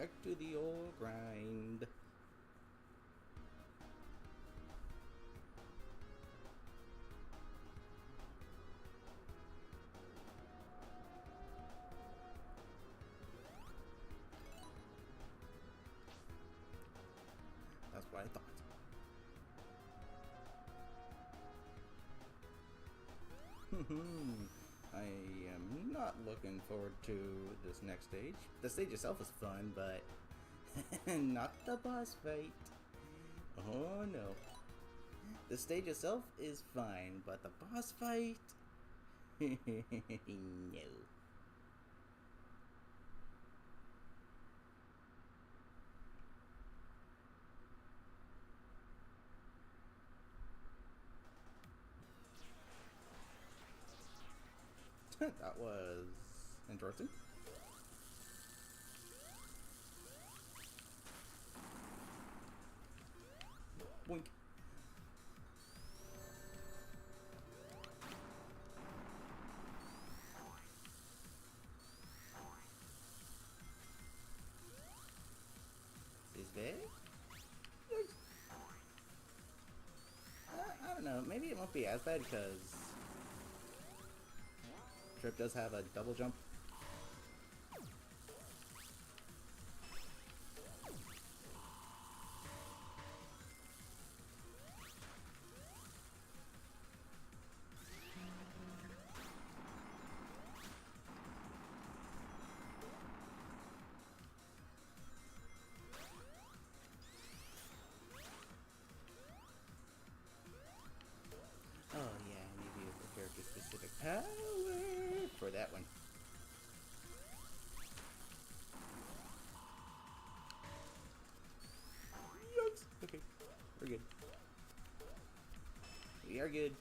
Back to the old grind. That's what I thought. I am not looking forward to this next stage. The stage itself is fun, but not the boss fight. Oh no. The stage itself is fine, but the boss fight? No. That was interesting. Boink. Is there? I don't know. Maybe it won't be as bad because Trip does have a double jump. Oh yeah, maybe it's a character specific power for that one. Yikes! Okay, we're good. We are good.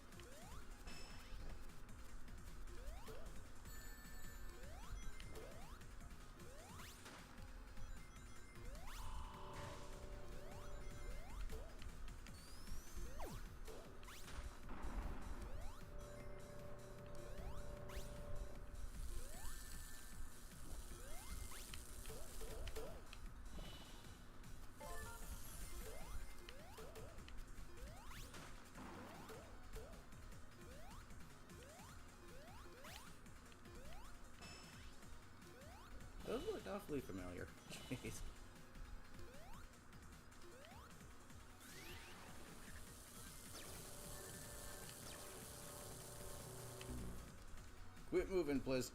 Those look awfully familiar. Jeez. Quit moving, please.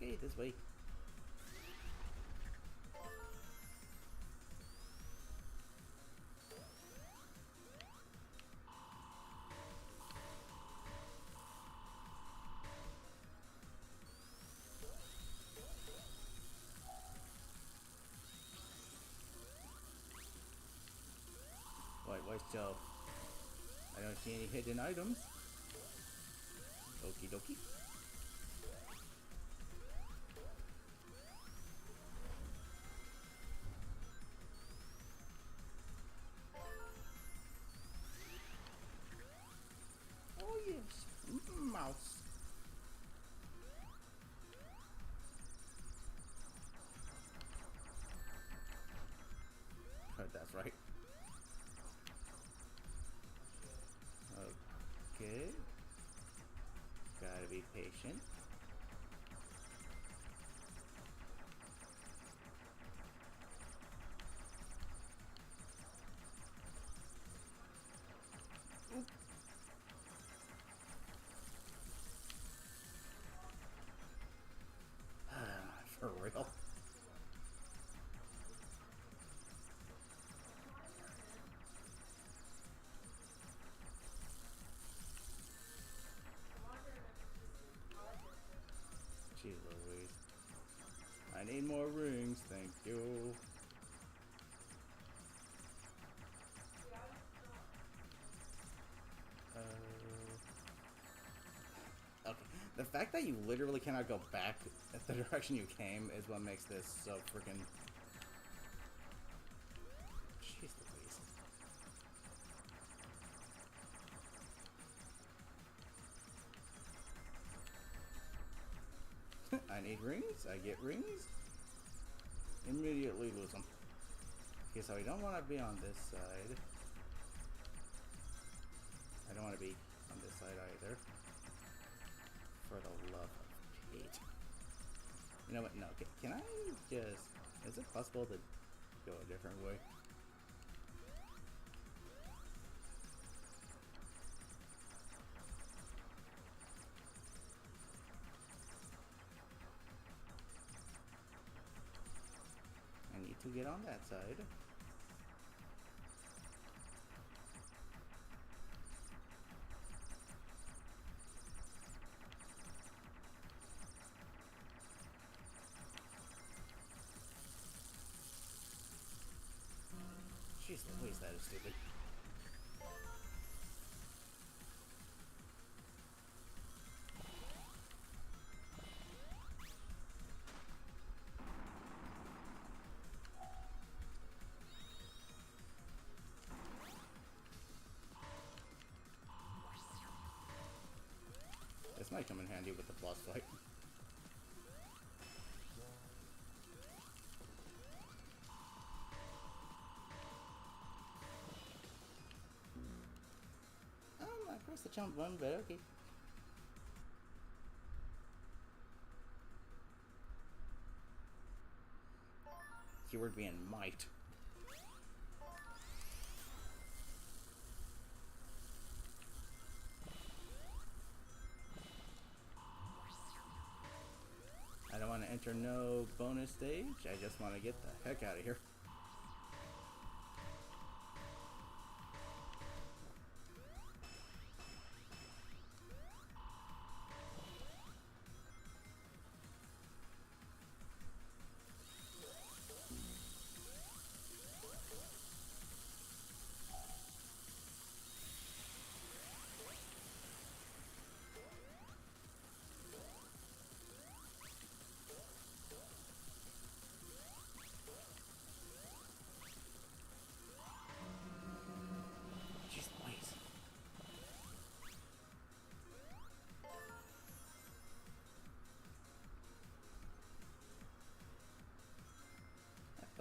Okay, this way. Why so? I don't see any hidden items. Okie dokie. Oh yes, mouse. That's right. Okay. Gotta be patient. you. Okay. The fact that you literally cannot go back the direction you came is what makes this so freaking... Jeez Louise. I need rings. I get rings. Immediately lose them. Okay, so I don't want to be on this side. I don't want to be on this side either. For the love of Pete. You know what? No. Can I just... Is it possible to go a different way? I need to get on that side. Jeez Louise, that is stupid. This might come in handy with the boss fight. I pressed the jump button, but okay. Keyword being might. I don't want to enter no bonus stage. I just want to get the heck out of here.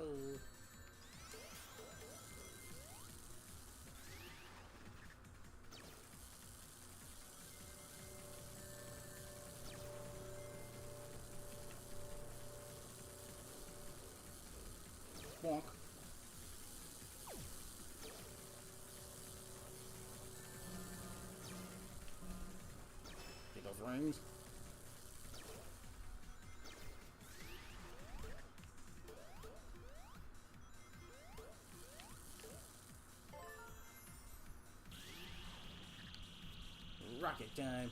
Oh. Bonk. Get those rings. Rocket time.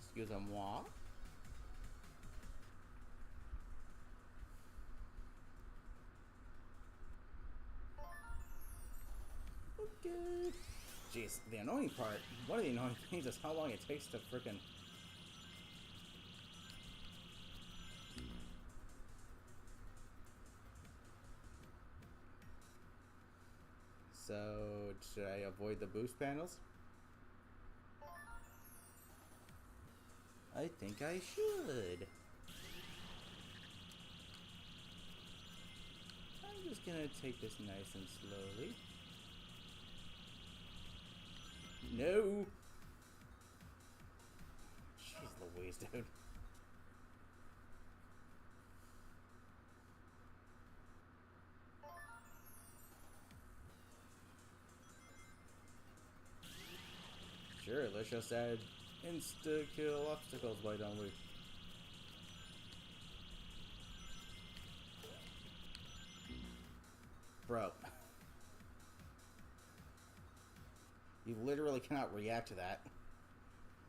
Excusez-moi. Okay. Jeez, the annoying part, one of the annoying things is how long it takes to frickin'... So, should I avoid the boost panels? I think I should. I'm just gonna take this nice and slowly. No! Jeez Louise, dude. Sure, let's just add insta-kill obstacles, why don't we? Bro. You literally cannot react to that.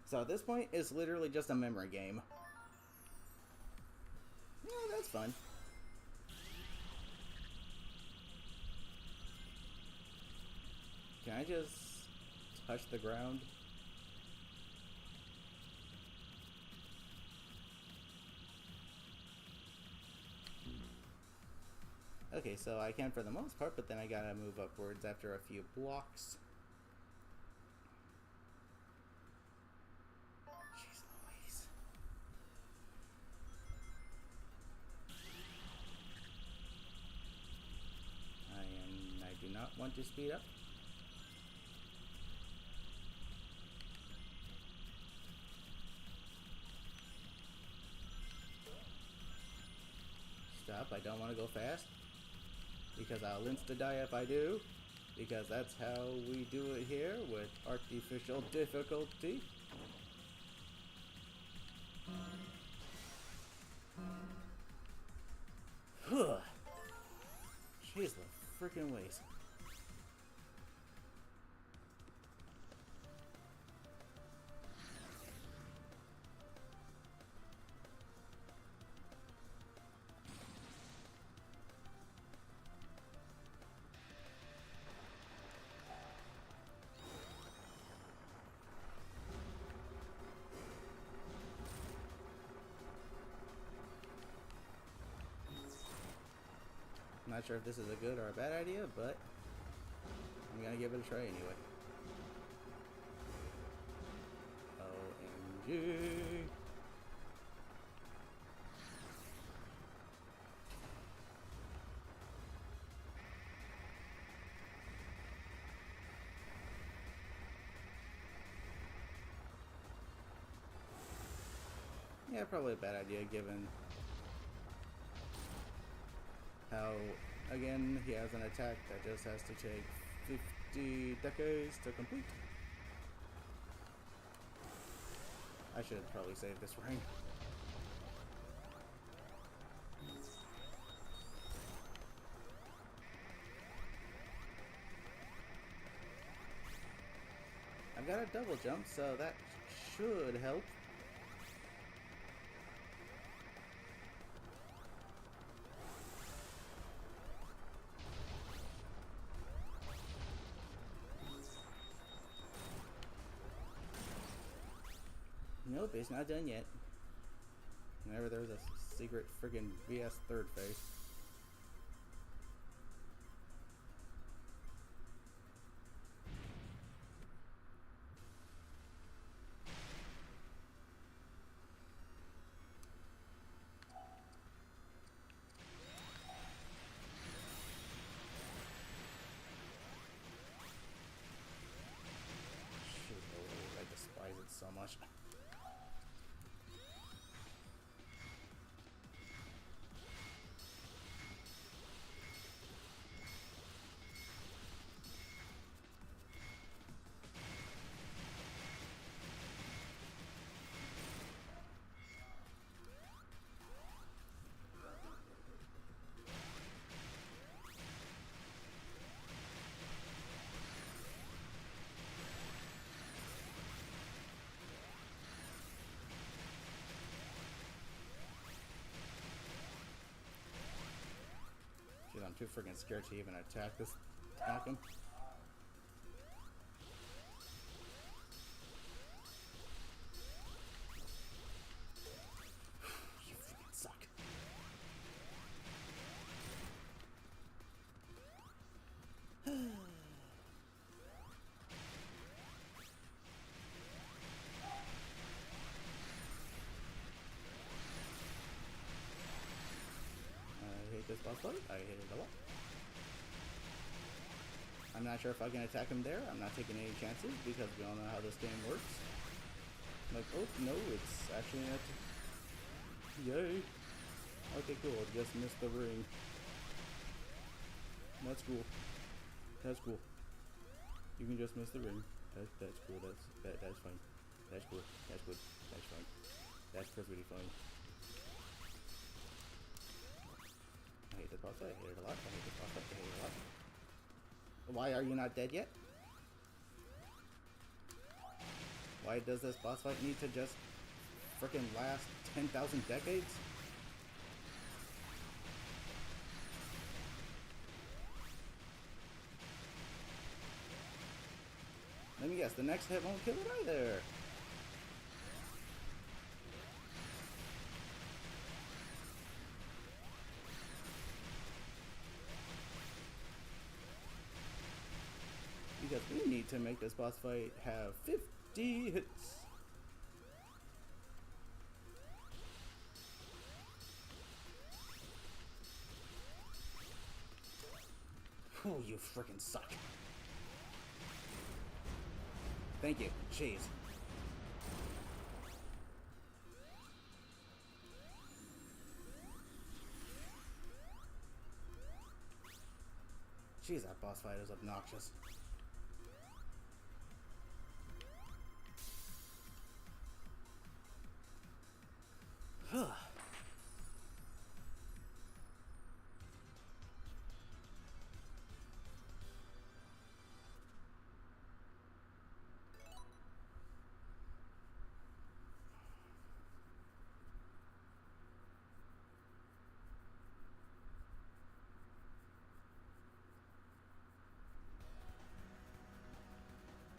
So at this point, it's literally just a memory game. Yeah, that's fun. Can I just touch the ground? Okay, so I can for the most part, but then I gotta move upwards after a few blocks. Jeez Louise. I do not want to speed up. Stop, I don't want to go fast. Because I'll insta-die if I do. Because that's how we do it here with artificial difficulty. Jeez, the freaking ways. I'm not sure if this is a good or a bad idea, but I'm gonna give it a try anyway. OMG. Yeah, probably a bad idea given how, again, he has an attack that just has to take 50 decades to complete. I should probably save this ring. I've got a double jump, so that should help. Nope, it's not done yet. Whenever there's a secret friggin' VS third phase. Shoot, I despise it so much. Shit, I'm too freaking scared to even attack him. You freaking suck. I hate this boss fight. I hate it a lot. I'm not sure if I can attack him there. I'm not taking any chances because we all know how this game works. Like, oh, no, it's actually not. Yay. Okay, cool. Just missed the ring. That's cool. That's cool. You can just miss the ring. That's cool. That's fine. That's cool. That's good. That's fine. That's perfectly fine. I hate this boss fight. I hate it a lot. I hate this boss fight. I hate it a lot. Why are you not dead yet? Why does this boss fight need to just freaking last 10,000 decades? Let me guess, the next hit won't kill it either. Because we need to make this boss fight have 50 hits. Oh, you freaking suck. Thank you. Jeez. Jeez, that boss fight is obnoxious.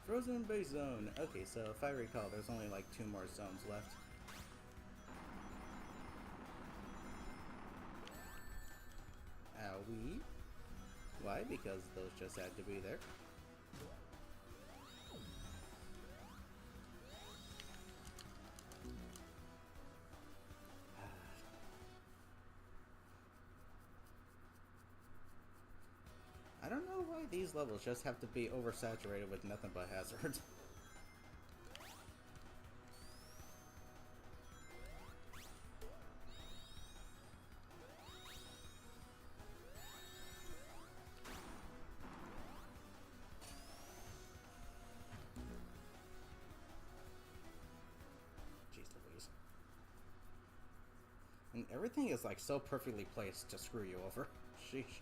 Frozen base zone. Okay, so if I recall, there's only like 2 more zones left. Owie. Why? Because those just had to be there. I don't know why these levels just have to be oversaturated with nothing but hazards. Jeez Louise. And everything is like so perfectly placed to screw you over. Sheesh.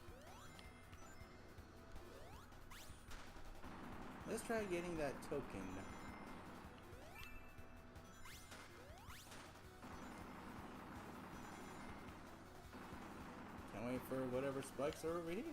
Let's try getting that token. Can't wait for whatever spikes are over here.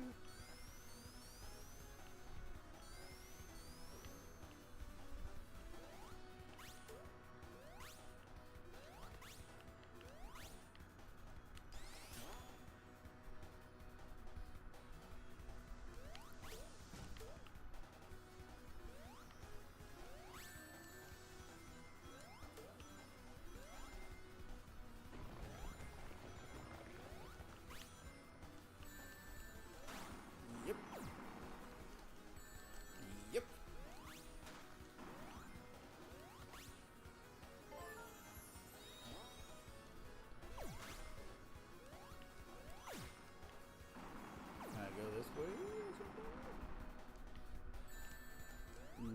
Yep. Yep. Can I go this way?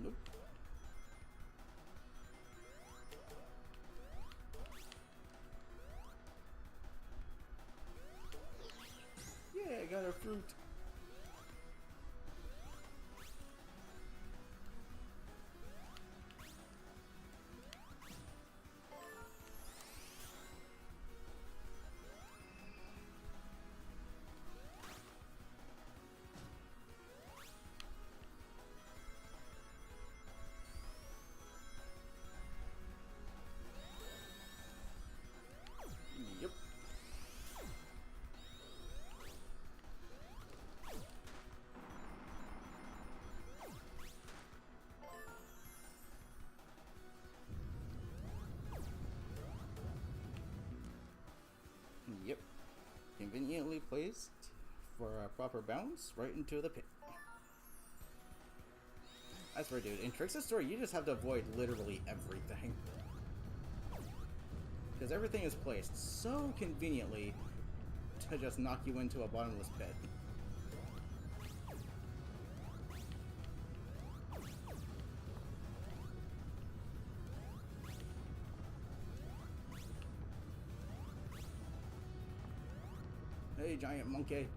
Nope. Yeah, I got a fruit. Yep. Yep. Conveniently placed for a proper bounce right into the pit. I swear, dude, in Trix's story, you just have to avoid literally everything. Because everything is placed so conveniently to just knock you into a bottomless pit. Hey, giant monkey.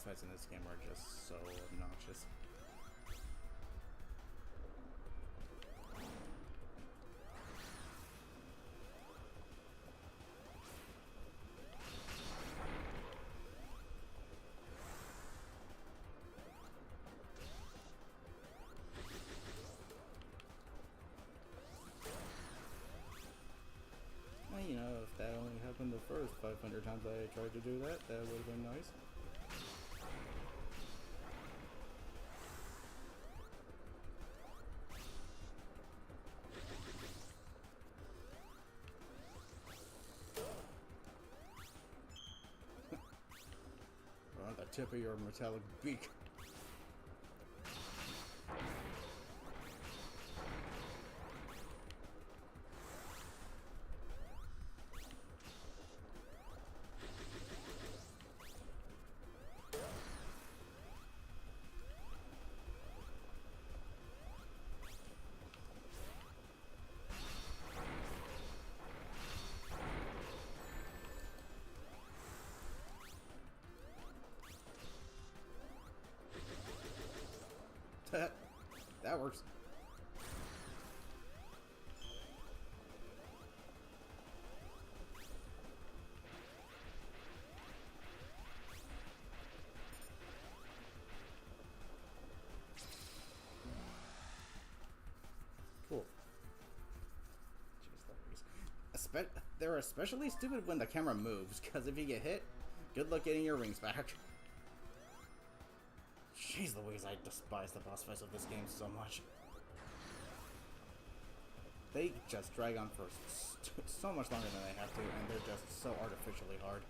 fights in this game are just so obnoxious. You know, if that only happened the first 500 times I tried to do that, that would have been nice. On the tip of your metallic beak. That works. Cool. They're especially stupid when the camera moves, because if you get hit, good luck getting your rings back. Jeez Louise, I despise the boss fights of this game so much. They just drag on for so much longer than they have to, and they're just so artificially hard.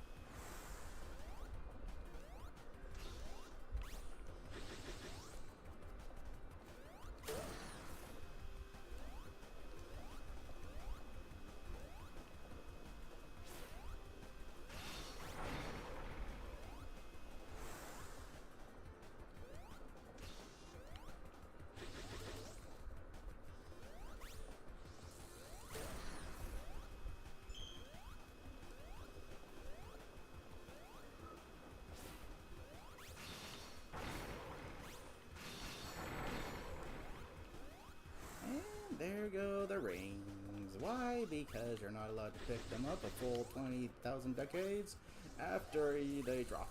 There go the rings. Why? Because you're not allowed to pick them up a full 20,000 decades after they drop.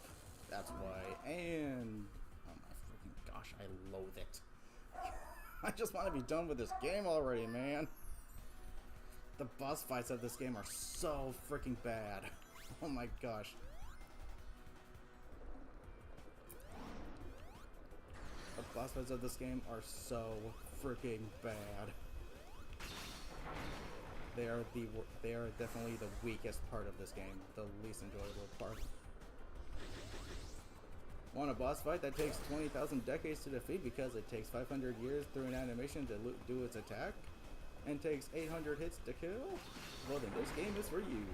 That's why. And oh my freaking gosh, I loathe it. I just want to be done with this game already, man. The boss fights of this game are so freaking bad. Oh my gosh. The boss fights of this game are so freaking bad. They are definitely the weakest part of this game, the least enjoyable part. Want a boss fight that takes 20,000 decades to defeat because it takes 500 years through an animation to do its attack, and takes 800 hits to kill? Well then this game is for you.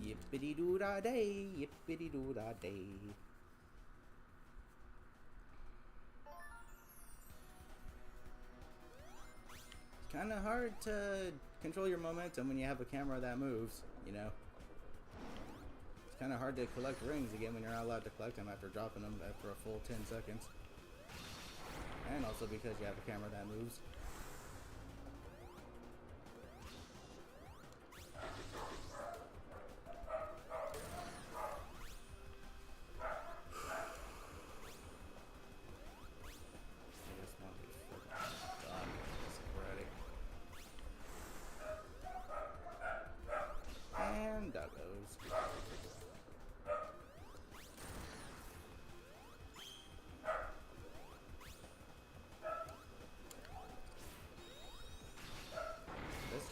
Yippity-doo-dah-day, yippity-doo-dah-day. It's kind of hard to control your momentum when you have a camera that moves, you know. It's kind of hard to collect rings again when you're not allowed to collect them after dropping them after a full 10 seconds. And also because you have a camera that moves.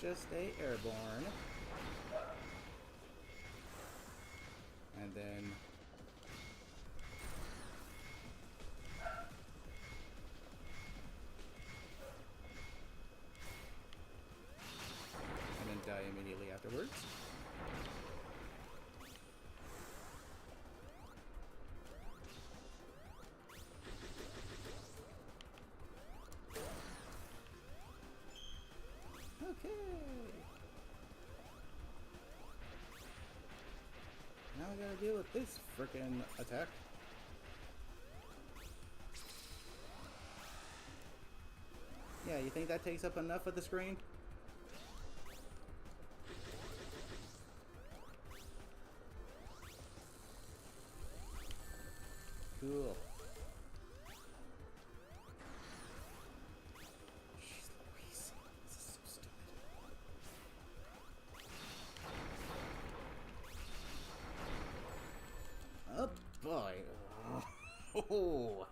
Just stay airborne. And then die immediately afterwards. Okay. Now I gotta deal with this frickin' attack. Yeah, you think that takes up enough of the screen? Cool. Jeez Louise. This is so stupid. Oh boy. Oh.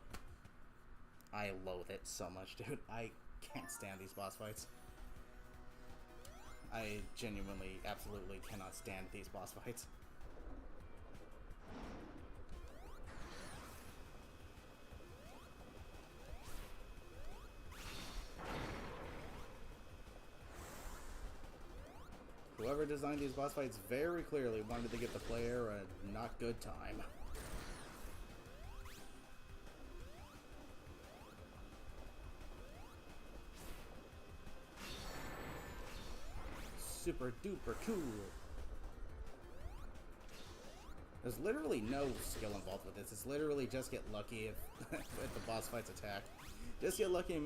I loathe it so much, dude. I can't stand these boss fights. I genuinely, absolutely cannot stand these boss fights. Whoever designed these boss fights very clearly wanted to give the player a not good time. Super duper cool. There's literally no skill involved with this. It's literally just get lucky if, if the boss fight's attack. Just get lucky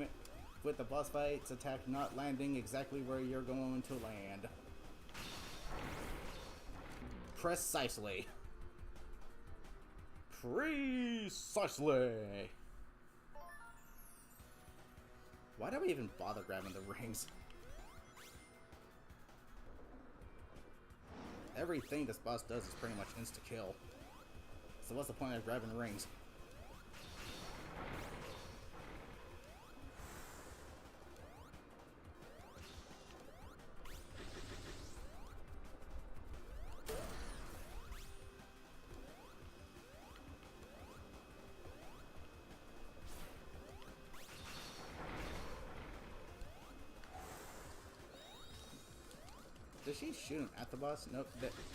with the boss fight's attack not landing exactly where you're going to land. Precisely. Precisely. Why do we even bother grabbing the rings? Everything this boss does is pretty much insta-kill. So what's the point of grabbing the rings? Does she shoot him at the boss? Nope.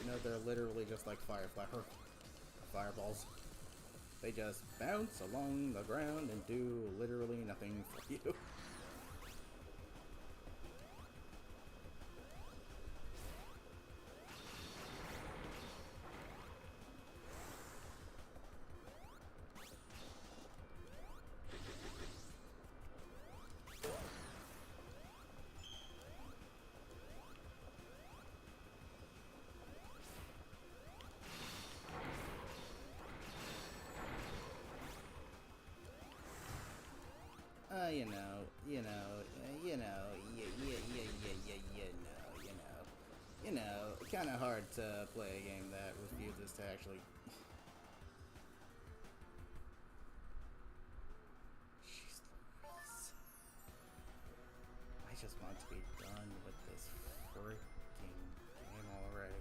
No, they're literally just like fireballs. They just bounce along the ground and do literally nothing for you. Kind of hard to play a game that refuses to actually. Jeez Louise. I just want to be done with this freaking game already.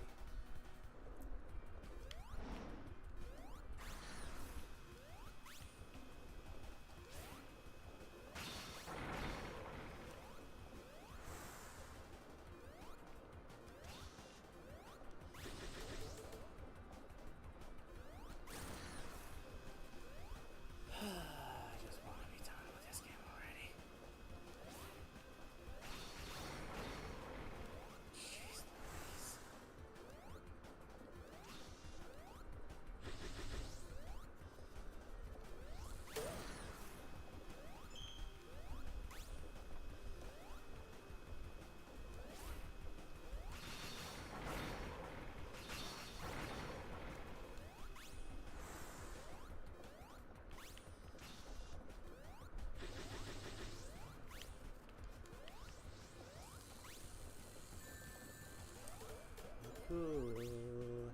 Cool.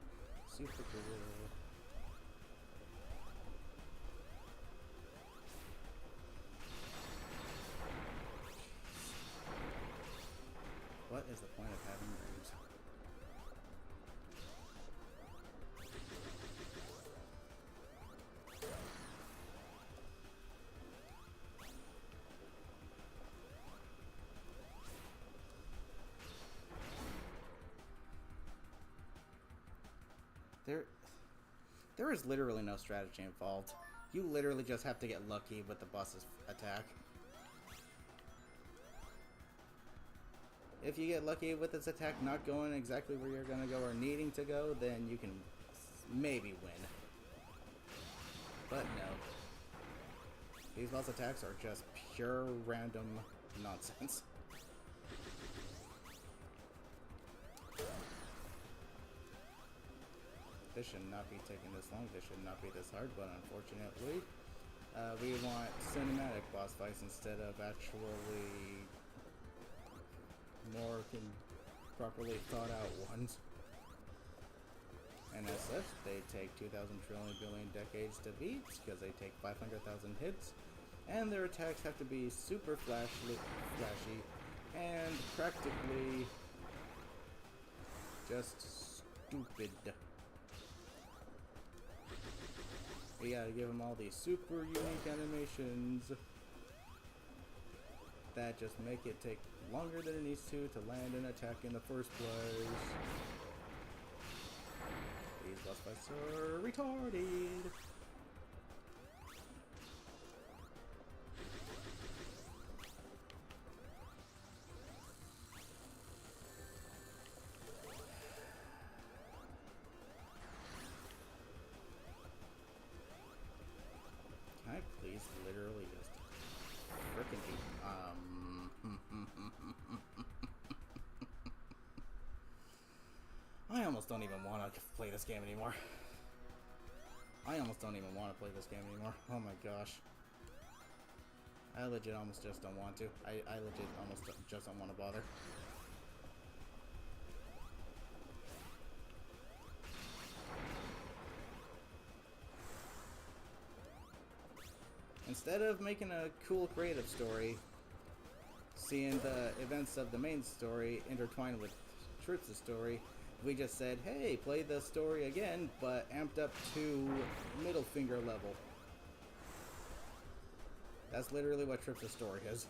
Super cool. What is the point of having rooms? There is literally no strategy involved. You literally just have to get lucky with the boss's attack. if you get lucky with this attack not going exactly where you're gonna go or needing to go, then you can maybe win. But no. These boss attacks are just pure random nonsense. This should not be taking this long, this should not be this hard, but unfortunately, we want cinematic boss fights instead of actually more properly thought out ones. And as such, they take 2,000 trillion billion decades to beat, because they take 500,000 hits, and their attacks have to be super flashy, and practically just stupid. We gotta give them all these super unique animations that just make it take longer than it needs to land an attack in the first place. These boss fights are retarded. Can I please literally just frickin' be, I almost don't even want to play this game anymore. I almost don't even want to play this game anymore. Oh my gosh. I legit almost just don't want to. I legit almost just don't want to bother. Instead of making a cool creative story, seeing the events of the main story intertwined with Trips' story, we just said, hey, play the story again, but amped up to middle finger level. That's literally what Trips' story is.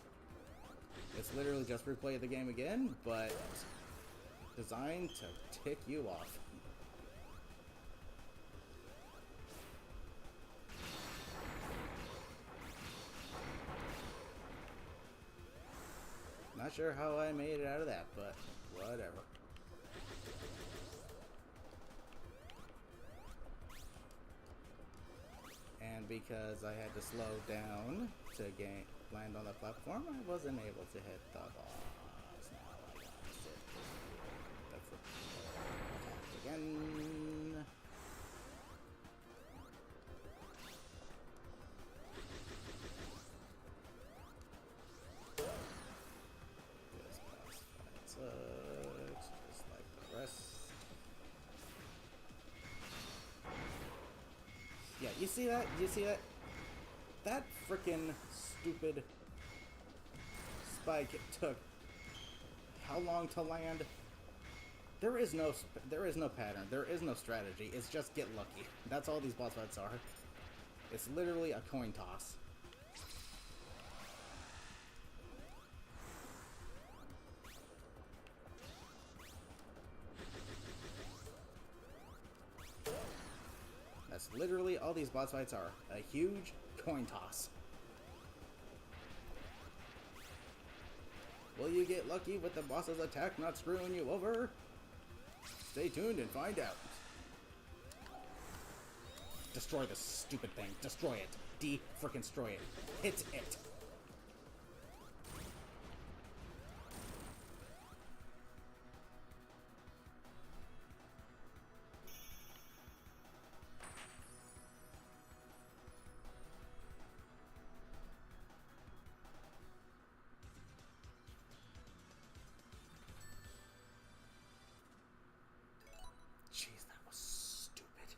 It's literally just replay the game again, but designed to tick you off. Not sure how I made it out of that, but whatever. And because I had to slow down to land on the platform, I wasn't able to hit the boss. Now I gotta sit the attack again. This boss fight sucks, just like the rest. Yeah, you see that? You see that? That frickin' stupid spike took how long to land? There is no pattern. There is no strategy. It's just get lucky. That's all these boss fights are. It's literally a coin toss. That's literally all these boss fights are. A huge coin toss. Will you get lucky with the boss's attack not screwing you over? Stay tuned and find out. Destroy this stupid thing. Destroy it. De-frickin-stroy it. Hit it. Jeez, that was stupid.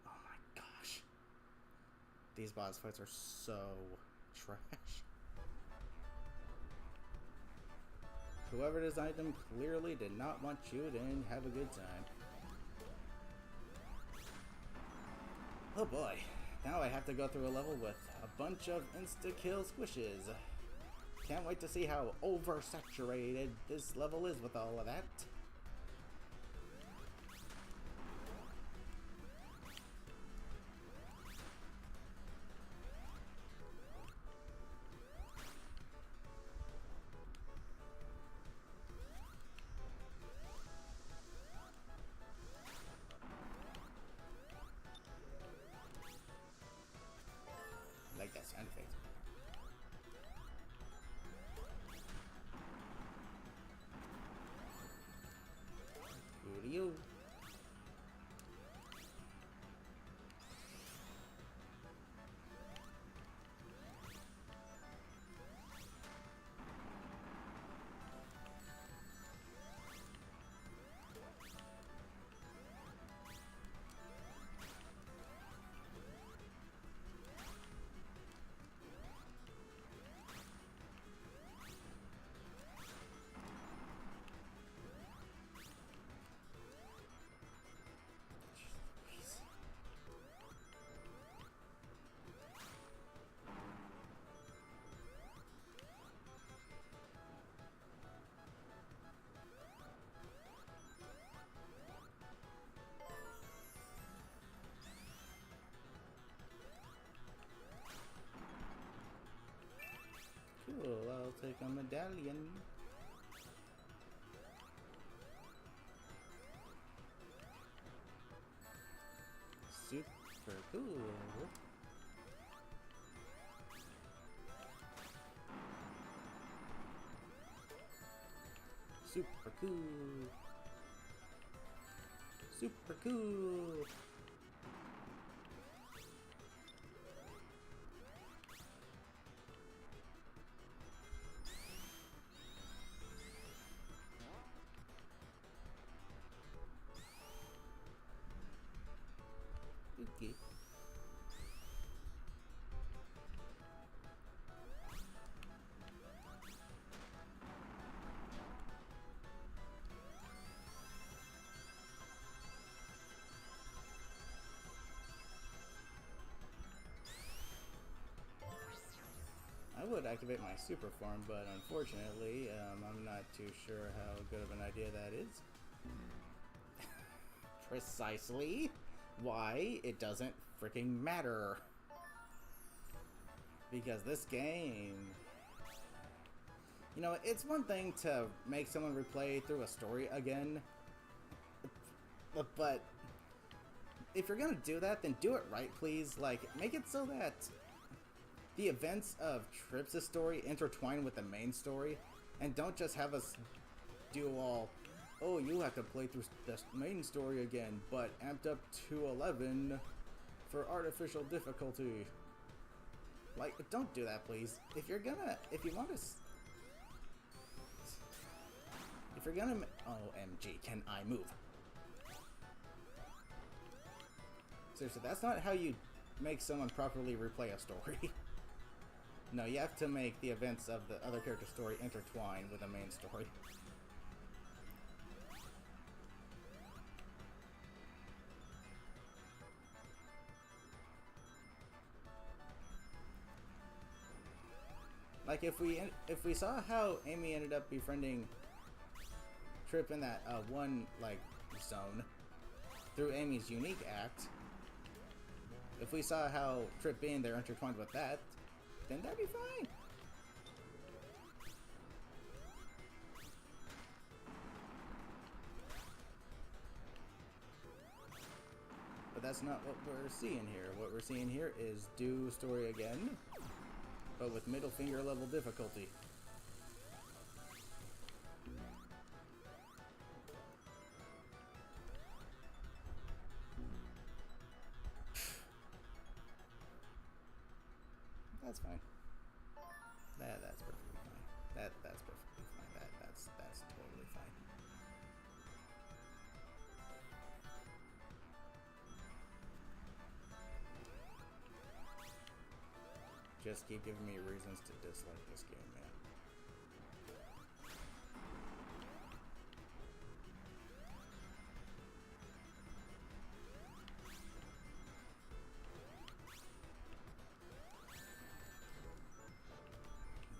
Oh my gosh. These boss fights are so trash. Whoever designed them clearly did not want you to have a good time. Oh boy. Now I have to go through a level with a bunch of insta-kill squishes. Can't wait to see how oversaturated this level is with all of that. take a medallion. Super cool. Super cool. Super cool. Okay. I would activate my super form, but unfortunately, I'm not too sure how good of an idea that is. Precisely why it doesn't freaking matter. Because this game... You know, it's one thing to make someone replay through a story again, but if you're gonna do that, then do it right, please. Like, make it so that the events of Trips' story intertwine with the main story, and don't just have us do all, oh, you have to play through the main story again, but amped up to 11 for artificial difficulty. Like, don't do that, please. If you want to... If you're gonna... OMG, can I move? Seriously, that's not how you make someone properly replay a story. No, you have to make the events of the other character's story intertwine with the main story. Like, if we saw how Amy ended up befriending Trip in that one, like, zone through Amy's unique act, if we saw how Trip being there intertwined with that, then that'd be fine. But that's not what we're seeing here. What we're seeing here is do story again, but with middle finger level difficulty. That's fine. That's perfectly fine. That's perfectly fine. That's totally fine. Just keep giving me reasons to dislike this game, man.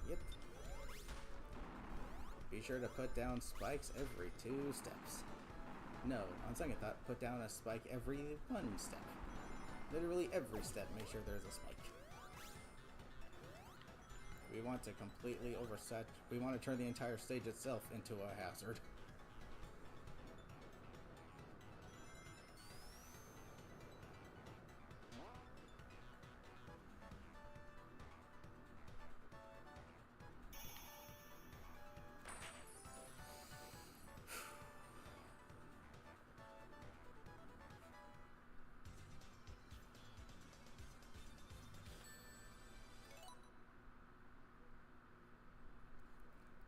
Yep. Be sure to put down spikes every 2 steps. No, on second thought, put down a spike every 1 step. Literally every step, make sure there's a spike. We want to completely overset. We want to turn the entire stage itself into a hazard.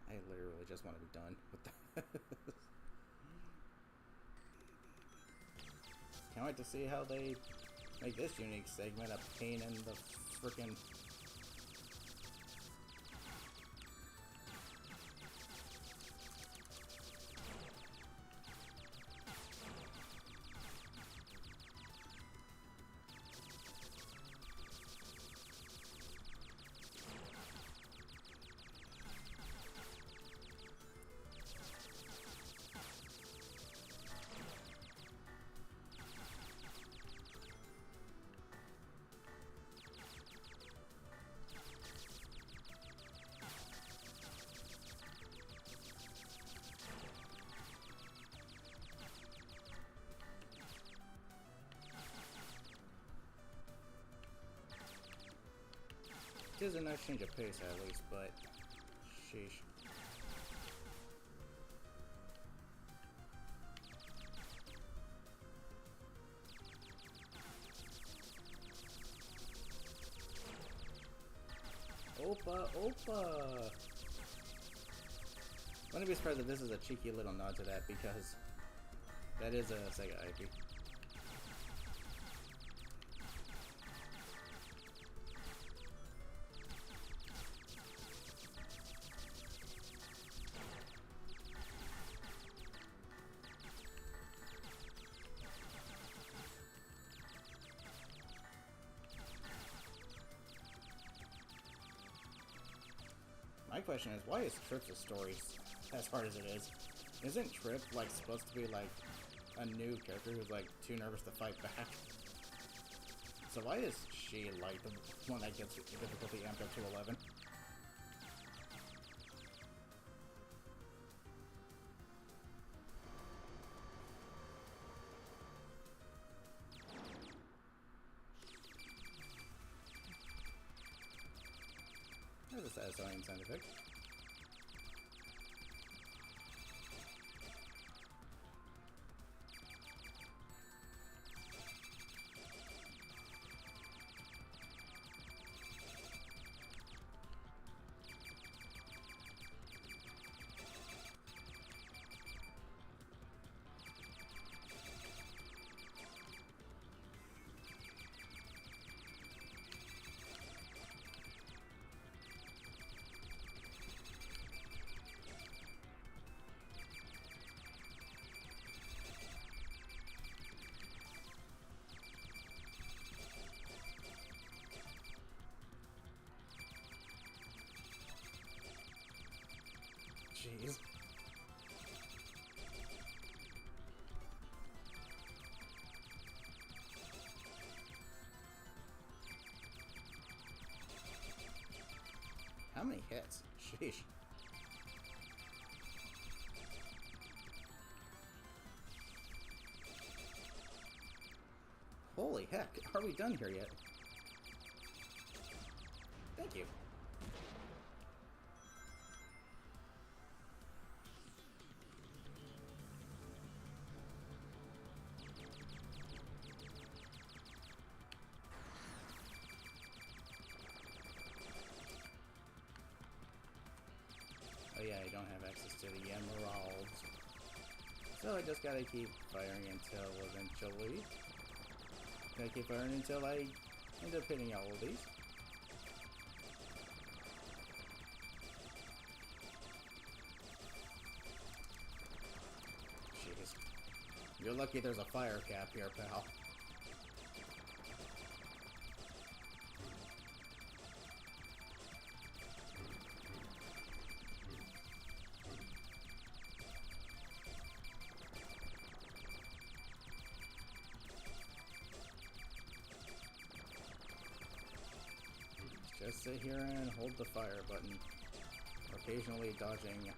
I literally just want to be done with that. Can't wait to see how they make this unique segment a pain in the frickin'... is a nice change of pace at least, but sheesh. Oppa, oppa! I'm gonna be surprised if this is a cheeky little nod to that, because that is a Sega IP. My question is, why is Trip's story as hard as it is? Isn't Trip, like, supposed to be, like, a new character who's, like, too nervous to fight back? So why is she, like, the one that gets the difficulty amped up to 11? That's a satisfying sound effect. Jeez. How many hits? Sheesh. Holy heck, are we done here yet? Thank you. Oh yeah, I don't have access to the emeralds. So I just gotta keep firing until eventually... Gotta keep firing until I end up hitting all of these. Jeez. You're lucky there's a fire cap here, pal. Just sit here and hold the fire button, occasionally dodging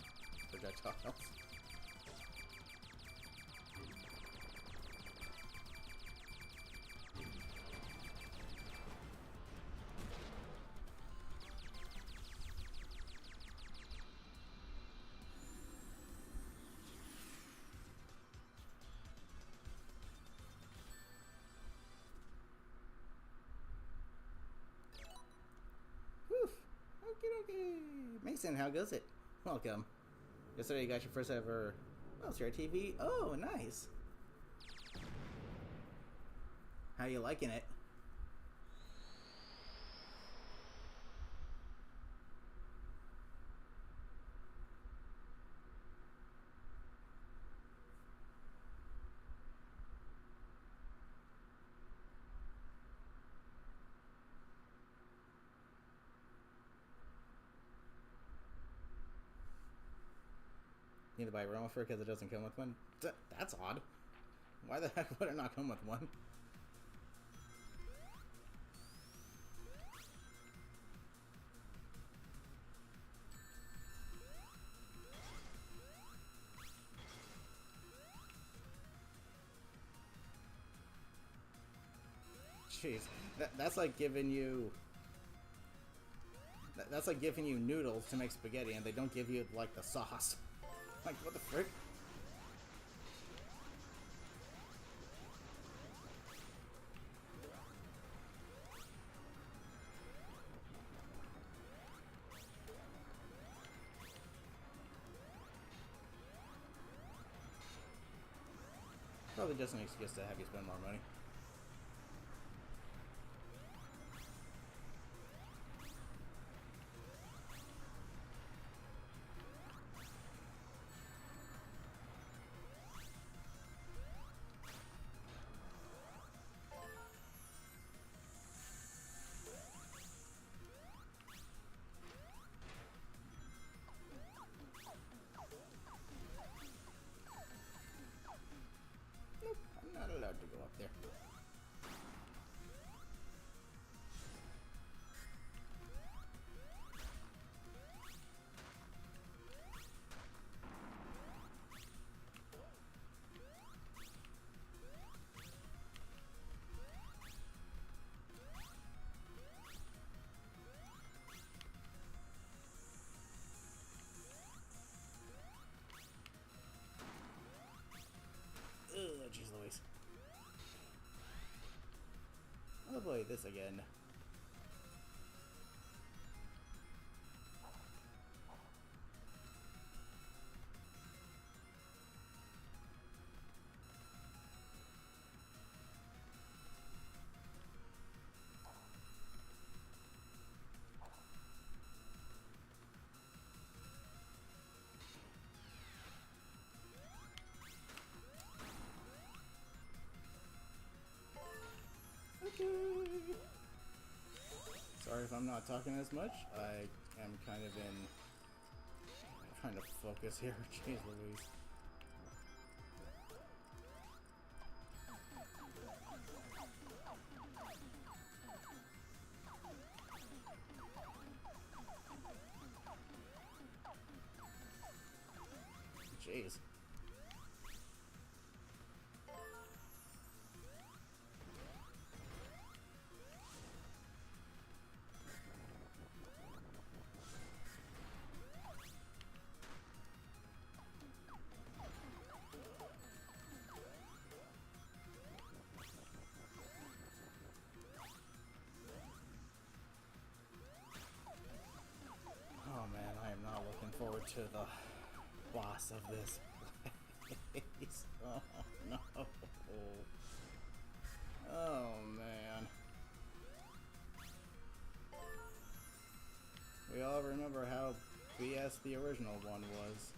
projectiles. Okay. Mason, how goes it? Welcome. Yesterday you got your first ever... Oh, it's your TV? Oh, nice. How you liking it? Need to buy a Roma fur because it doesn't come with one? That's odd. Why the heck would it not come with one? Jeez, that's like giving you... That's like giving you noodles to make spaghetti, and they don't give you like the sauce. Like, what the frick? Probably just an excuse to have you spend more money. Nope, I'm not allowed to go up there. Ugh, jeez Louise. I'll play this again. Sorry if I'm not talking as much. I am kind of trying to focus here. Jeez Louise. Jeez. Oh man, I am not looking forward to the boss of this place. Oh no. Oh man. We all remember how BS the original one was.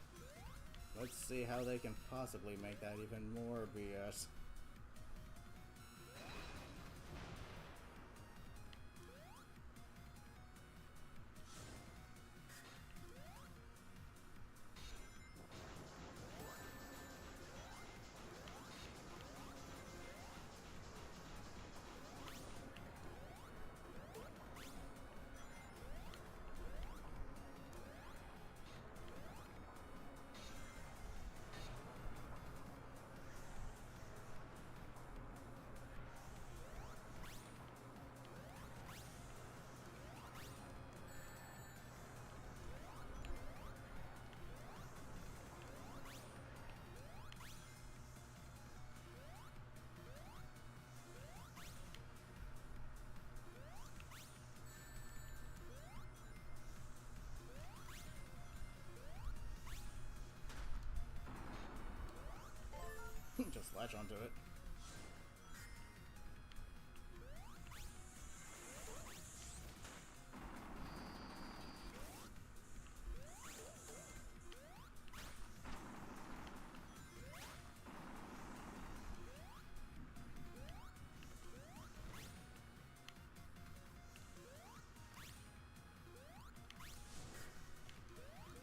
Let's see how they can possibly make that even more BS. Just latch onto it.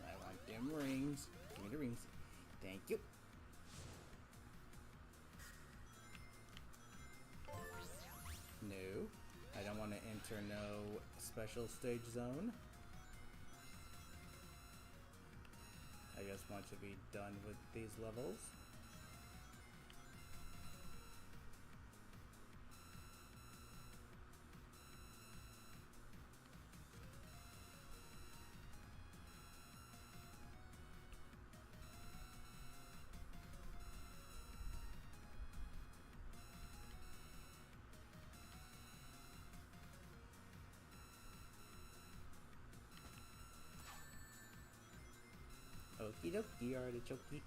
I want them rings. Give me the rings. Thank you. No, I don't want to enter no special stage zone. I just want to be done with these levels. Okie dokie, artichoke.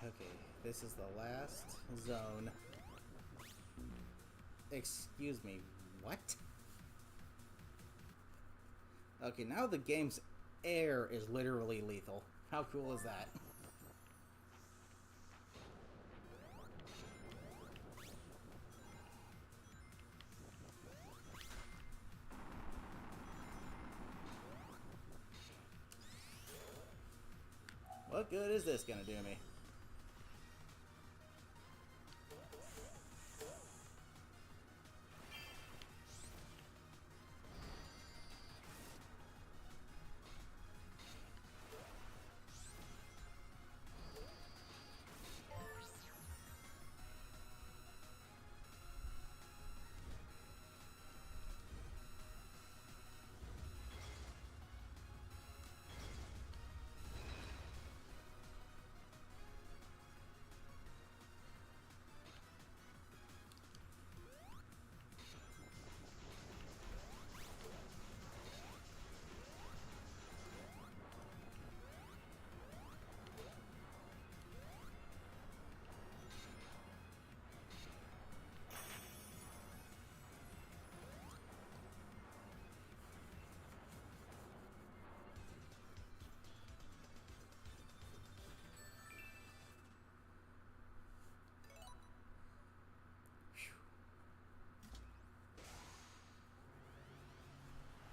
Okay, this is the last zone. Excuse me, what? Okay, now the game's air is literally lethal. How cool is that? What good is this gonna do me?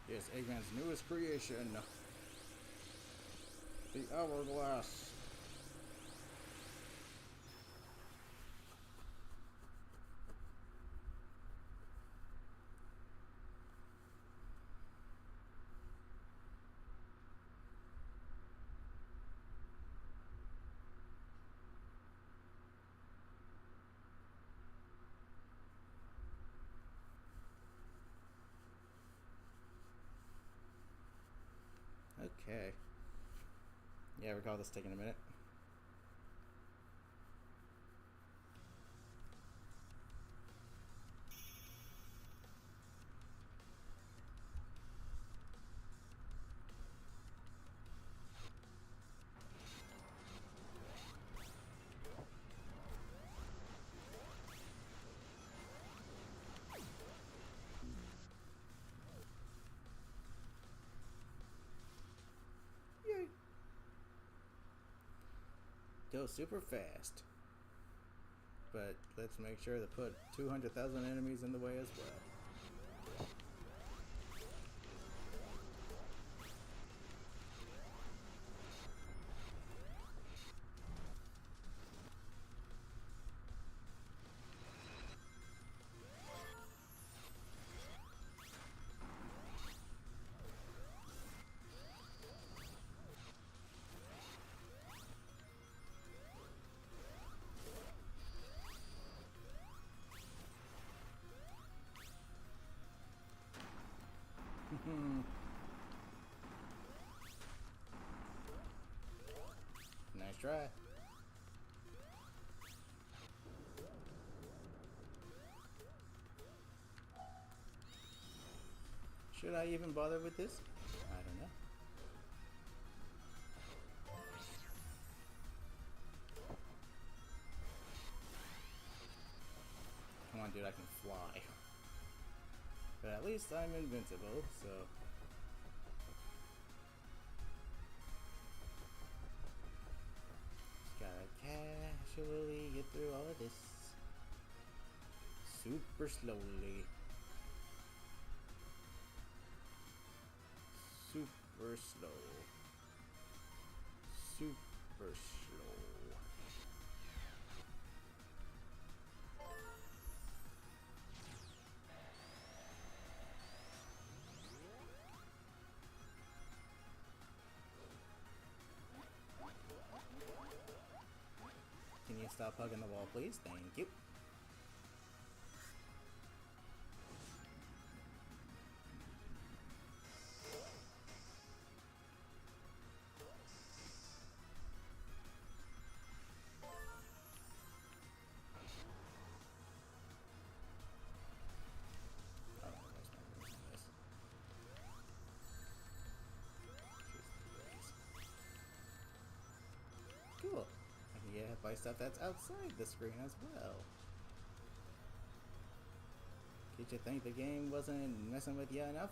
Yes, Eggman's newest creation. The Hourglass. Okay. Yeah, I recall this taking a minute. Yay! Go super fast. But let's make sure to put 200,000 enemies in the way as well. Nice try. Should I even bother with this? I don't know. Come on, dude, I can fly. But at least I'm invincible, so... Gotta casually get through all of this. Super slowly. Super slow. Super slow. stop hugging the wall, please? Thank you. Cool. I can get hit by stuff that's outside the screen as well. Did you think the game wasn't messing with you enough?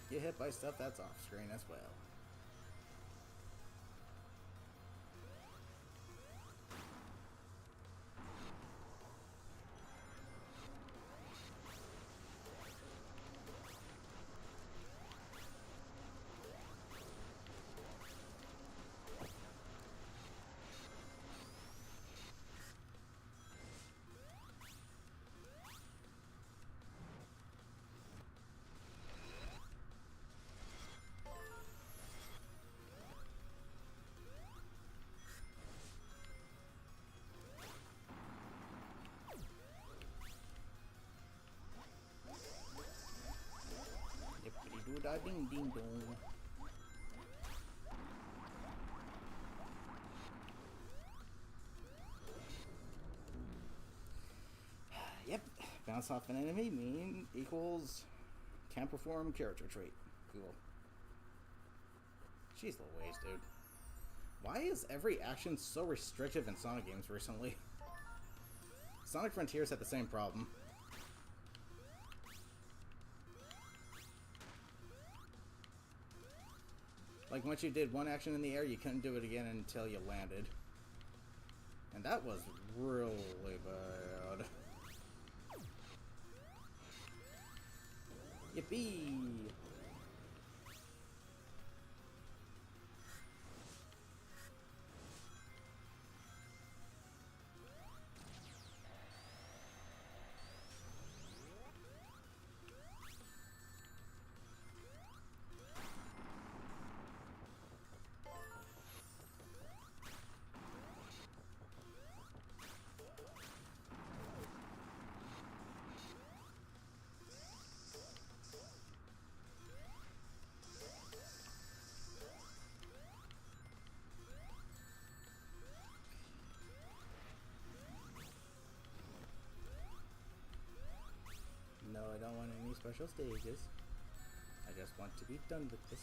Get hit by stuff that's off screen as well. Yippity-doo-dah, ding ding dong. Yep, bounce off an enemy equals can't perform character trait. Cool. Jeez Louise, dude. Why is every action so restrictive in Sonic games recently? Sonic Frontiers had the same problem. Like, once you did one action in the air, you couldn't do it again until you landed. And that was really bad. Yippee! No, I don't want any special stages. I just want to be done with this.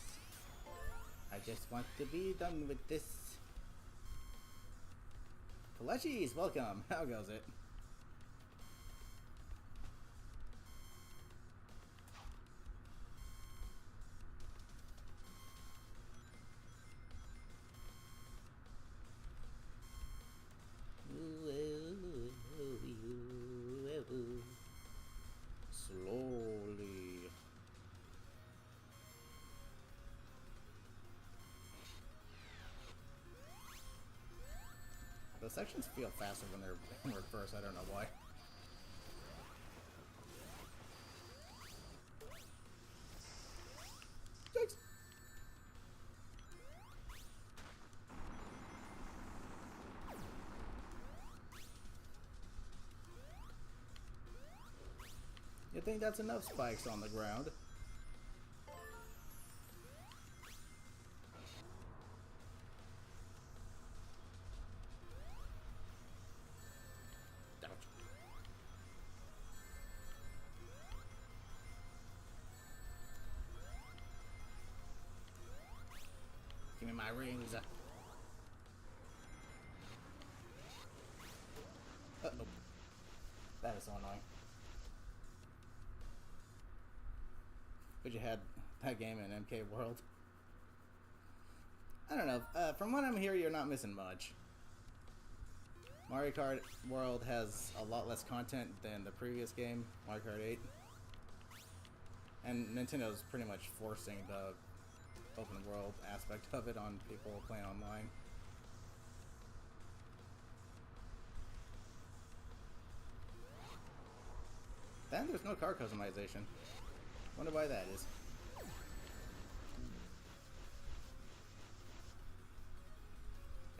I just want to be done with this. Kalechi's, welcome! How goes it? Slowly. The sections feel faster when they're in reverse, I don't know why. Thanks. You think that's enough spikes on the ground? Ouch. Give me my rings. Uh-oh. That is so annoying. But you had that game in MK World. I don't know. From what I'm hearing, you're not missing much. Mario Kart World has a lot less content than the previous game, Mario Kart 8. And Nintendo's pretty much forcing the open world aspect of it on people playing online. Then there's no car customization. Wonder why that is.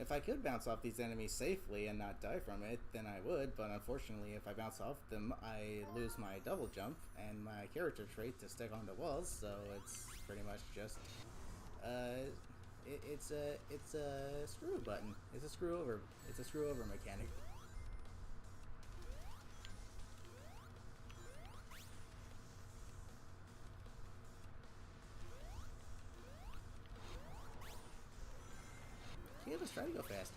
If I could bounce off these enemies safely and not die from it, then I would, but unfortunately if I bounce off them, I lose my double jump and my character trait to stick onto walls, so it's pretty much just, it's a screw button. It's a screw over mechanic. Yeah, just try to go fast.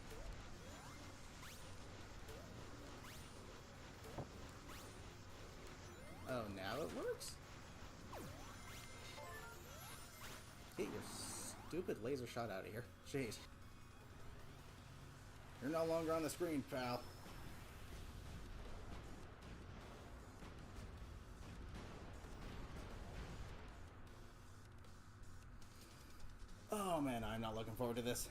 Oh, now it works? Get your stupid laser shot out of here. Jeez. You're no longer on the screen, pal. Oh man, I'm not looking forward to this.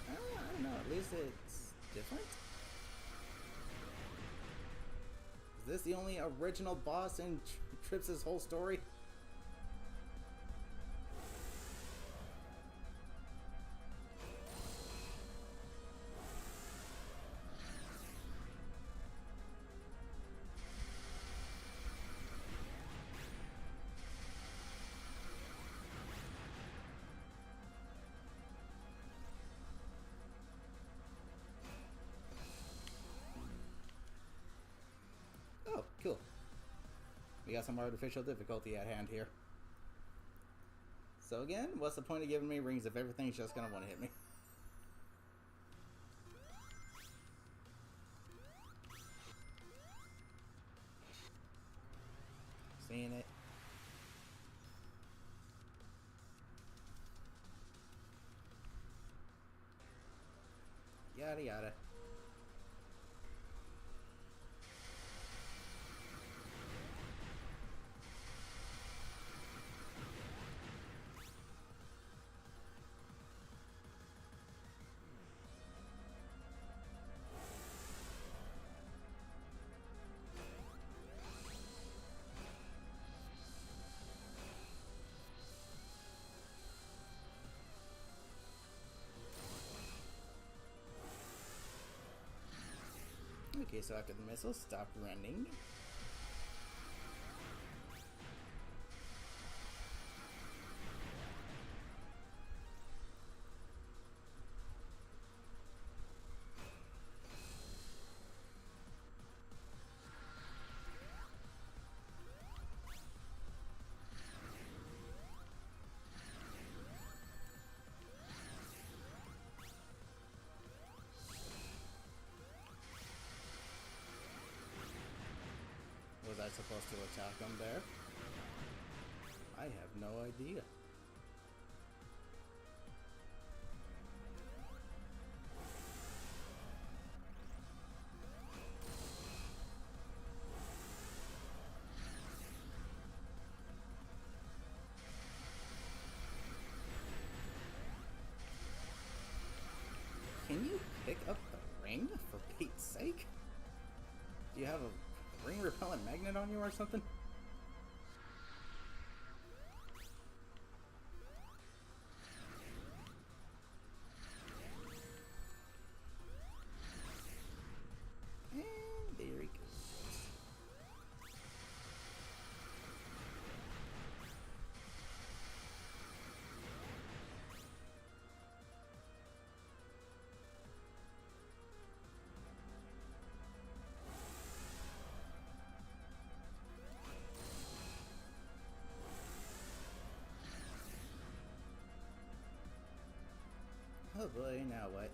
I don't know, at least it's different. Is this the only original boss in Trips' whole story? Oh, cool. We got some artificial difficulty at hand here. So again, what's the point of giving me rings if everything's just gonna want to hit me? Seeing it. Yada yada. Okay, so after the missile, stop running. Was I supposed to attack him there? I have no idea. Can you pick up the ring, for Pete's sake? Do you have a ring repellent magnet on you or something? And there he goes. Oh boy, now what?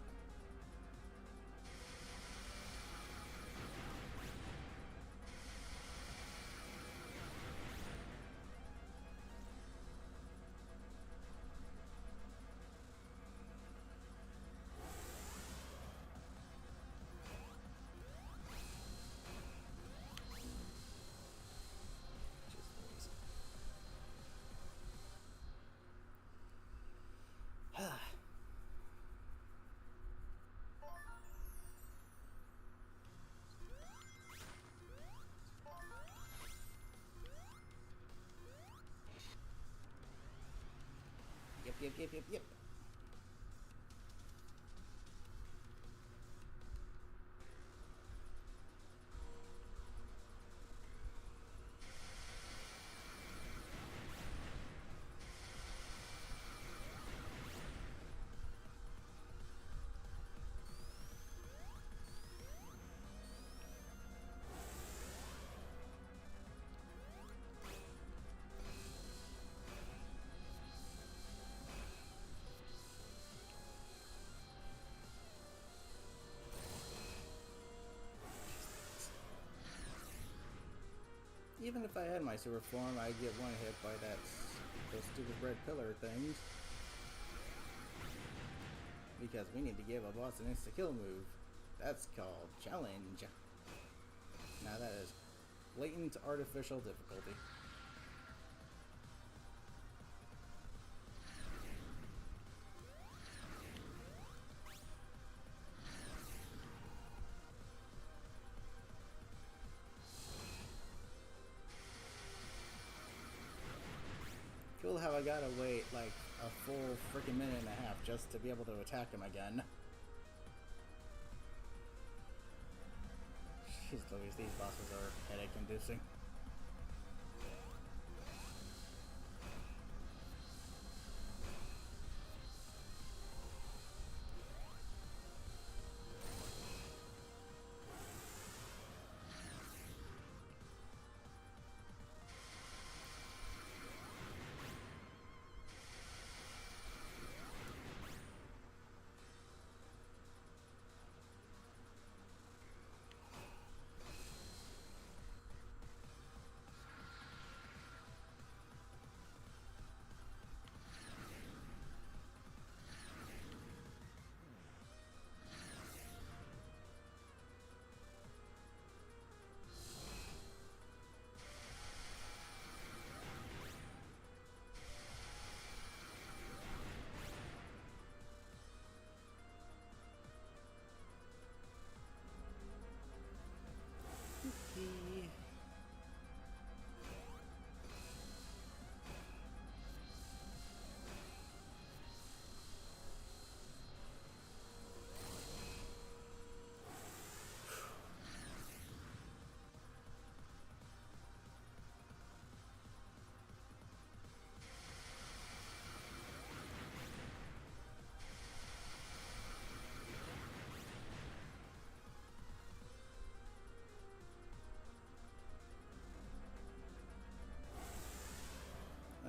Yep. Even if I had my super form, I'd get one hit by those stupid red pillar things. Because we need to give a boss an insta-kill move. That's called challenge. Now that is blatant artificial difficulty. Cool how I gotta wait like a full freaking minute and a half just to be able to attack him again. Jeez Louise, these bosses are headache inducing.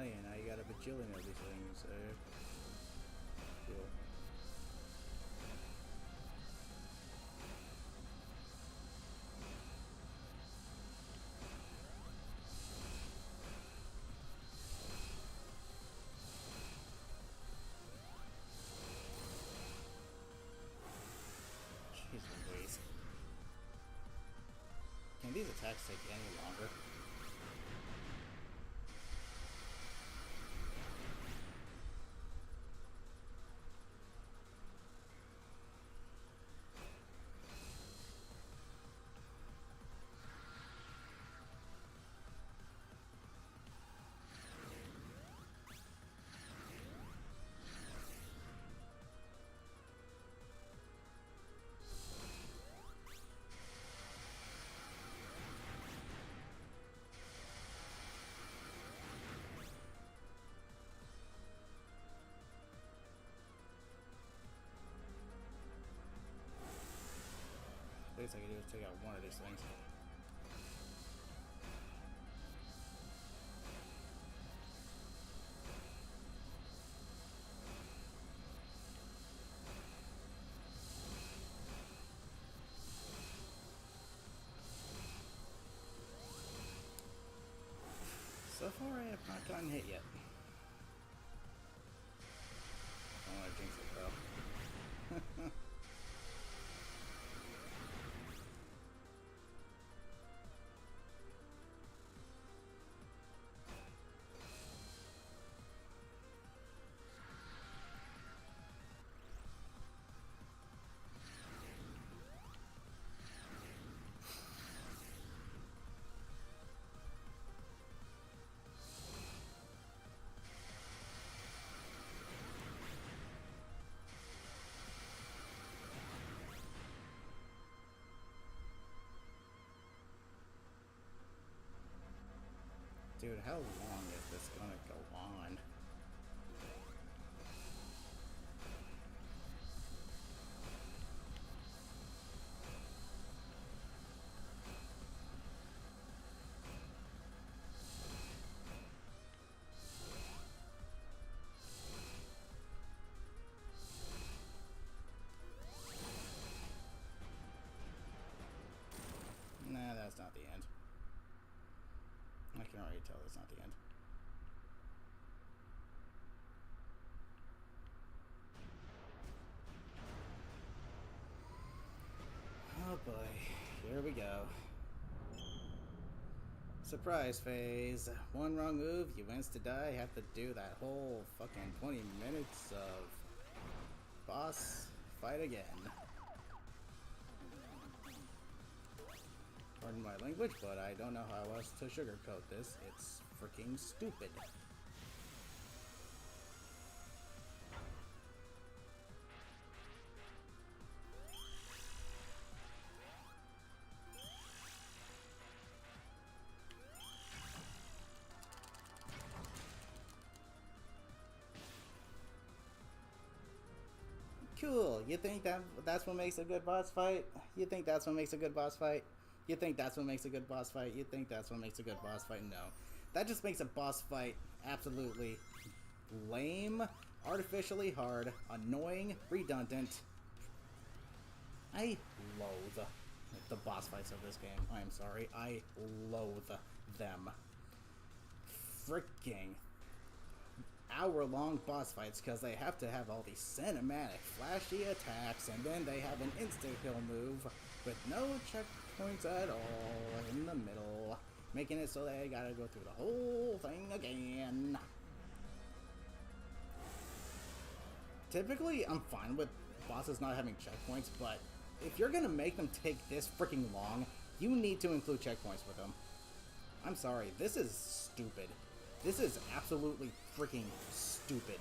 Oh yeah, now you got a bajillion of these things. Cool. Jeez Louise. Can these attacks take any longer? The least I can do is take out one of these things. So far, I have not gotten hit yet. I don't want to jinx it, though. Dude, how long is this gonna go on? Nah, that's not the end. I can already tell that's not the end. Oh boy, here we go. Surprise phase. One wrong move, you insta die, have to do that whole fucking 20 minutes of boss fight again. Pardon my language, but I don't know how else to sugarcoat this. It's freaking stupid. Cool. You think that's what makes a good boss fight? You think that's what makes a good boss fight? You think that's what makes a good boss fight? You think that's what makes a good boss fight? No. That just makes a boss fight absolutely lame, artificially hard, annoying, redundant. I loathe the boss fights of this game. I am sorry. I loathe them. Freaking hour-long boss fights because they have to have all these cinematic, flashy attacks, and then they have an insta-kill move with no checkpoints at all in the middle, making it so they gotta go through the whole thing again. Typically, I'm fine with bosses not having checkpoints, but if you're gonna make them take this freaking long, you need to include checkpoints with them. I'm sorry, this is stupid. This is absolutely freaking stupid.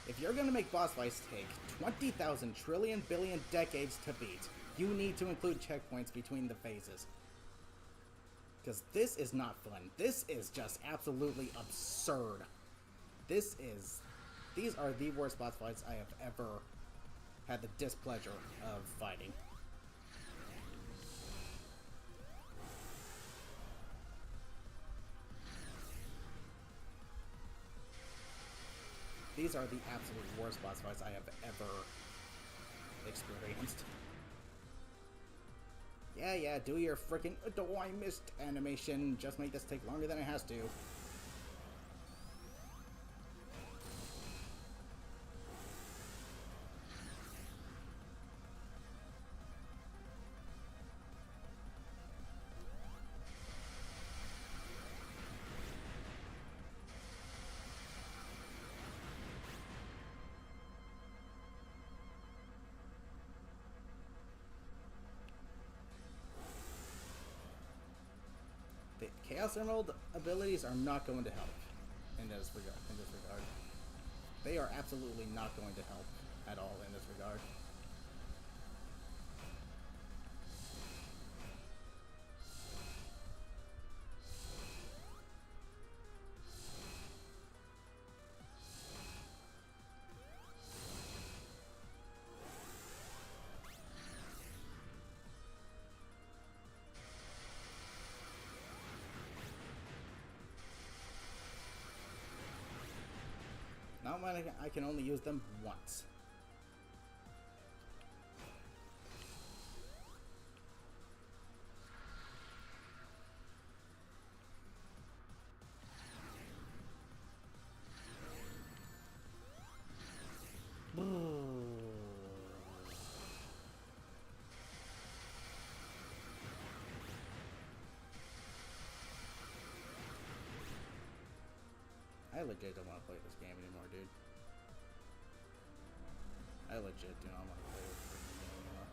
If you're gonna make boss fights take 20,000 trillion billion decades to beat, you need to include checkpoints between the phases. Because this is not fun. This is just absolutely absurd. These are the worst boss fights I have ever had the displeasure of fighting. These are the absolute worst boss fights I have ever experienced. Yeah, do your freaking "oh, I missed" animation. Just make this take longer than it has to. The Chaos Emerald abilities are not going to help in this regard. They are absolutely not going to help at all in this regard. Not when I can only use them once. I legit don't want to play this game anymore, dude. I legit do not want to play this freaking game anymore.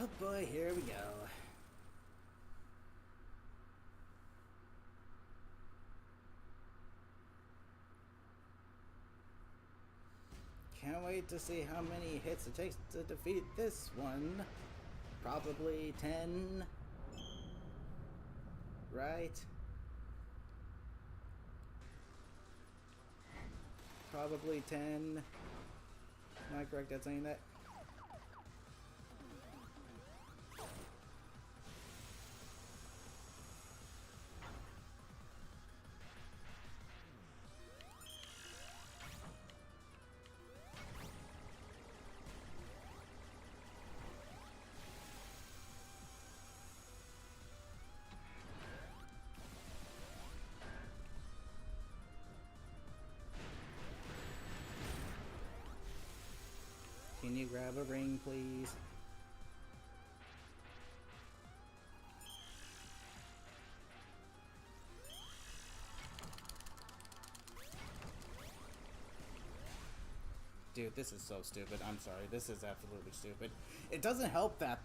Oh boy, here we go. Can't wait to see how many hits it takes to defeat this one. Probably 10. Right? Probably 10. Am I correct at saying that? Can you grab a ring, please? Dude, this is so stupid. I'm sorry. This is absolutely stupid. It doesn't help that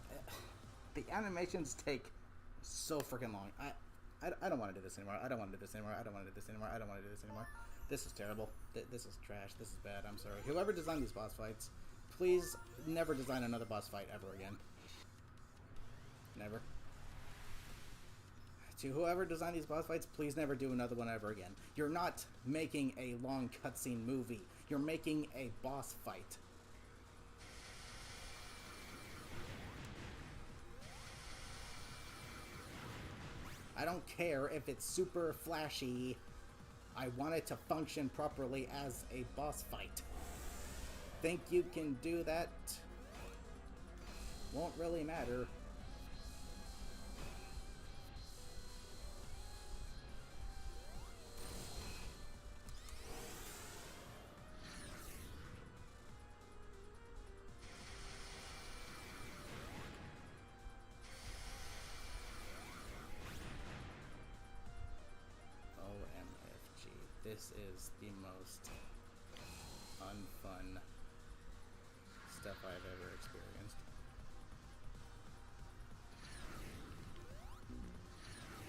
the animations take so freaking long. I don't want to do this anymore. I don't want to do this anymore. I don't want to do this anymore. I don't want to do this anymore. This is terrible. This is trash. This is bad. I'm sorry. Whoever designed these boss fights, please never design another boss fight ever again. Never. To whoever designed these boss fights, please never do another one ever again. You're not making a long cutscene movie. You're making a boss fight. I don't care if it's super flashy. I want it to function properly as a boss fight. Think you can do that? Won't really matter. This is the most unfun stuff I've ever experienced.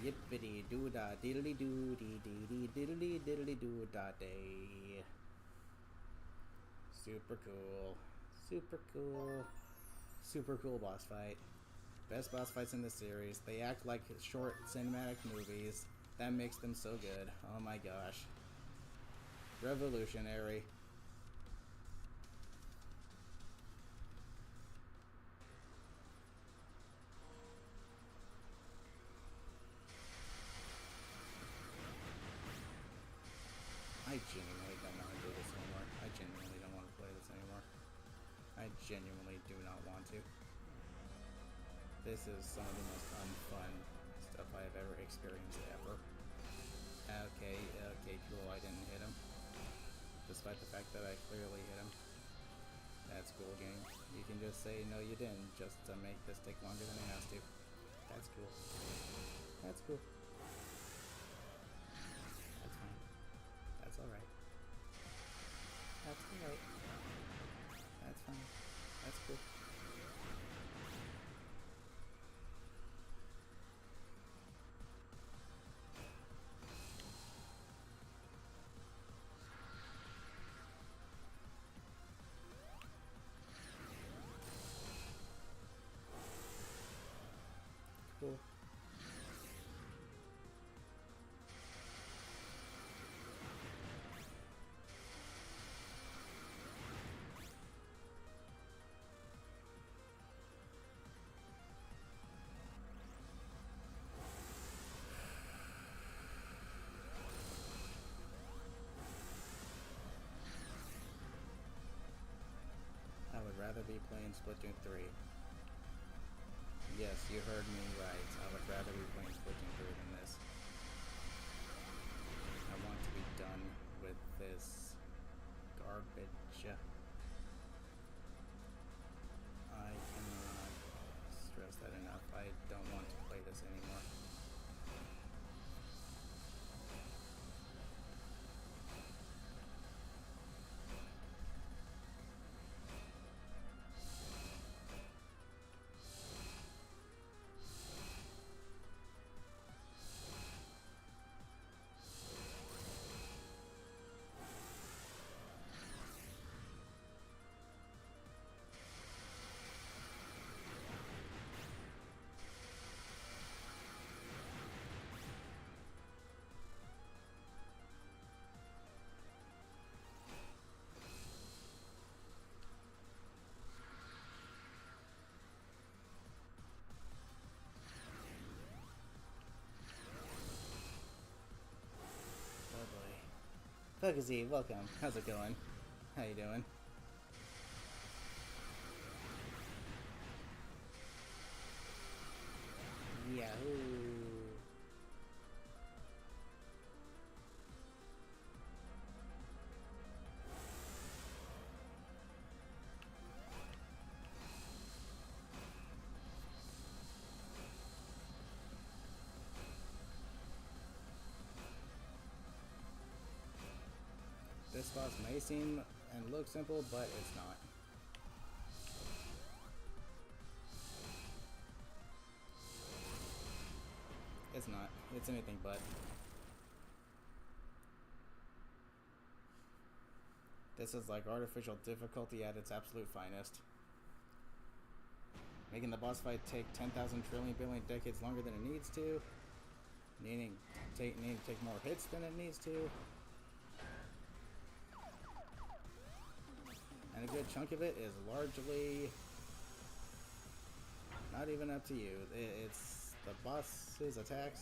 Yippity doo da diddly doo dee dee diddly diddly doo da day. Super cool. Super cool. Super cool boss fight. Best boss fights in the series. They act like short cinematic movies. That makes them so good. Oh my gosh. Revolutionary. I genuinely don't want to do this anymore. I genuinely don't want to play this anymore. I genuinely do not want to. This is some of the most unfun stuff I have ever experienced ever. Okay, cool, I didn't hit him. Despite the fact that I clearly hit him. That's cool, game. You can just say, no you didn't, just to make this take longer than it has to. That's cool. That's cool. That's fine. That's alright. That's alright. That's fine. That's cool. Cool. I would rather be playing Splatoon 3. Yes, you heard me right. I would rather be playing Splatoon 3 than this. I want to be done with this garbage. I cannot stress that enough. I don't want to play this anymore. Fugazi, welcome. How's it going? How you doing? Yahoo! This boss may seem and look simple, but it's not. It's not. It's anything but. This is like artificial difficulty at its absolute finest. Making the boss fight take 10,000 trillion billion decades longer than it needs to. Needing to take more hits than it needs to. And a good chunk of it is largely not even up to you. It's the boss's attacks.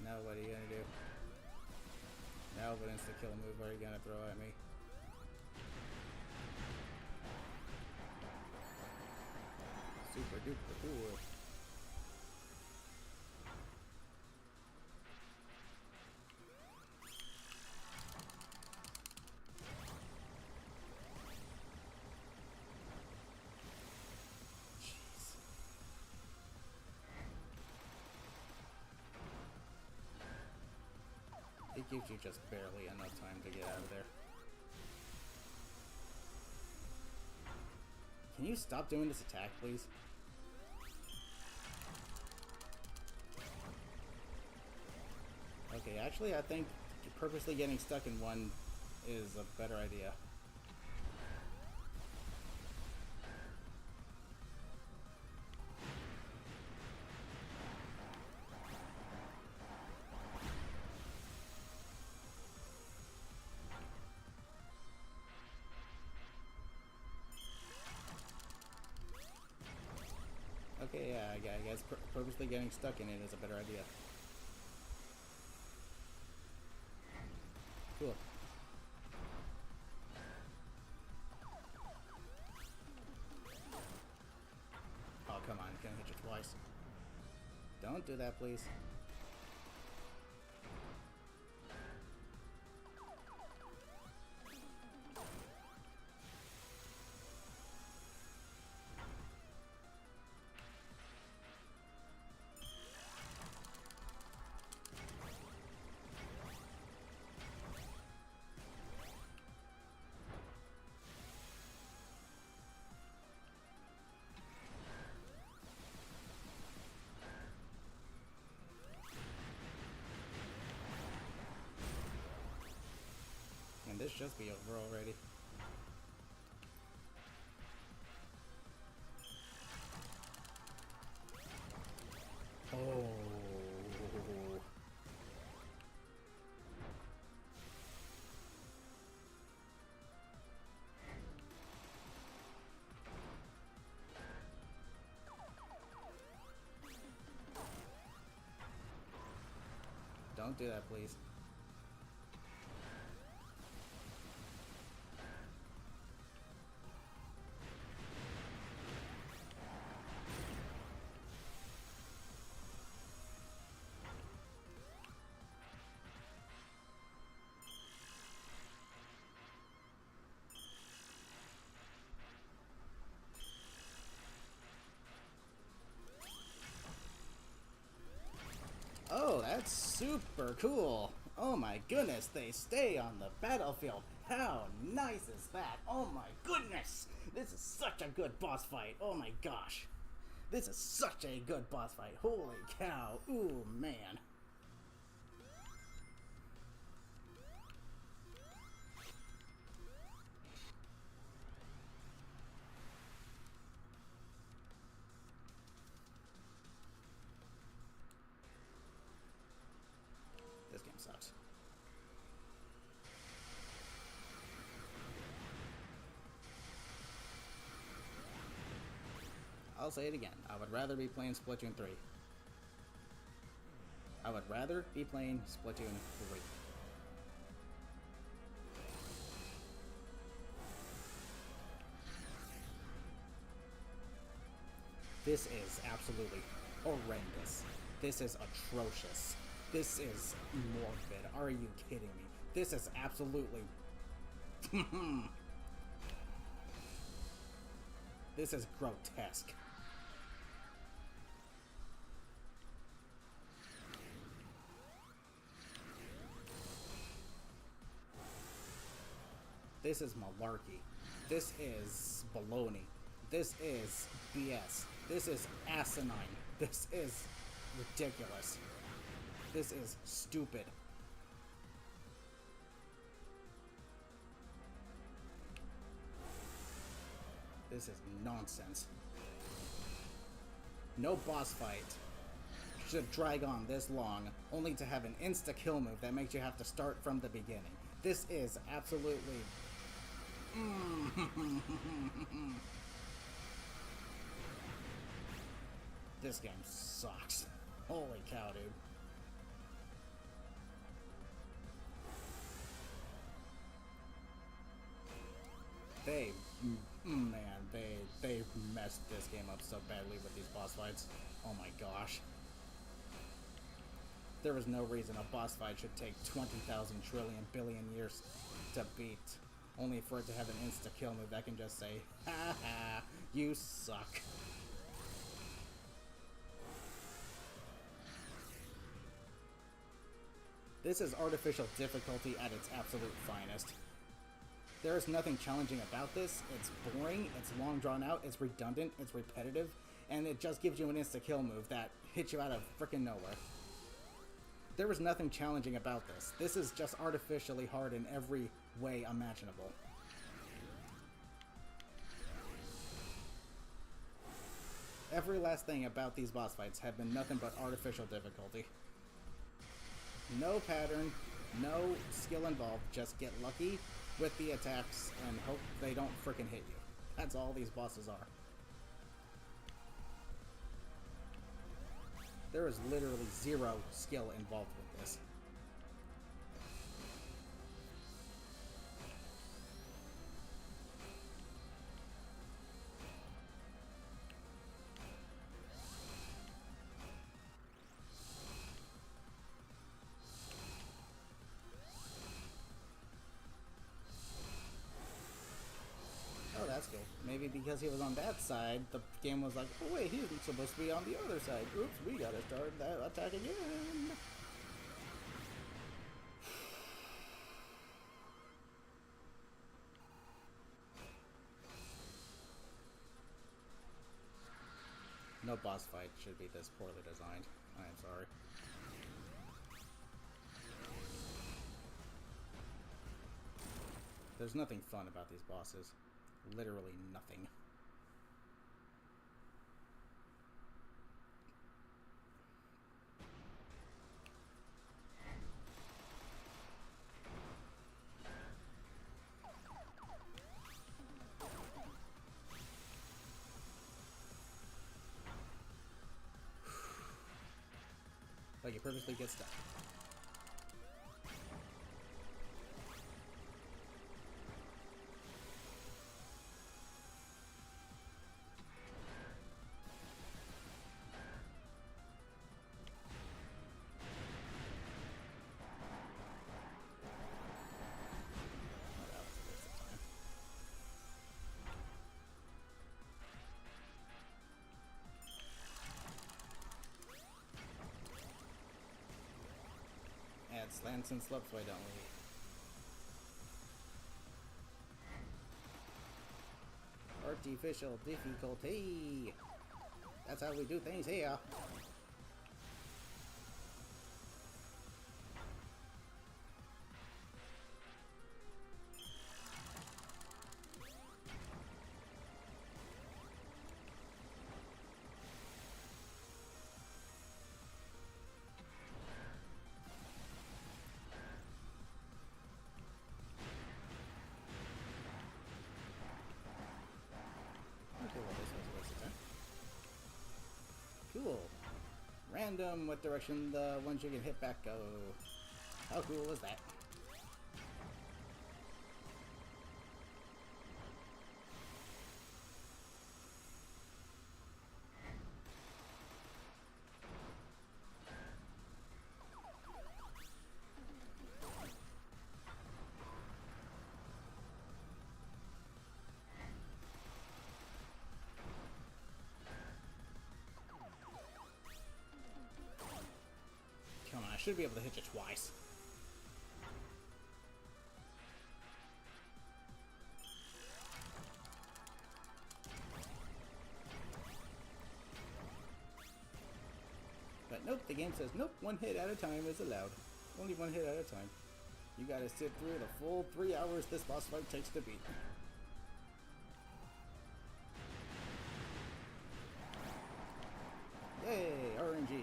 Now what are you gonna do? Now what insta-kill move are you gonna throw at me? Super duper cool. Jeez. It gives you just barely enough time to get out of there. Can you stop doing this attack, please? Okay, actually, I think purposely getting stuck in one is a better idea. Okay, yeah, I guess purposely getting stuck in it is a better idea. Cool. Oh, come on, can't hit you twice. Don't do that, please. Can this just be over already? Oh. Don't do that, please. Oh, that's super cool. Oh my goodness, they stay on the battlefield. How nice is that? Oh my goodness. This is such a good boss fight. Oh my gosh. This is such a good boss fight. Holy cow. Ooh, man. This game sucks. I'll say it again. I would rather be playing Splatoon 3. I would rather be playing Splatoon 3. This is absolutely horrendous. This is atrocious. This is morbid. Are you kidding me? This is absolutely... This is grotesque. This is malarkey. This is baloney. This is BS. This is asinine. This is ridiculous. This is stupid. This is nonsense. No boss fight should drag on this long, only to have an insta-kill move that makes you have to start from the beginning. This is absolutely... This game sucks. Holy cow, dude. They messed this game up so badly with these boss fights. Oh my gosh. There was no reason a boss fight should take 20,000 trillion billion years to beat, only for it to have an insta-kill move that can just say, ha ha, you suck. This is artificial difficulty at its absolute finest. There is nothing challenging about this. It's boring, it's long drawn out, it's redundant, it's repetitive, and it just gives you an insta-kill move that hits you out of frickin' nowhere. There is nothing challenging about this. This is just artificially hard in every way imaginable. Every last thing about these boss fights have been nothing but artificial difficulty. No pattern, no skill involved, just get lucky with the attacks and hope they don't frickin' hit you. That's all these bosses are. There is literally zero skill involved with this. Oh, that's good. Maybe because he was on that side, the game was like, oh wait, he's supposed to be on the other side. Oops, we gotta start that attack again. No boss fight should be this poorly designed. I am sorry. There's nothing fun about these bosses. Literally nothing. Like it purposely gets stuck. Add slants and slopes, why don't we? Artificial difficulty. That's how we do things here. Okay, well, this was a waste of time. Cool. Random what direction the ones you can hit back go. How cool is that? Come on, I should be able to hit you twice. But nope, the game says nope, one hit at a time is allowed. Only one hit at a time. You gotta sit through the full 3 hours this boss fight takes to beat. Yay, RNG.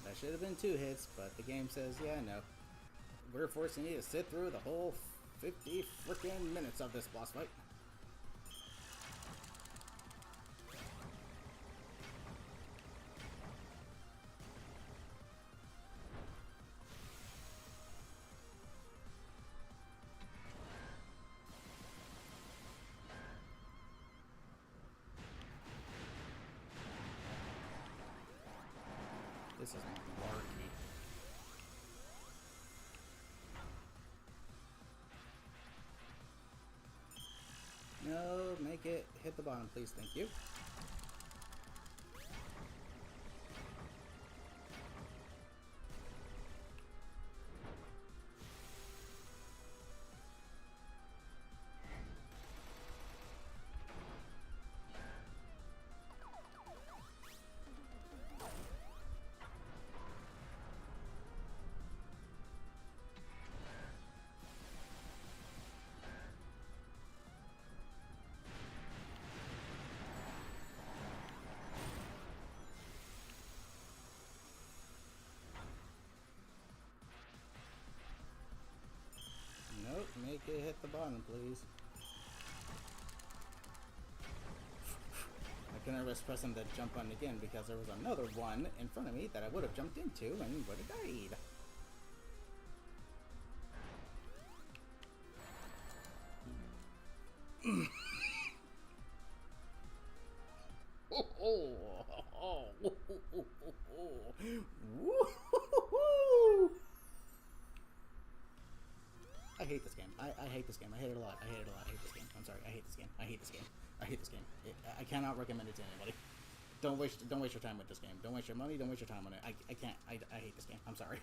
That should have been 2 hits, but the game says, yeah, no. We're forcing you to sit through the whole 50 freaking minutes of this boss fight. This is malarkey. No, make it hit the bottom, please. Thank you. Nope, make it hit the bottom, please. I couldn't risk pressing the jump button again because there was another one in front of me that I would have jumped into and would have died. I hate this game. I hate this game. I hate it a lot. I hate it a lot. I hate this game. I'm sorry. I hate this game. I hate this game. I hate this game. I cannot recommend it to anybody. Don't waste your time with this game. Don't waste your money. Don't waste your time on it. I can't. I hate this game. I'm sorry.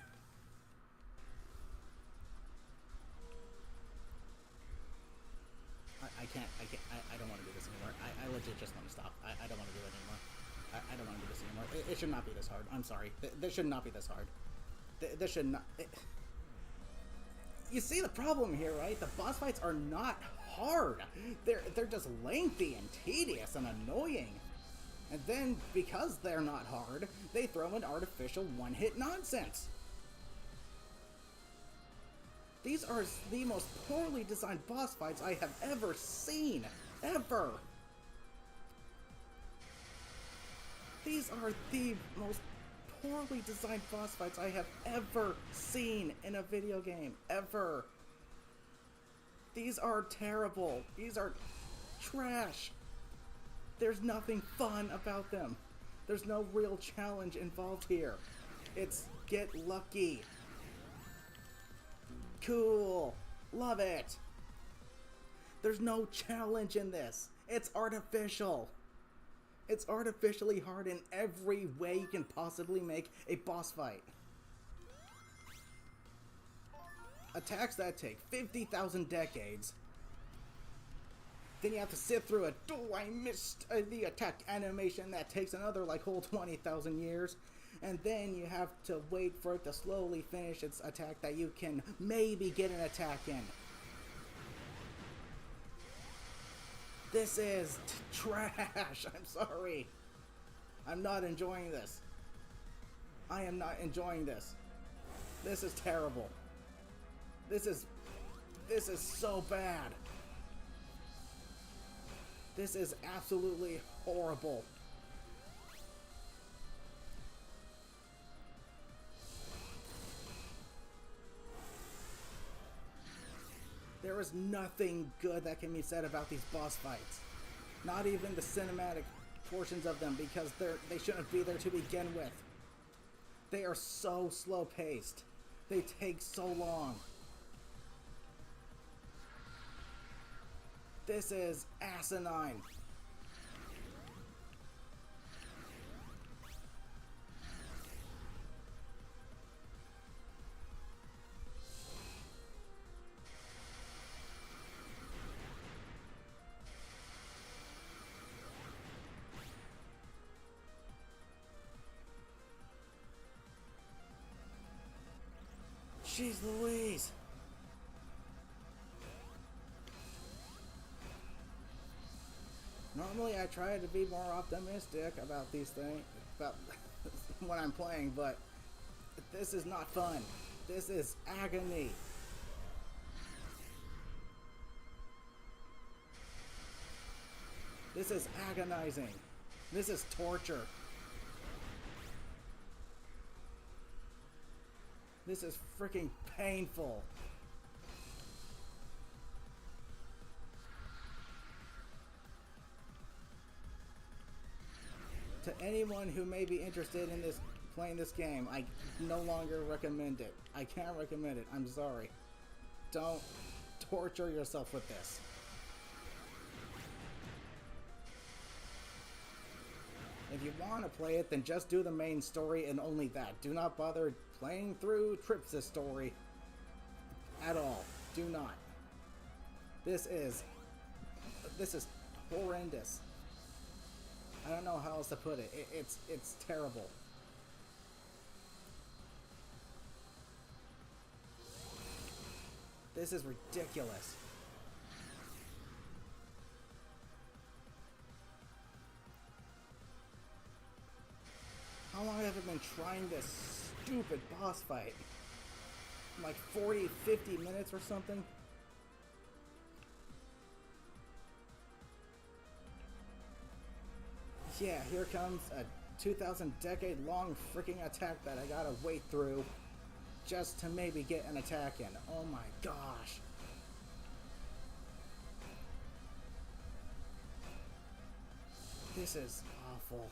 I can't. I don't want to do this anymore. I legit just want to stop. I don't want to do it anymore. I don't want to do this anymore. It should not be this hard. I'm sorry. This should not be this hard. This should not. You see the problem here, right? The boss fights are not hard. They're just lengthy and tedious and annoying. And then, because they're not hard, they throw in artificial one-hit nonsense. These are the most poorly designed boss fights I have ever seen. Ever. These are the most poorly designed boss fights I have ever seen in a video game. Ever. These are terrible. These are trash. There's nothing fun about them. There's no real challenge involved here. It's get lucky. Cool. Love it. There's no challenge in this. It's artificial. It's artificially hard in every way you can possibly make a boss fight. Attacks that take 50,000 decades. Then you have to sit through I missed the attack animation that takes another like whole 20,000 years. And then you have to wait for it to slowly finish its attack that you can maybe get an attack in. This is trash. I'm sorry. I'm not enjoying this. I am not enjoying this. This is terrible. This is so bad. This is absolutely horrible. There is nothing good that can be said about these boss fights. Not even the cinematic portions of them, because they shouldn't be there to begin with. They are so slow-paced. They take so long. This is asinine. Jeez Louise. Normally I try to be more optimistic about these things, about when I'm playing, but this is not fun. This is agony. This is agonizing. This is torture. This is freaking painful. To anyone who may be interested in playing this game, I no longer recommend it. I can't recommend it. I'm sorry. Don't torture yourself with this. If you want to play it, then just do the main story and only that. Do not bother playing through Trip's story at all. Do not. This is horrendous. I don't know how else to put it. It's terrible. This is ridiculous. How long have I been trying this stupid boss fight? Like 40, 50 minutes or something? Yeah, here comes a 2,000 decade long freaking attack that I gotta wait through just to maybe get an attack in. Oh my gosh. This is awful.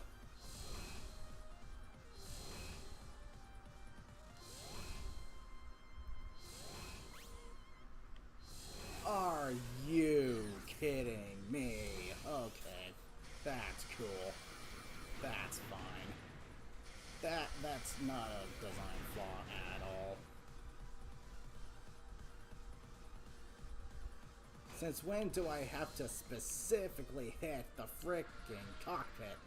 Are you kidding me? Okay, that's cool. That's fine. That's not a design flaw at all. Since when do I have to specifically hit the frickin' cockpit?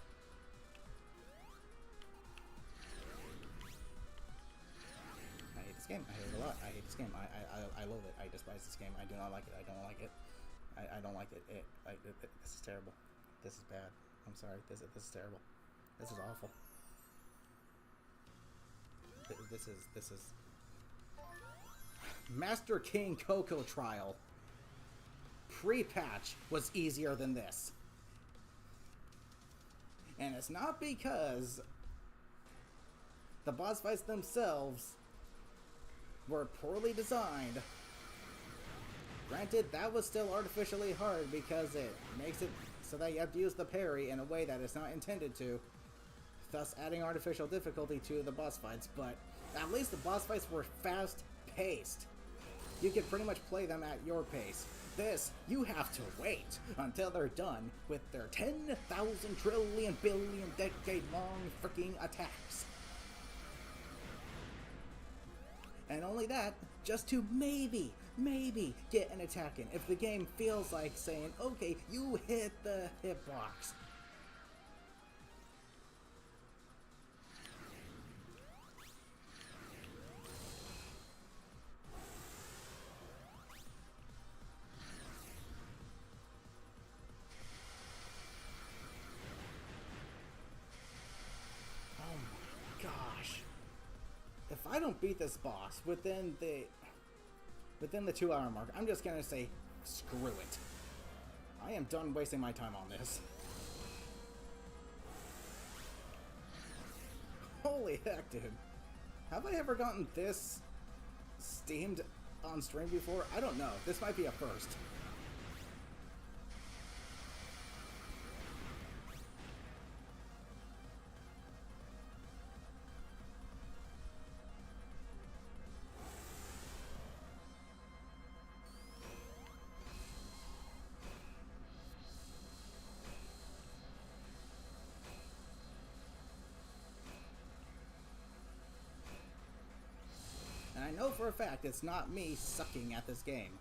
I hate this game. I hate it a lot. I hate this game. I loathe it. I despise this game. I do not like it. I don't like it. I don't like it. This is terrible. This is bad. I'm sorry. This is terrible. This is awful. This is Master King Coco Trial. Pre-patch was easier than this. And it's not because the boss fights themselves were poorly designed. Granted, that was still artificially hard because it makes it so that you have to use the parry in a way that it's not intended to, thus adding artificial difficulty to the boss fights, but at least the boss fights were fast-paced. You could pretty much play them at your pace. This, you have to wait until they're done with their 10,000 trillion billion decade-long freaking attacks. And only that, just to maybe get an attack in. If the game feels like saying, okay, you hit the hitbox. I don't beat this boss within the 2-hour mark, I'm just gonna say, screw it. I am done wasting my time on this. Holy heck, dude. Have I ever gotten this steamed on stream before? I don't know. This might be a first. And I know for a fact it's not me sucking at this game,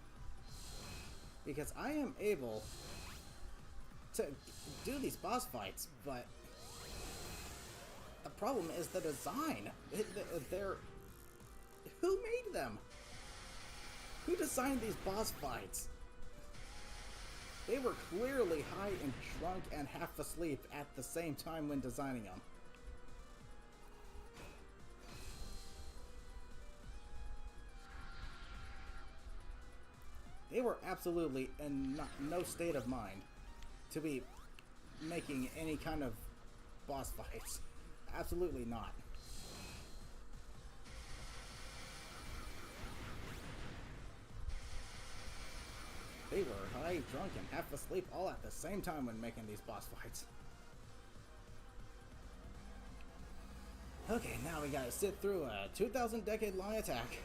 because I am able to do these boss fights, but the problem is the design. They're... Who made them? Who designed these boss fights? They were clearly high and drunk and half asleep at the same time when designing them. They were absolutely in no state of mind to be making any kind of boss fights. Absolutely not. They were high, drunk, and half asleep all at the same time when making these boss fights. Okay, now we gotta sit through a 2,000 decade long attack.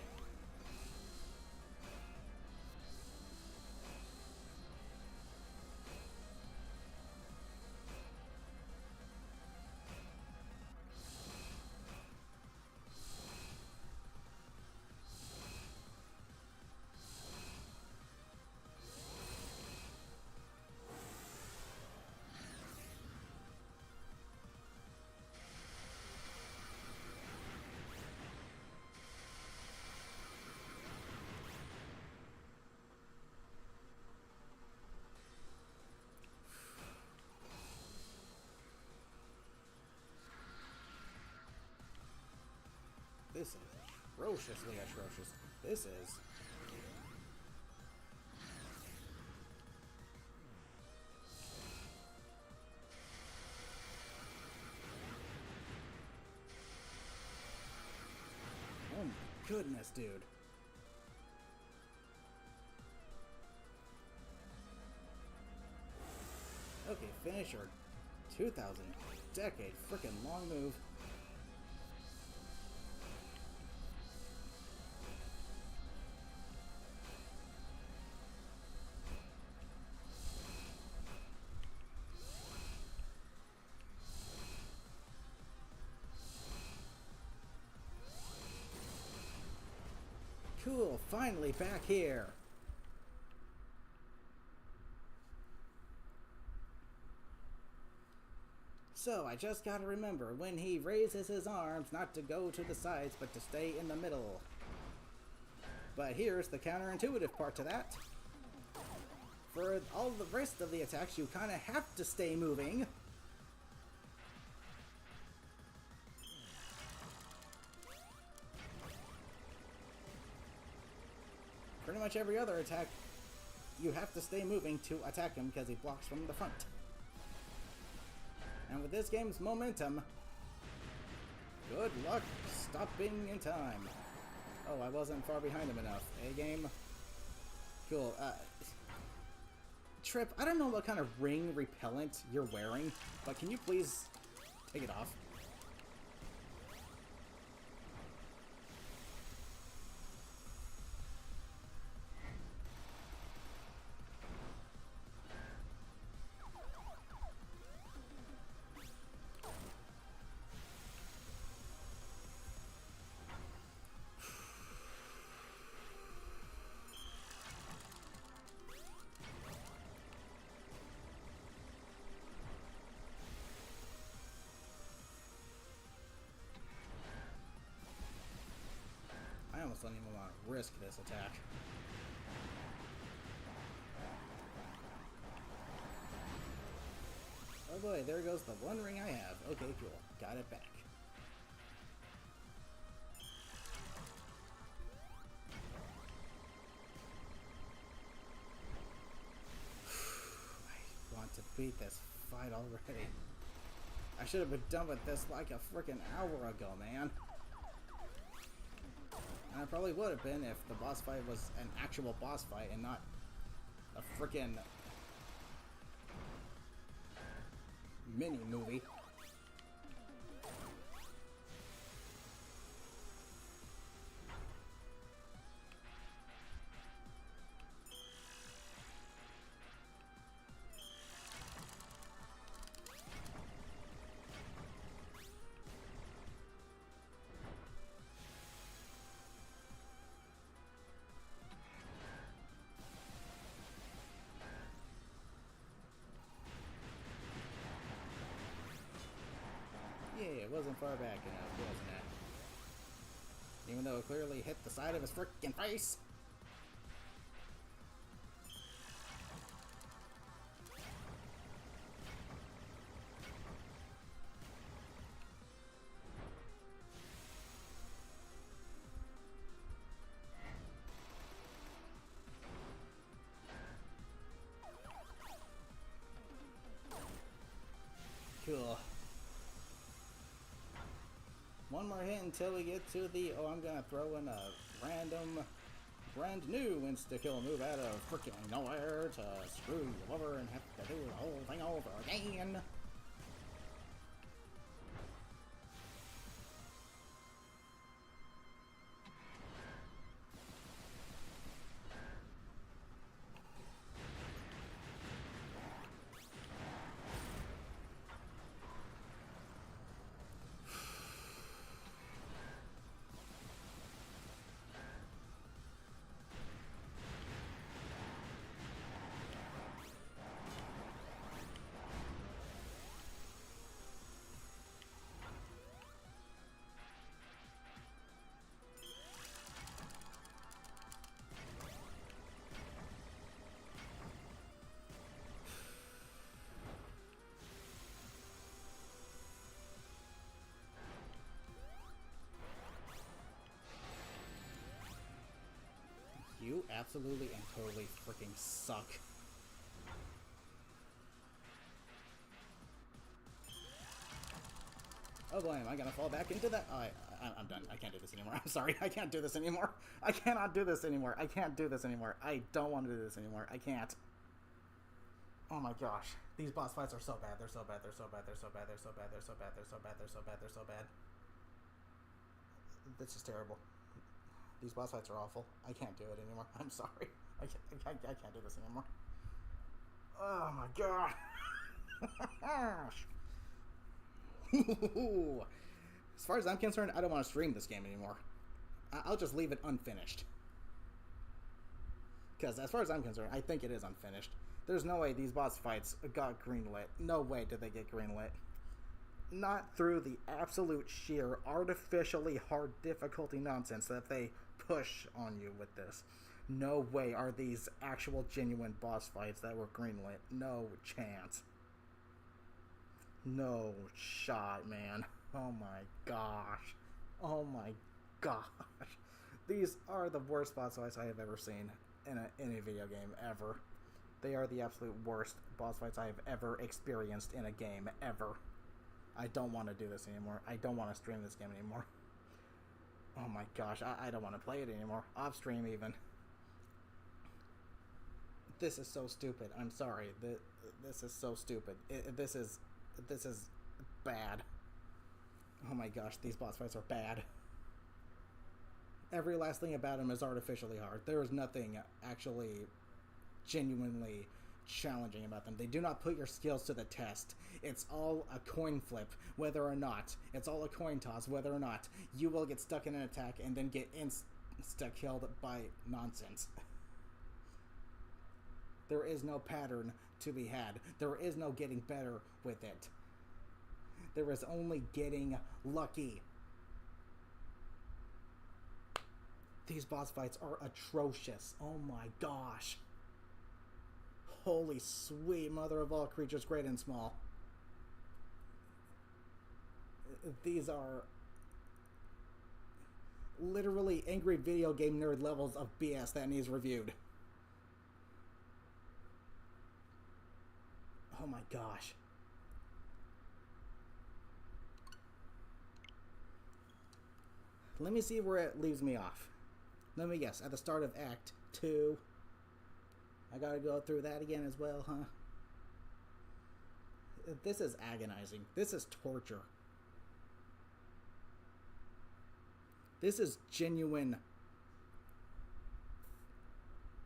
This is atrociously atrocious. This is... Oh my goodness, dude. Okay, finish your 2,000 decade freaking long move. Cool, finally back here. So, I just gotta remember when he raises his arms not to go to the sides but to stay in the middle. But here's the counterintuitive part to that. For all the rest of the attacks, you kinda have to stay moving. Pretty much every other attack, you have to stay moving to attack him because he blocks from the front. And with this game's momentum, good luck stopping in time. Oh, I wasn't far behind him enough. A-game? Cool. Trip, I don't know what kind of ring repellent you're wearing, but can you please take it off? I almost don't even want to risk this attack. Oh boy, there goes the one ring I have. Okay, cool. Got it back. beat this fight already. I should have been done with this like a freaking hour ago, man. And I probably would have been if the boss fight was an actual boss fight and not a freaking mini movie. Yeah, it wasn't far back enough, wasn't it? Even though it clearly hit the side of his frickin' face. Cool. One more hit until we get to the, oh, I'm gonna throw in a random, brand new insta-kill move out of freaking nowhere to screw you over and have to do the whole thing over again. You absolutely and totally freaking suck. Oh boy, am I gonna fall back into that? Oh, I'm done. I can't do this anymore. I'm sorry. I can't do this anymore. I cannot do this anymore. I can't do this anymore. I don't want to do this anymore. I can't. Oh my gosh. These boss fights are so bad. They're so bad. They're so bad. They're so bad. They're so bad. They're so bad. They're so bad. They're so bad. They're so bad. This is terrible. These boss fights are awful. I can't do it anymore. I'm sorry. I can't do this anymore. Oh my gosh. As far as I'm concerned, I don't want to stream this game anymore. I'll just leave it unfinished. Because as far as I'm concerned, I think it is unfinished. There's no way these boss fights got greenlit. No way did they get greenlit. Not through the absolute sheer artificially hard difficulty nonsense that they push on you with this. No way are these actual genuine boss fights that were greenlit. No chance. No shot, man. Oh my gosh. Oh my gosh. These are the worst boss fights I have ever seen in a video game ever. They are the absolute worst boss fights I have ever experienced in a game ever. I don't want to do this anymore. I don't want to stream this game anymore. Oh my gosh, I don't want to play it anymore. Off stream even. This is so stupid. I'm sorry. This is so stupid. This is bad. Oh my gosh, these boss fights are bad. Every last thing about them is artificially hard. There is nothing actually genuinely challenging about them. They do not put your skills to the test. It's all a coin flip, whether or not. It's all a coin toss, whether or not you will get stuck in an attack and then get insta-killed by nonsense. There is no pattern to be had. There is no getting better with it. There is only getting lucky. These boss fights are atrocious. Oh my gosh. Holy sweet mother of all creatures great and small. These are literally angry video game nerd levels of BS that needs reviewed. Oh my gosh. Let me see where it leaves me off. Let me guess. At the start of Act 2. I gotta go through that again as well, huh? This is agonizing. This is torture. This is genuine.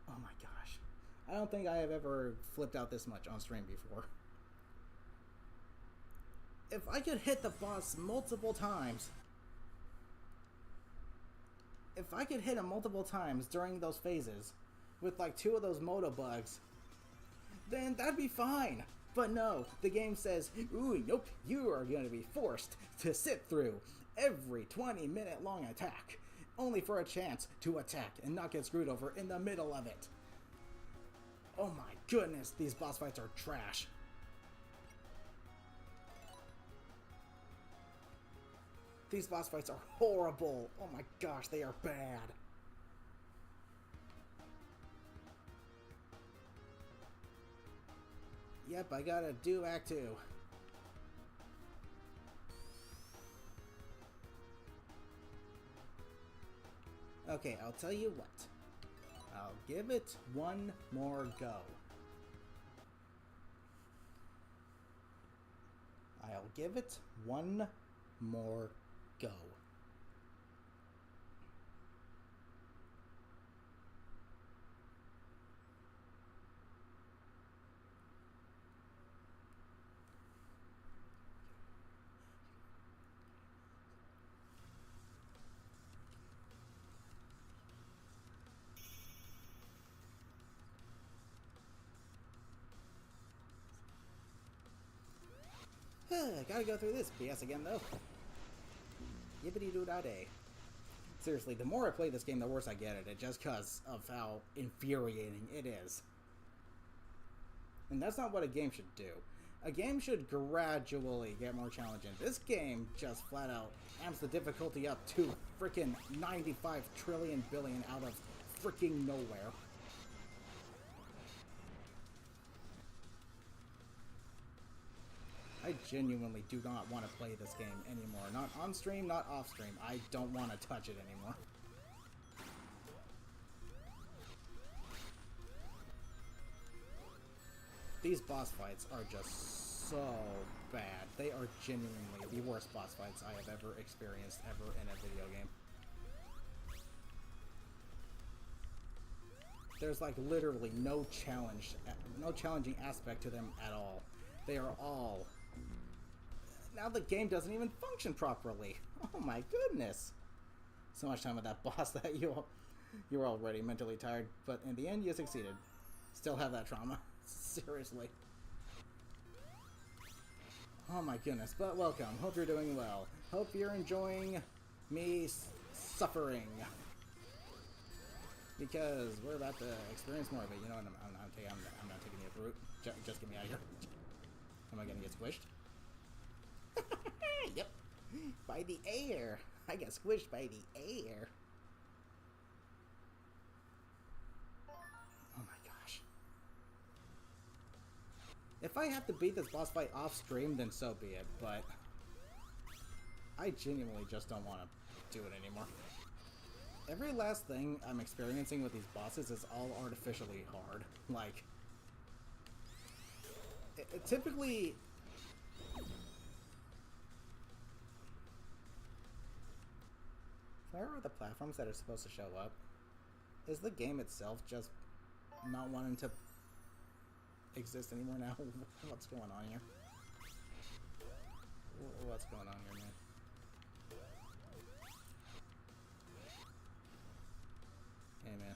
Oh my gosh. I don't think I have ever flipped out this much on stream before. If I could hit the boss multiple times. If I could hit him multiple times during those phases with like 2 of those moto bugs, then that'd be fine. But no, the game says, ooh, nope, you are going to be forced to sit through every 20-minute long attack, only for a chance to attack and not get screwed over in the middle of it. Oh my goodness, these boss fights are trash. These boss fights are horrible. Oh my gosh, they are bad. Yep, I gotta do Act 2. Okay, I'll tell you what. I'll give it one more go. I'll give it one more go. Gotta go through this BS again, though. Yippity-doo-da-day. Seriously, the more I play this game, the worse I get at it, just because of how infuriating it is. And that's not what a game should do. A game should gradually get more challenging. This game just flat out amps the difficulty up to frickin' 95 trillion billion out of fricking nowhere. I genuinely do not want to play this game anymore. Not on stream, not off stream. I don't want to touch it anymore. These boss fights are just so bad. They are genuinely the worst boss fights I have ever experienced ever in a video game. There's like literally no challenging aspect to them at all. They are all... Now the game doesn't even function properly. Oh my goodness. So much time with that boss that you're already mentally tired, but in the end you succeeded. Still have that trauma. Seriously. Oh my goodness, but welcome. Hope you're doing well. Hope you're enjoying me suffering. Because we're about to experience more of it. You know what? I'm not taking the route. Just get me out of here. Am I gonna get squished? Yep. By the air. I got squished by the air. Oh my gosh. If I have to beat this boss fight off stream, then so be it, but I genuinely just don't want to do it anymore. Every last thing I'm experiencing with these bosses is all artificially hard. Like, it typically... Where are the platforms that are supposed to show up? Is the game itself just not wanting to exist anymore now? What's going on here? What's going on here, man? Hey, man.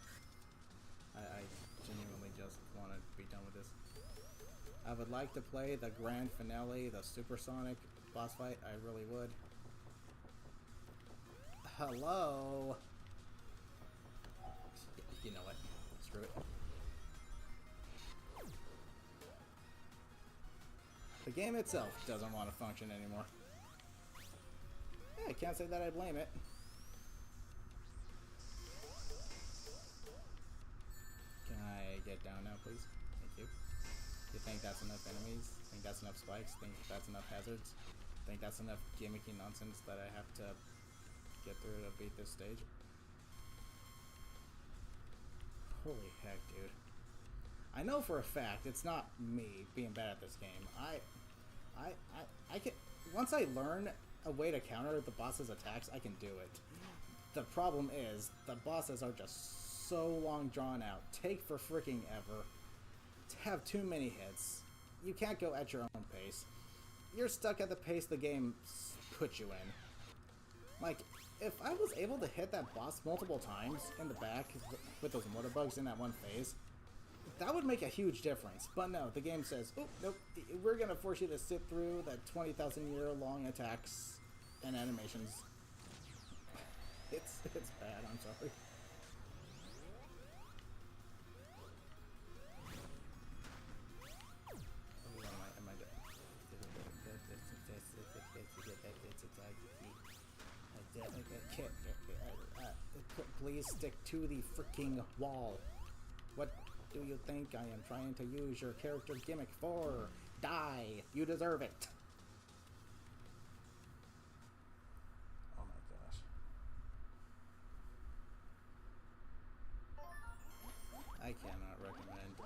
I genuinely just want to be done with this. I would like to play the grand finale, the supersonic boss fight. I really would. Hello? You know what? Screw it. The game itself doesn't want to function anymore. Yeah, I can't say that I blame it. Can I get down now, please? Thank you. You think that's enough enemies? Think that's enough spikes? Think that's enough hazards? Think that's enough gimmicky nonsense that I have to get through to beat this stage? Holy heck, dude. I know for a fact it's not me being bad at this game. I can, once I learn a way to counter the boss's attacks, I can do it. The problem is, the bosses are just so long drawn out, take for freaking ever, have too many hits, you can't go at your own pace, you're stuck at the pace the game puts you in. Like, if I was able to hit that boss multiple times in the back with those mortar bugs in that one phase, that would make a huge difference. But no, the game says, oh, nope, we're gonna force you to sit through that 20,000-year-long attacks and animations. It's bad, I'm sorry. Please stick to the freaking wall. What do you think I am trying to use your character gimmick for? Die! You deserve it! Oh my gosh. I cannot recommend.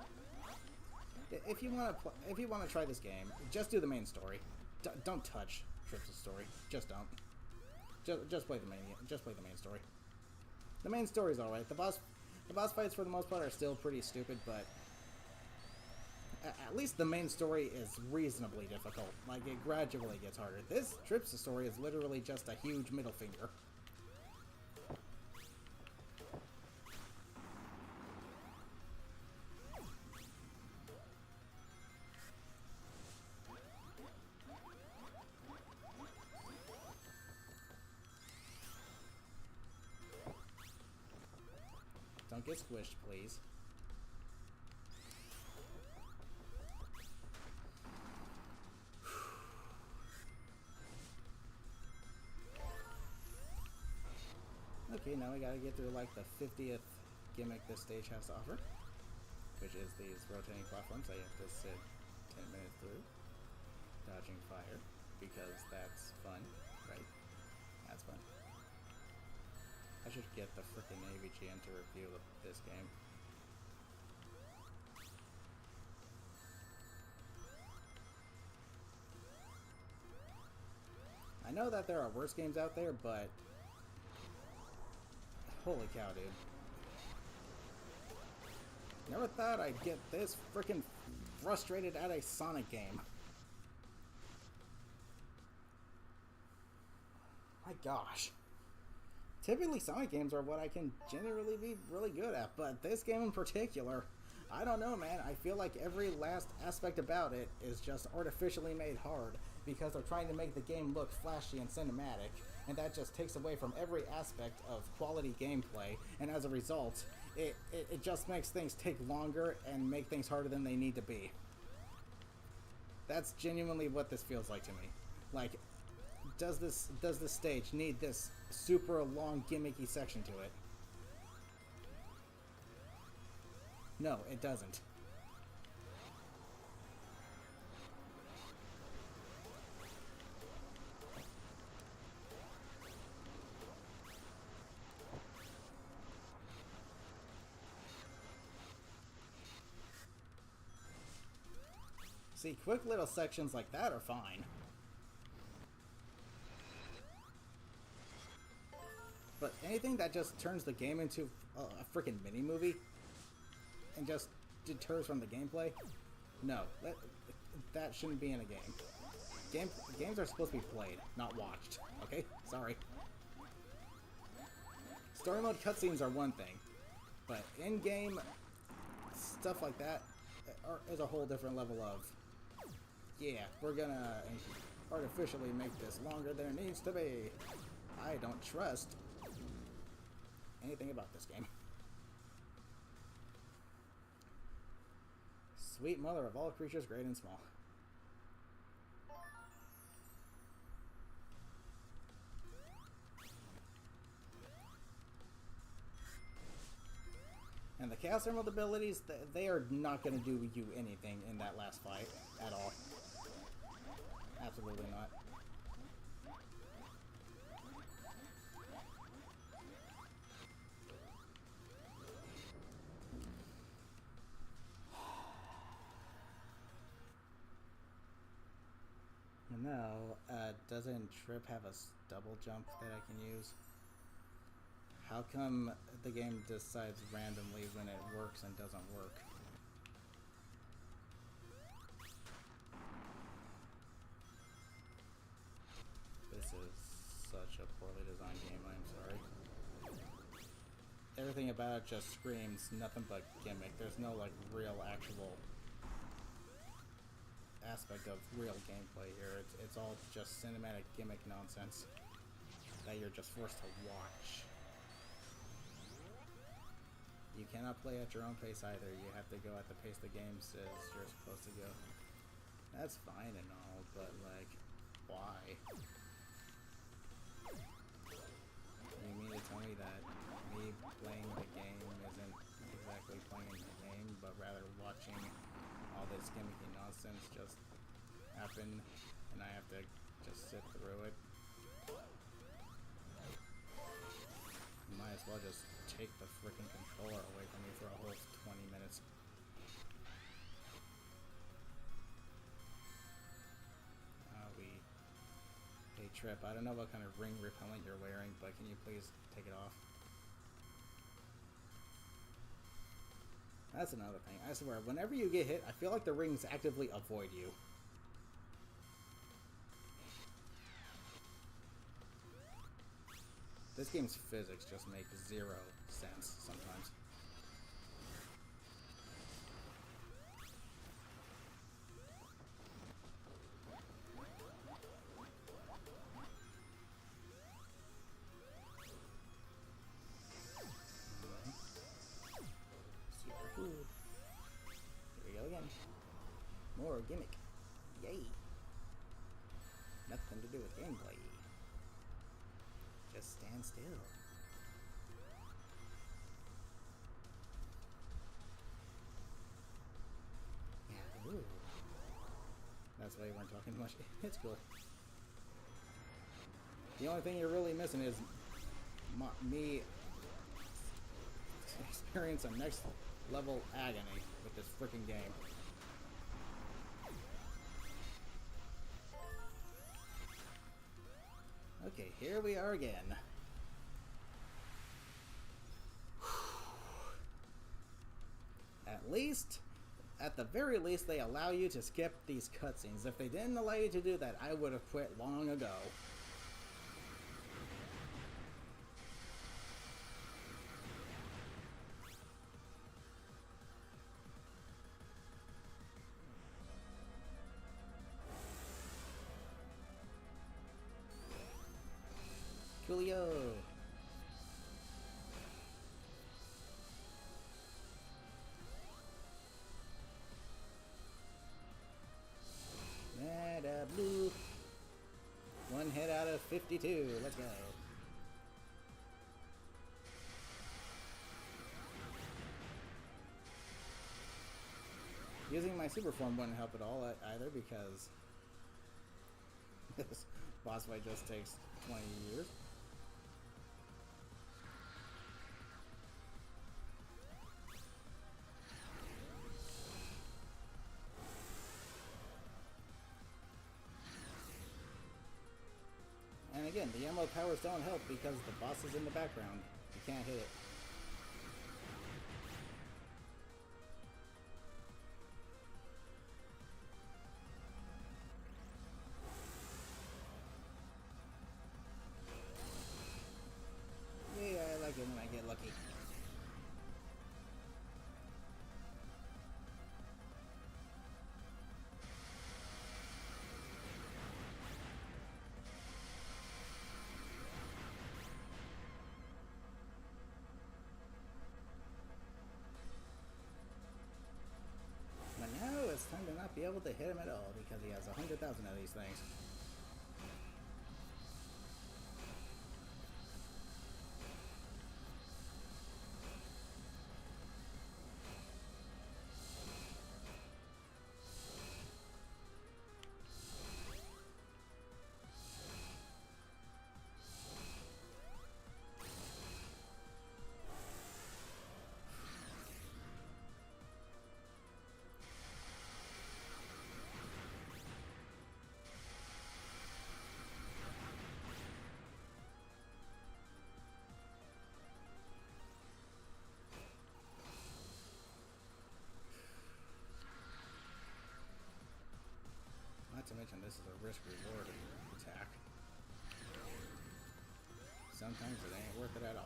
If you want to try this game, just do the main story. Don't touch Trips' story. Just don't. Just play the main story. The main story's alright. The boss fights for the most part are still pretty stupid, but at least the main story is reasonably difficult. Like, it gradually gets harder. This Trips' story is literally just a huge middle finger. Don't get squished, please. Okay, now we gotta get through like the 50th gimmick this stage has to offer, which is these rotating platforms I have to sit 10 minutes through, dodging fire, because that's fun, right? That's fun. I should get the frickin' AVGN to review this game. I know that there are worse games out there, but holy cow, dude. Never thought I'd get this frickin' frustrated at a Sonic game. My gosh. Typically, Sonic games are what I can generally be really good at, but this game in particular, I don't know, man. I feel like every last aspect about it is just artificially made hard because they're trying to make the game look flashy and cinematic, and that just takes away from every aspect of quality gameplay, and as a result, it just makes things take longer and make things harder than they need to be. That's genuinely what this feels like to me. Like, does this stage need this super long gimmicky section to it? No, it doesn't. See, quick little sections like that are fine. But anything that just turns the game into a freaking mini-movie and just deters from the gameplay, no, that shouldn't be in a game. Games are supposed to be played, not watched, okay? Sorry. Story mode cutscenes are one thing, but in-game stuff like that is a whole different level of, yeah, we're gonna artificially make this longer than it needs to be. I don't trust anything about this game. Sweet mother of all creatures, great and small. And And the Chaos Emerald abilities, they are not going to do you anything in that last fight at all. Absolutely not. No, doesn't Trip have a double jump that I can use? How come the game decides randomly when it works and doesn't work? This is such a poorly designed game, I'm sorry. Everything about it just screams nothing but gimmick. There's no, like, real, actual aspect of real gameplay here. It's all just cinematic gimmick nonsense that you're just forced to watch. You cannot play at your own pace either. You have to go at the pace the game says you're supposed to go. That's fine and all, but like, why? You mean to tell me that me playing the game isn't exactly playing the game, but rather watching all this gimmicky nonsense just happen, and I have to just sit through it? You might as well just take the freaking controller away from me for a whole 20 minutes. Hey Trip, I don't know what kind of ring repellent you're wearing, but can you please take it off? That's another thing. I swear, whenever you get hit, I feel like the rings actively avoid you. This game's physics just make zero sense sometimes. Super food. Here we go again. More gimmick. Yay. Nothing to do with gameplay. Just stand still. Yeah, ooh. That's why you weren't talking much. It's cool. The only thing you're really missing is me experience a next level agony with this freaking game. Okay, here we are again. At the very least, they allow you to skip these cutscenes. If they didn't allow you to do that, I would have quit long ago. Coolio! Meta blue. One hit out of 52. Let's go. Using my super form wouldn't help at all either, because this boss fight just takes 20 years. And again, the emerald powers don't help because the boss is in the background. You can't hit it. Yeah, I like it when I get lucky. But now it's time to not be able to hit him at all because he has 100,000 of these things. this is a risk-reward attack. Sometimes it ain't worth it at all.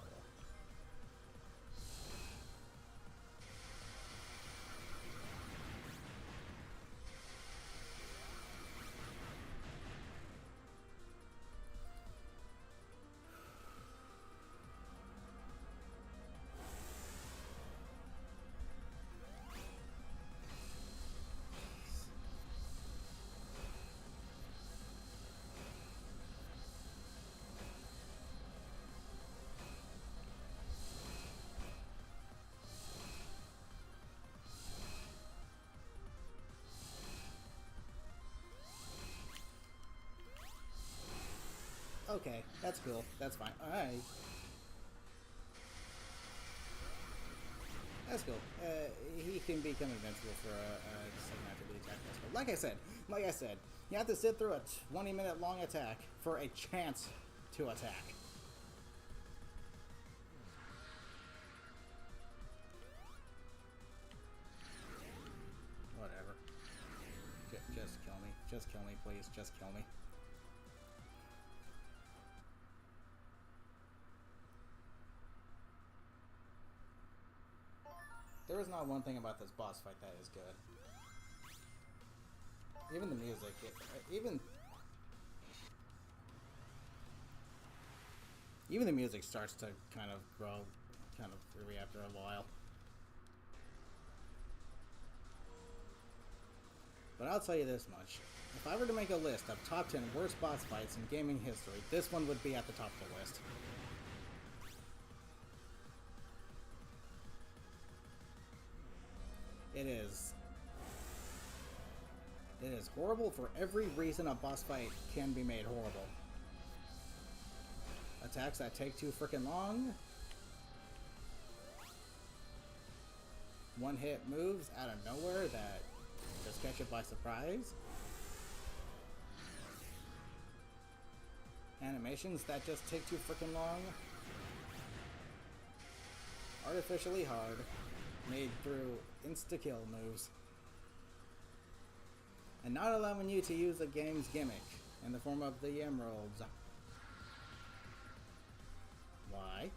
Okay, that's cool. That's fine. Alright. That's cool. He can become invincible for a second after the attack. That's cool. Like I said, you have to sit through a 20-minute long attack for a chance to attack. Whatever. Just kill me. Just kill me, please. Just kill me. There is not one thing about this boss fight that is good. Even the music, even the music starts to kind of grow, kind of eerie after a while. But I'll tell you this much. If I were to make a list of top 10 worst boss fights in gaming history, this one would be at the top of the list. It is horrible for every reason a boss fight can be made horrible. Attacks that take too freaking long. One-hit moves out of nowhere that just catch you by surprise. Animations that just take too freaking long. Artificially hard. Made through insta-kill moves. And not allowing you to use the game's gimmick in the form of the emeralds. Why?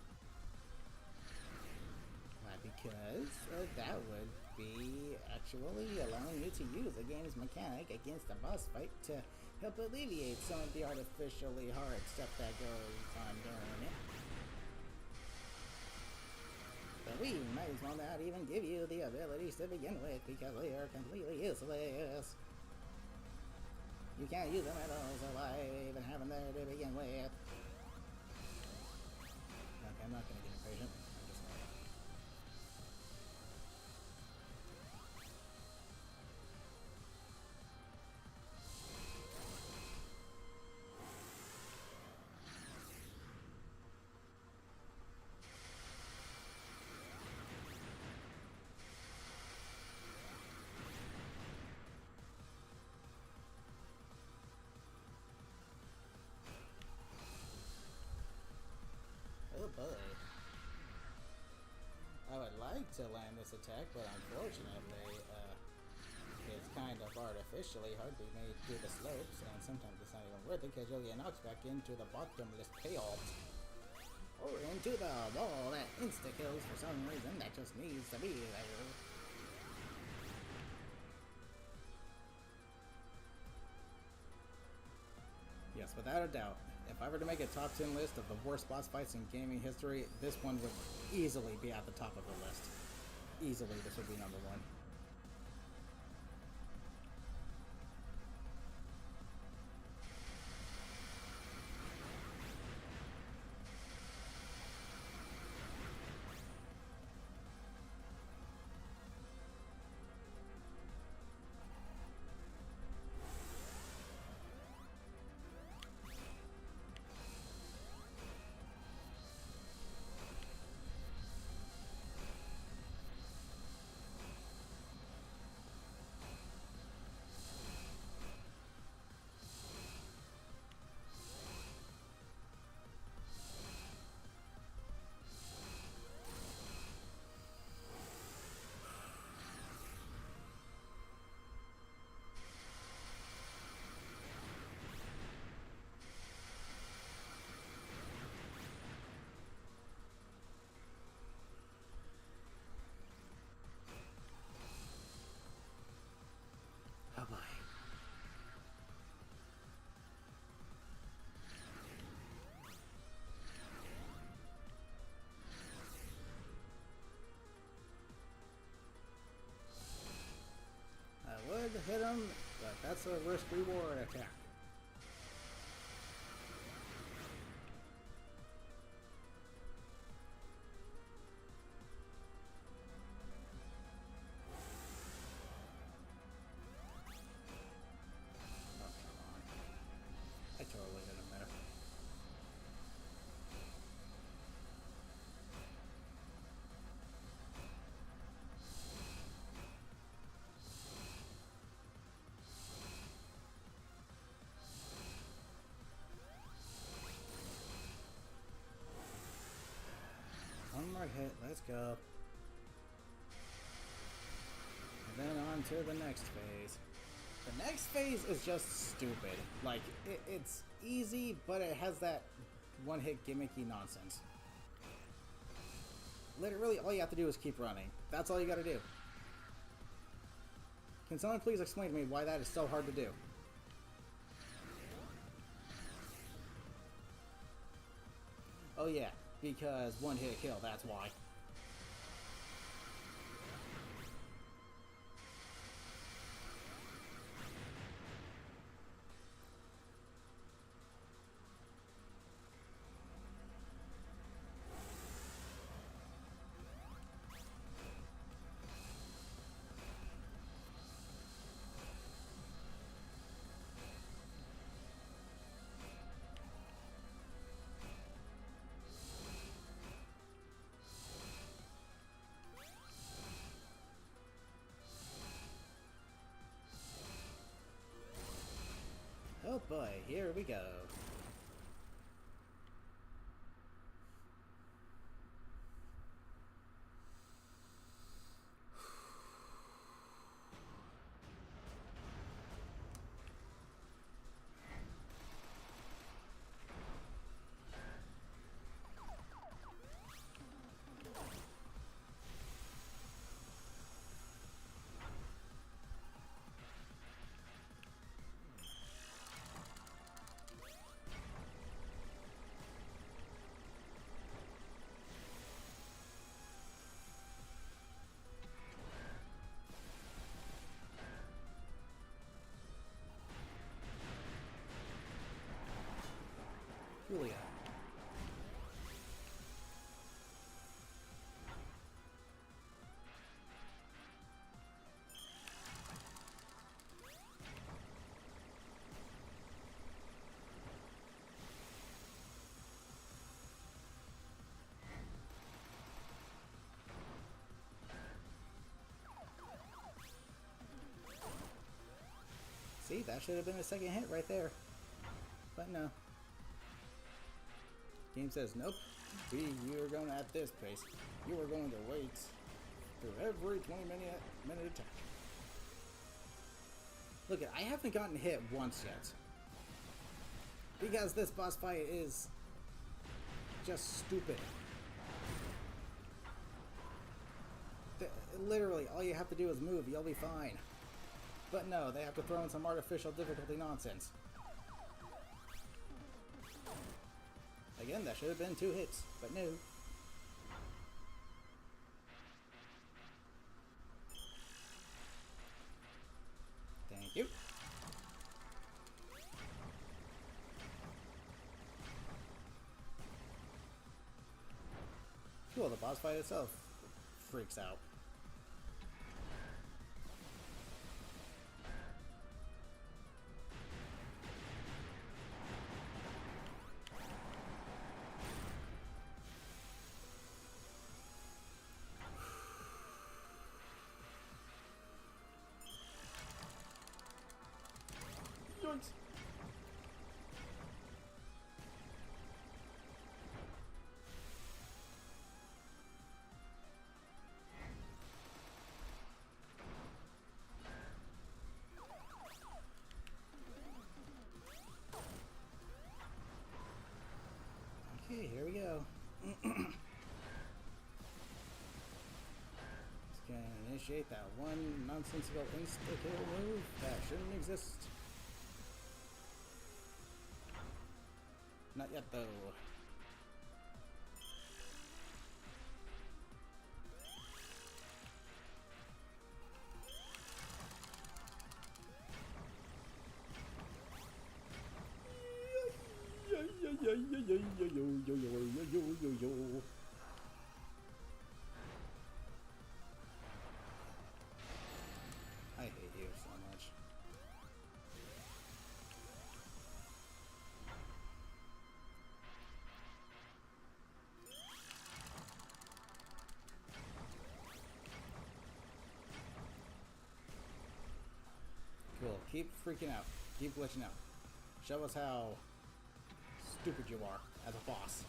Why? Because that would be actually allowing you to use the game's mechanic against a boss fight to help alleviate some of the artificially hard stuff that goes on during it. But we might as well not even give you the abilities to begin with because they are completely useless. You can't use them at all, so why even have them there to begin with? Okay, I'm not gonna get impatient. I'm just not. Oh boy. I would like to land this attack, but unfortunately, it's kind of artificially hard to be made through the slopes, and sometimes it's not even worth it because you'll get knocked back into the bottomless payoff. Or into the wall that insta-kills for some reason that just needs to be there. Yes, without a doubt. If I were to make a top 10 list of the worst boss fights in gaming history, this one would easily be at the top of the list. Easily, this would be number one. That's a risk-reward attack. Oh, come on. I totally didn't miss. One more hit, let's go. And then on to the next phase. The next phase is just stupid. Like, it's easy, but it has that one-hit gimmicky nonsense. Literally, all you have to do is keep running. That's all you gotta do. Can someone please explain to me why that is so hard to do? Oh yeah, because one-hit kill, that's why. Oh boy, here we go. Julia. See, that should have been a second hit right there. But no. Game says, nope, you are going at this pace. You are going to wait through every 20-minute attack. Look, I haven't gotten hit once yet. Because this boss fight is just stupid. Literally, all you have to do is move, you'll be fine. But no, they have to throw in some artificial difficulty nonsense. Again, that should have been 2 hits, but no. Thank you. Cool, the boss fight itself freaks out. Yoinks. Okay, here we go. Just gonna initiate that one nonsensical insta-kill move that shouldn't exist. Not yet, though. yo, yo, yo, yo, yo, yo. I hate you so much. Cool. Keep freaking out. Keep glitching out. Show us how stupid you are as a boss.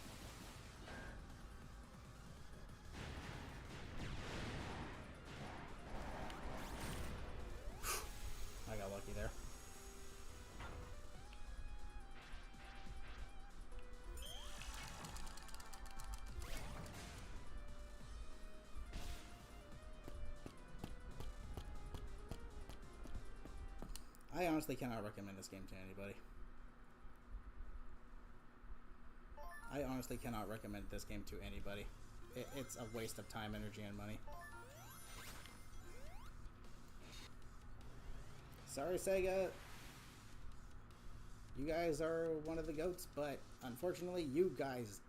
I got lucky there. I honestly cannot recommend this game to anybody. I honestly cannot recommend this game to anybody. It's a waste of time, energy, and money. Sorry, Sega. You guys are one of the GOATs, but unfortunately, you guys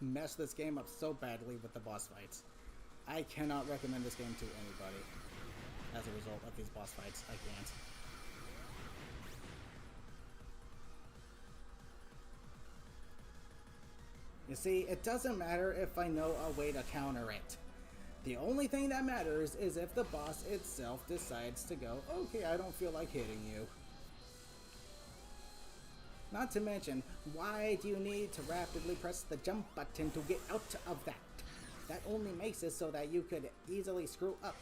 messed this game up so badly with the boss fights. I cannot recommend this game to anybody as a result of these boss fights. I can't. You see, it doesn't matter if I know a way to counter it. The only thing that matters is if the boss itself decides to go, okay, I don't feel like hitting you. Not to mention, why do you need to rapidly press the jump button to get out of that? That only makes it so that you could easily screw up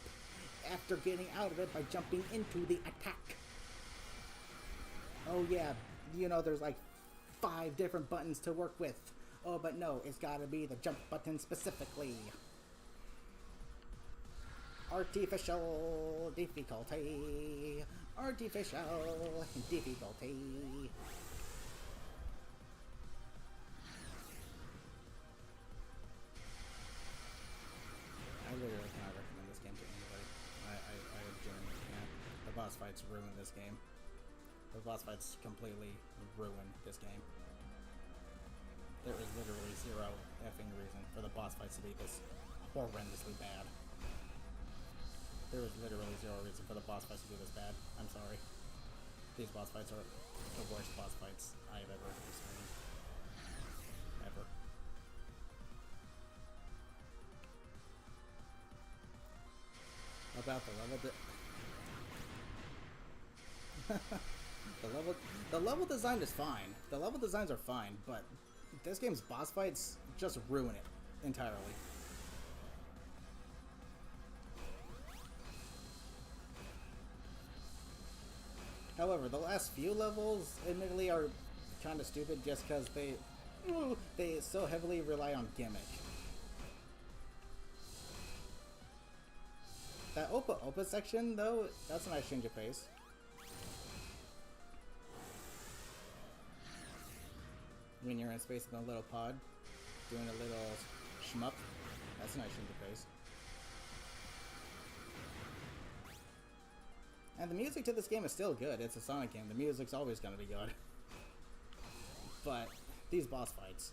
after getting out of it by jumping into the attack. Oh yeah, you know there's like 5 different buttons to work with. Oh, but no, it's gotta be the jump button specifically. Artificial difficulty. Artificial difficulty. I literally cannot recommend this game to anybody. I genuinely can't. The boss fights ruin this game. The boss fights completely ruin this game. There is literally 0 effing reason for the boss fights to be this horrendously bad. There is literally 0 reason for the boss fights to be this bad. I'm sorry. These boss fights are the worst boss fights I've ever experienced. Ever. About the level design is fine. The level designs are fine, but this game's boss fights just ruin it entirely. However, the last few levels admittedly are kind of stupid just because they so heavily rely on gimmick. That Opa section though, that's a nice change of pace. When you're in space in a little pod, doing a little shmup, that's a nice change of pace. And the music to this game is still good. It's a Sonic game. The music's always going to be good. But these boss fights,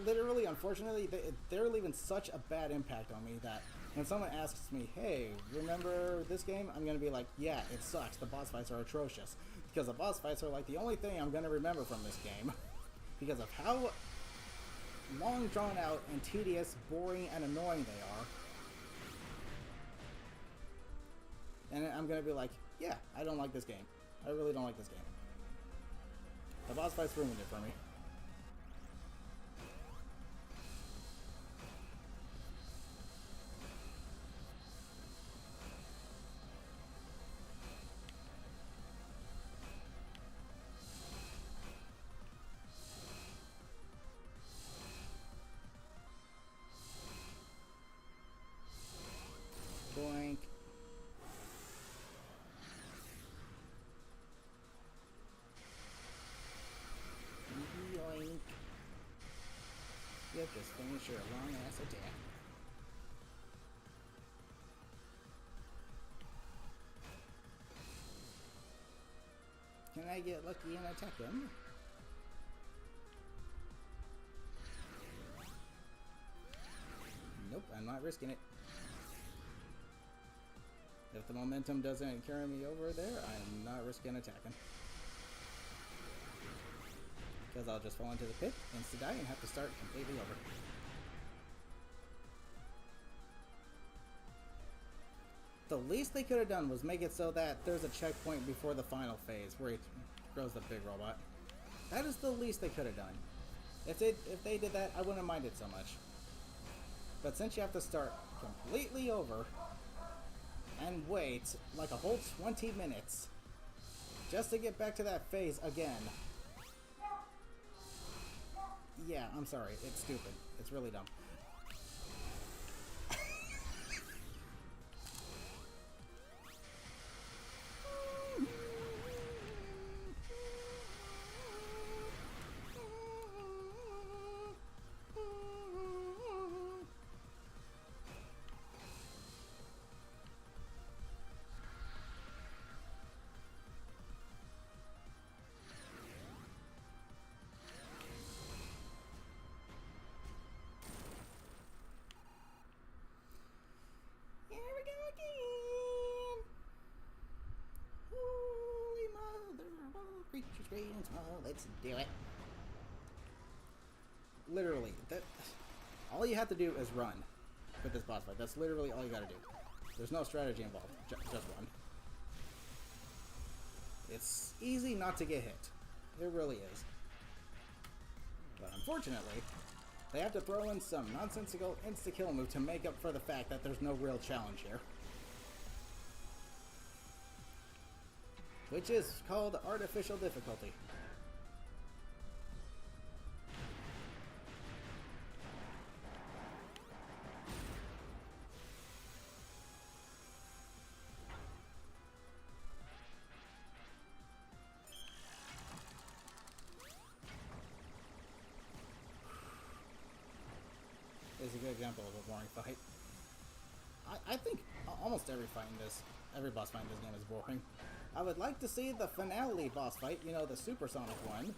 literally, unfortunately, they're leaving such a bad impact on me that when someone asks me, hey, remember this game? I'm going to be like, yeah, it sucks. The boss fights are atrocious. Because the boss fights are like the only thing I'm going to remember from this game. Because of how long drawn out and tedious, boring, and annoying they are. And I'm gonna be like, yeah, I don't like this game. I really don't like this game. The boss fights ruined it for me. Boink. Yoink. Yep, just finish your long ass attack. Can I get lucky and attack him? I'm not risking it. If the momentum doesn't carry me over there, I'm not risking attacking. Because I'll just fall into the pit, insta-die, and have to start completely over. The least they could have done was make it so that there's a checkpoint before the final phase, where he throws the big robot. That is the least they could have done. If they did that, I wouldn't mind it so much. But since you have to start completely over, and wait like a whole 20 minutes just to get back to that phase again. Yeah, I'm sorry. It's stupid. It's really dumb. Creatures great and small, let's do it. Literally, all you have to do is run with this boss fight. That's literally all you gotta do. There's no strategy involved, just run. It's easy not to get hit. It really is. But unfortunately, they have to throw in some nonsensical insta-kill move to make up for the fact that there's no real challenge here. Which is called artificial difficulty. Is a good example of a boring fight. I think almost every boss fight in this game is boring. I would like to see the finale boss fight, you know, the supersonic one.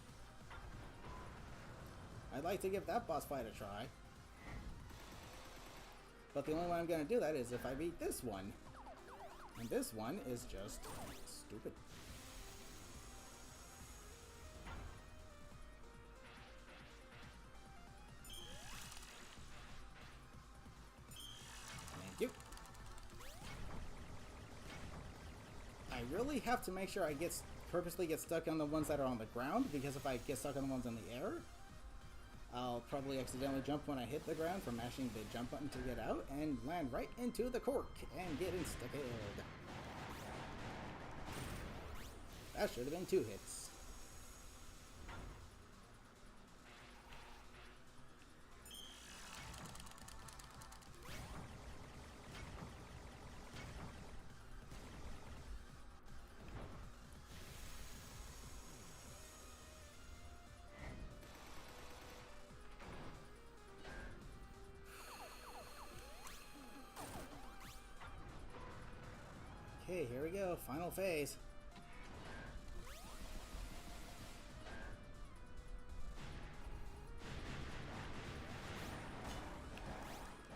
I'd like to give that boss fight a try. But the only way I'm going to do that is if I beat this one. And this one is just stupid. Thank you. I really have to make sure I purposely get stuck on the ones that are on the ground, because if I get stuck on the ones in the air, I'll probably accidentally jump when I hit the ground from mashing the jump button to get out, and land right into the cork and get insta-killed. That should have been 2 hits. Okay, here we go. Final phase.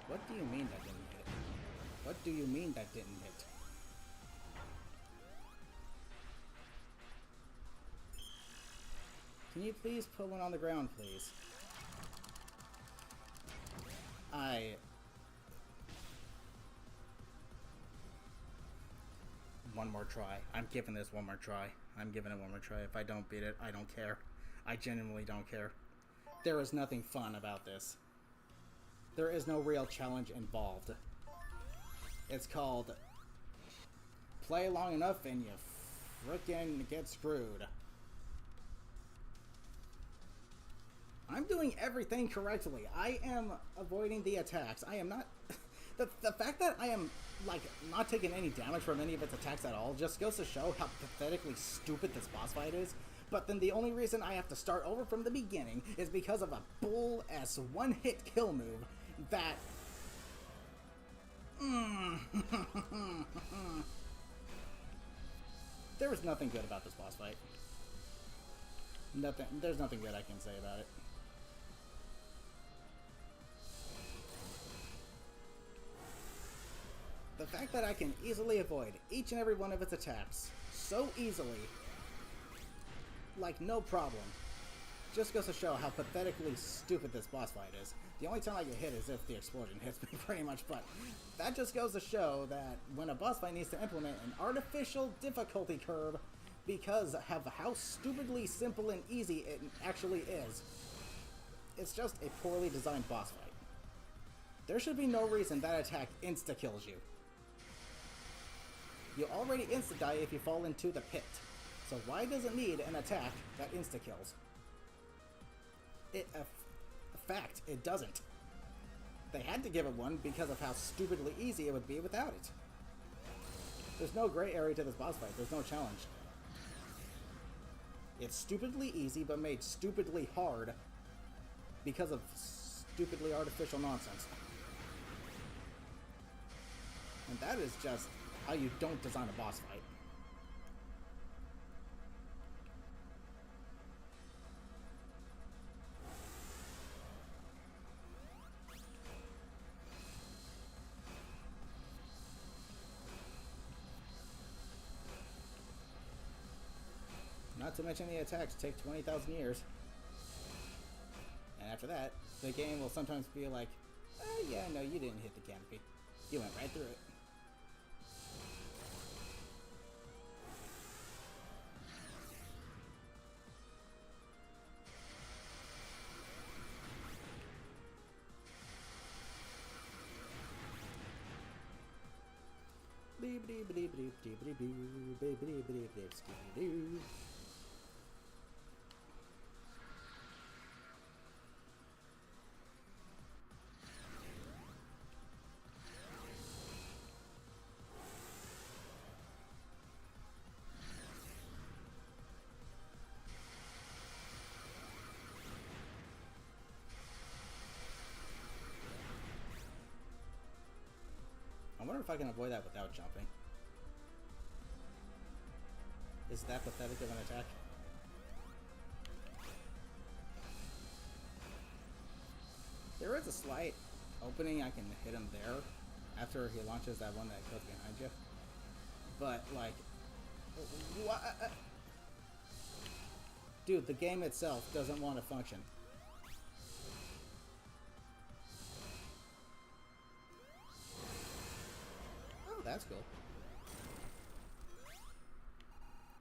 What do you mean that didn't hit? What do you mean that didn't hit? Can you please put one on the ground, please? One more try. I'm giving this one more try. I'm giving it one more try. If I don't beat it, I don't care. I genuinely don't care. There is nothing fun about this. There is no real challenge involved. It's called play long enough and you frickin' get screwed. I'm doing everything correctly. I am avoiding the attacks. I am not... The fact that I am, like, not taking any damage from any of its attacks at all just goes to show how pathetically stupid this boss fight is. But then the only reason I have to start over from the beginning is because of a bull-ass one-hit kill move that... There is nothing good about this boss fight. There's nothing good I can say about it. fact that I can easily avoid each and every one of its attacks so easily, like no problem, just goes to show how pathetically stupid this boss fight is. The only time I get hit is if the explosion hits me, pretty much, but that just goes to show that when a boss fight needs to implement an artificial difficulty curve because of how stupidly simple and easy it actually is, it's just a poorly designed boss fight. There should be no reason that attack insta-kills you. You already insta-die if you fall into the pit, so why does it need an attack that insta-kills? Fact, it doesn't. They had to give it one because of how stupidly easy it would be without it. There's no gray area to this boss fight. There's no challenge. It's stupidly easy, but made stupidly hard because of stupidly artificial nonsense. And that is just how you don't design a boss fight. Not to mention the attacks take 20,000 years. And after that, the game will sometimes be like, oh, yeah, no, you didn't hit the canopy. You went right through it. I wonder if I can avoid that without jumping. Is that pathetic of an attack? There is a slight opening I can hit him there after he launches that one that goes behind you. But, like, what? Dude, the game itself doesn't want to function. Oh, that's cool.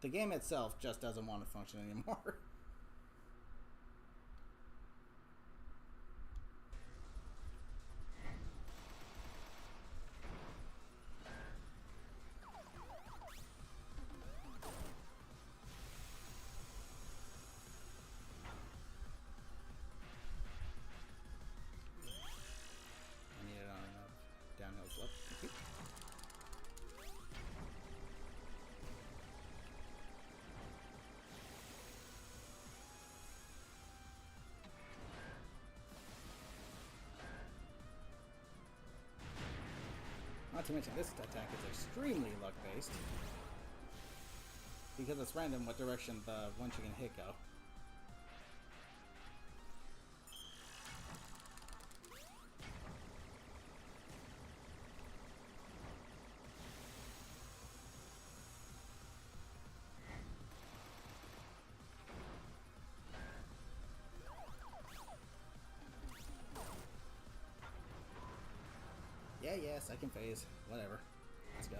The game itself just doesn't want to function anymore. I need it on a downhill slope. Thank you. Not to mention, this attack is extremely luck-based, because it's random what direction the ones you can hit go. Yeah, second phase. Whatever. Let's go.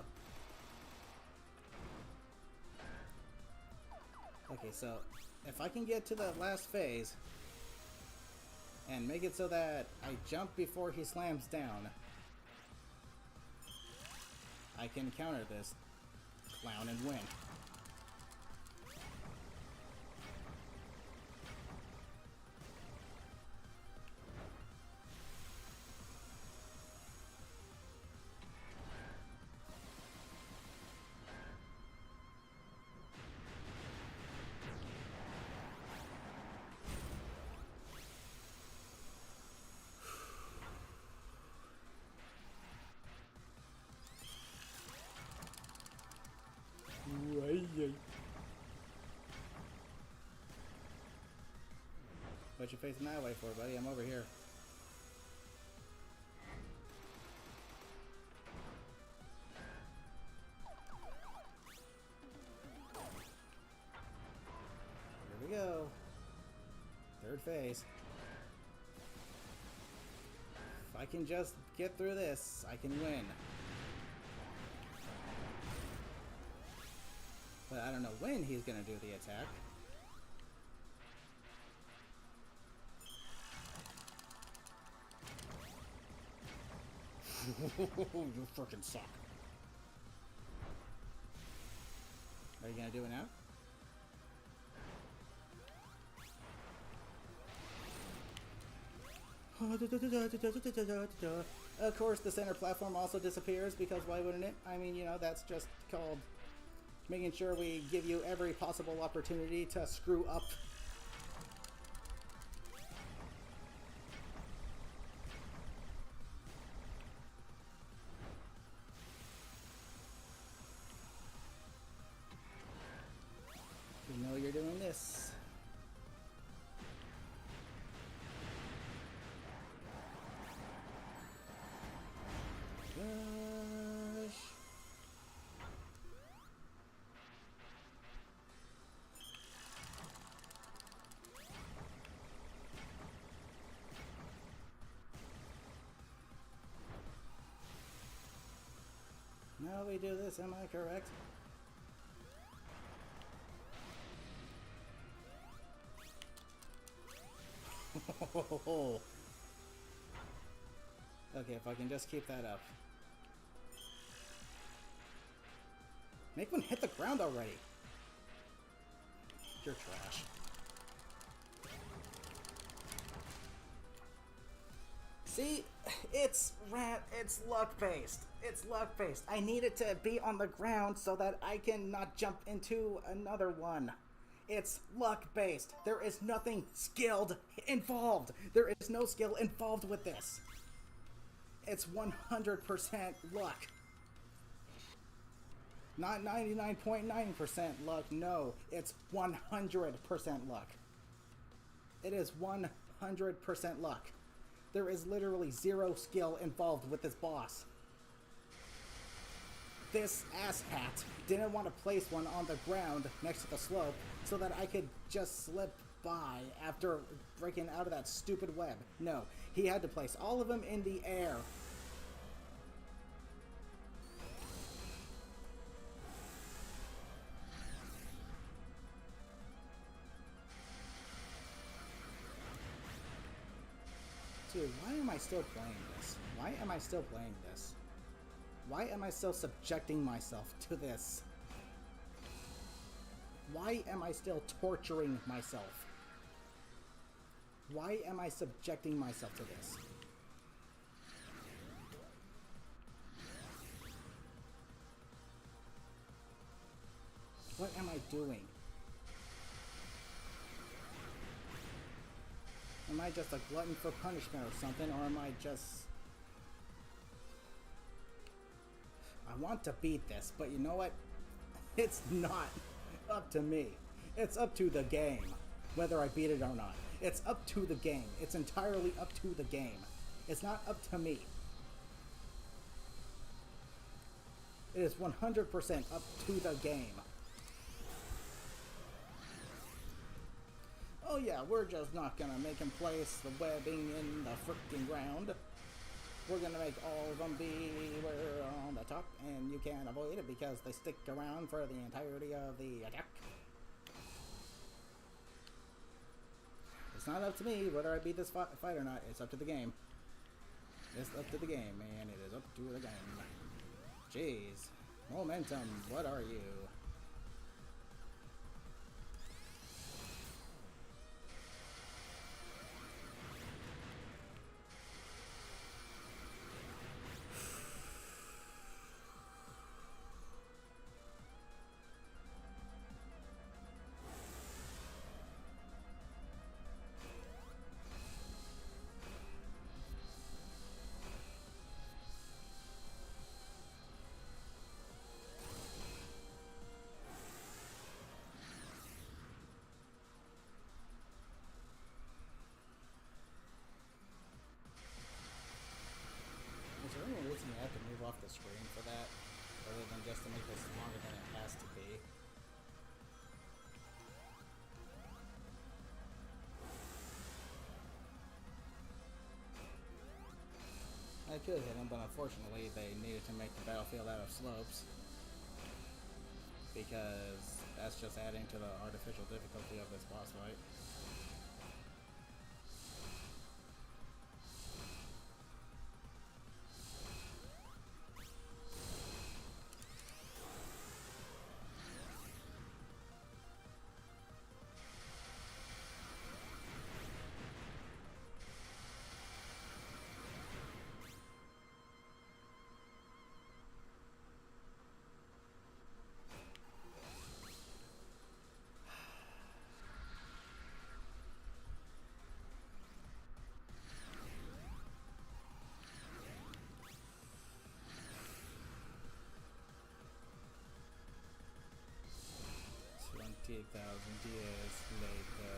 Okay, so if I can get to the last phase and make it so that I jump before he slams down, I can counter this clown and win. What you facing that way for, buddy? I'm over here. case. If I can just get through this, I can win. But I don't know when he's gonna do the attack. You freaking suck. Are you gonna do it now? Of course, the center platform also disappears, because why wouldn't it? I mean, you know, that's just called making sure we give you every possible opportunity to screw up. You know you're doing this. Gosh. Now we do this, am I correct? Okay, if I can just keep that up. Make one hit the ground already. You're trash. See, it's luck based. It's luck based. I need it to be on the ground so that I can not jump into another one. It's luck based. There is nothing skilled involved. There is no skill involved with this. It's 100% luck. Not 99.9% luck, no. It's 100% luck. It is 100% luck. There is literally zero skill involved with this boss. This asshat didn't want to place one on the ground next to the slope so that I could just slip by after breaking out of that stupid web. No, he had to place all of them in the air. Dude, why am I still playing this? Why am I still playing this? Why am I still subjecting myself to this? Why am I still torturing myself? Why am I subjecting myself to this? What am I doing? Am I just a glutton for punishment or something, or am I just... I want to beat this, but you know what? It's not up to me. It's up to the game, whether I beat it or not. It's up to the game. It's entirely up to the game. It's not up to me. It is 100% up to the game. Oh yeah, we're just not gonna make him place the webbing in the freaking ground. We're gonna make all of them be on the top, and you can't avoid it because they stick around for the entirety of the attack. It's not up to me whether I beat this fight or not. It's up to the game. It's up to the game, man. It is up to the game. Jeez. Momentum, what are you? Is there any reason you have to move off the screen for that, other than just to make this longer than it has to be? could hit him, but unfortunately they needed to make the battlefield out of slopes, because that's just adding to the artificial difficulty of this boss fight. $20,000 later.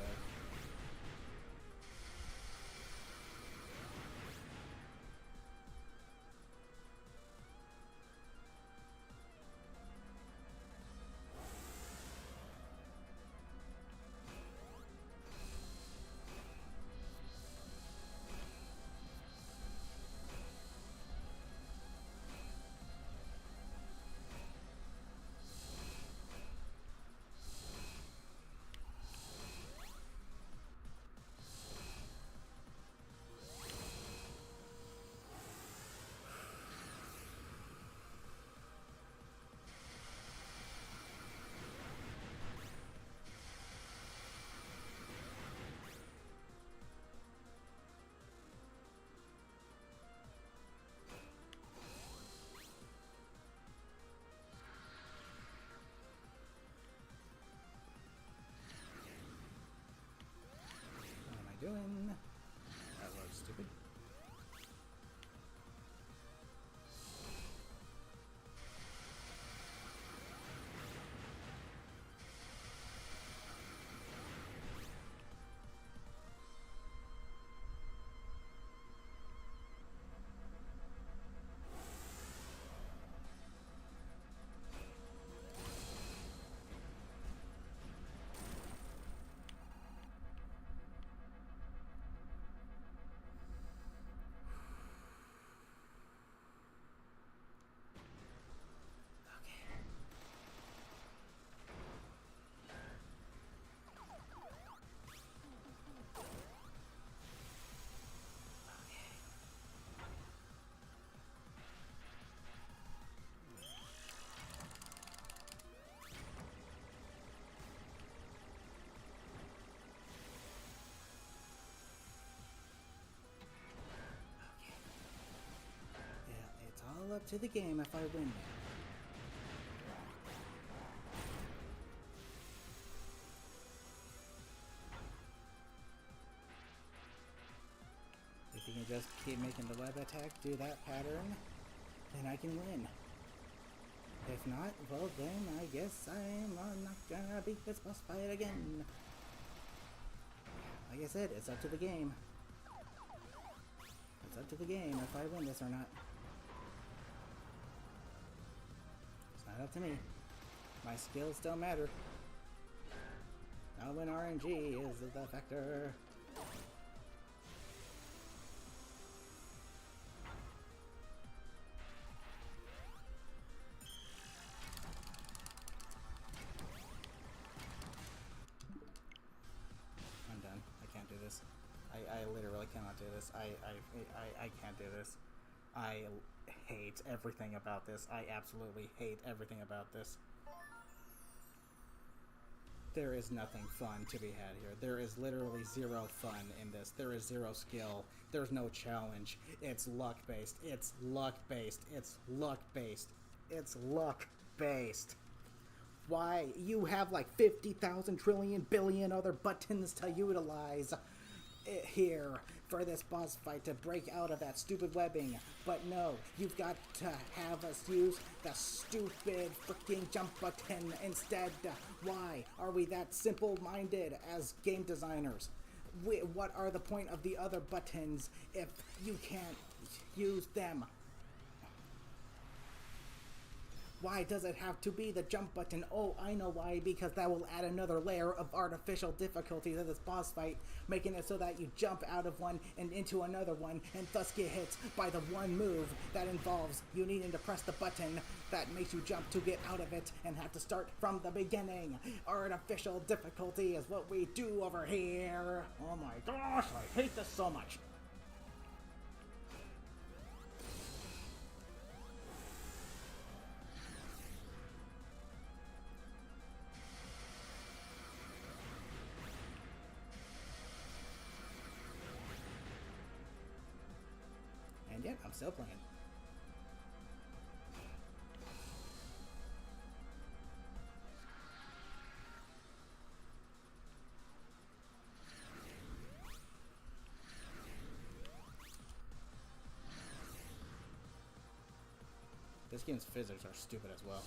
Doing? That was stupid. All up to the game if I win now. If you can just keep making the web attack do that pattern, then I can win. If not, well then I guess I'm not gonna beat this boss fight again. Like I said, it's up to the game. It's up to the game if I win this or not. Not up to me. My skills don't matter. Not when RNG is the factor. I'm done. I can't do this. I literally cannot do this. I can't do this. I hate everything about this. I absolutely hate everything about this. There is nothing fun to be had here. There is literally zero fun in this. There is zero skill. There's no challenge. It's luck-based. It's luck-based. It's luck-based. It's luck-based. Why? You have like 50,000 trillion billion other buttons to utilize here for this boss fight to break out of that stupid webbing, but no, you've got to have us use the stupid freaking jump button instead. Why are we that simple-minded as game designers? What are the point of the other buttons if you can't use them? Why does it have to be the jump button? Oh, I know why, because that will add another layer of artificial difficulty to this boss fight, making it so that you jump out of one and into another one, and thus get hit by the one move that involves you needing to press the button that makes you jump to get out of it and have to start from the beginning. Artificial difficulty is what we do over here. Oh my gosh, I hate this so much. And yet, I'm still playing. This game's physics are stupid as well.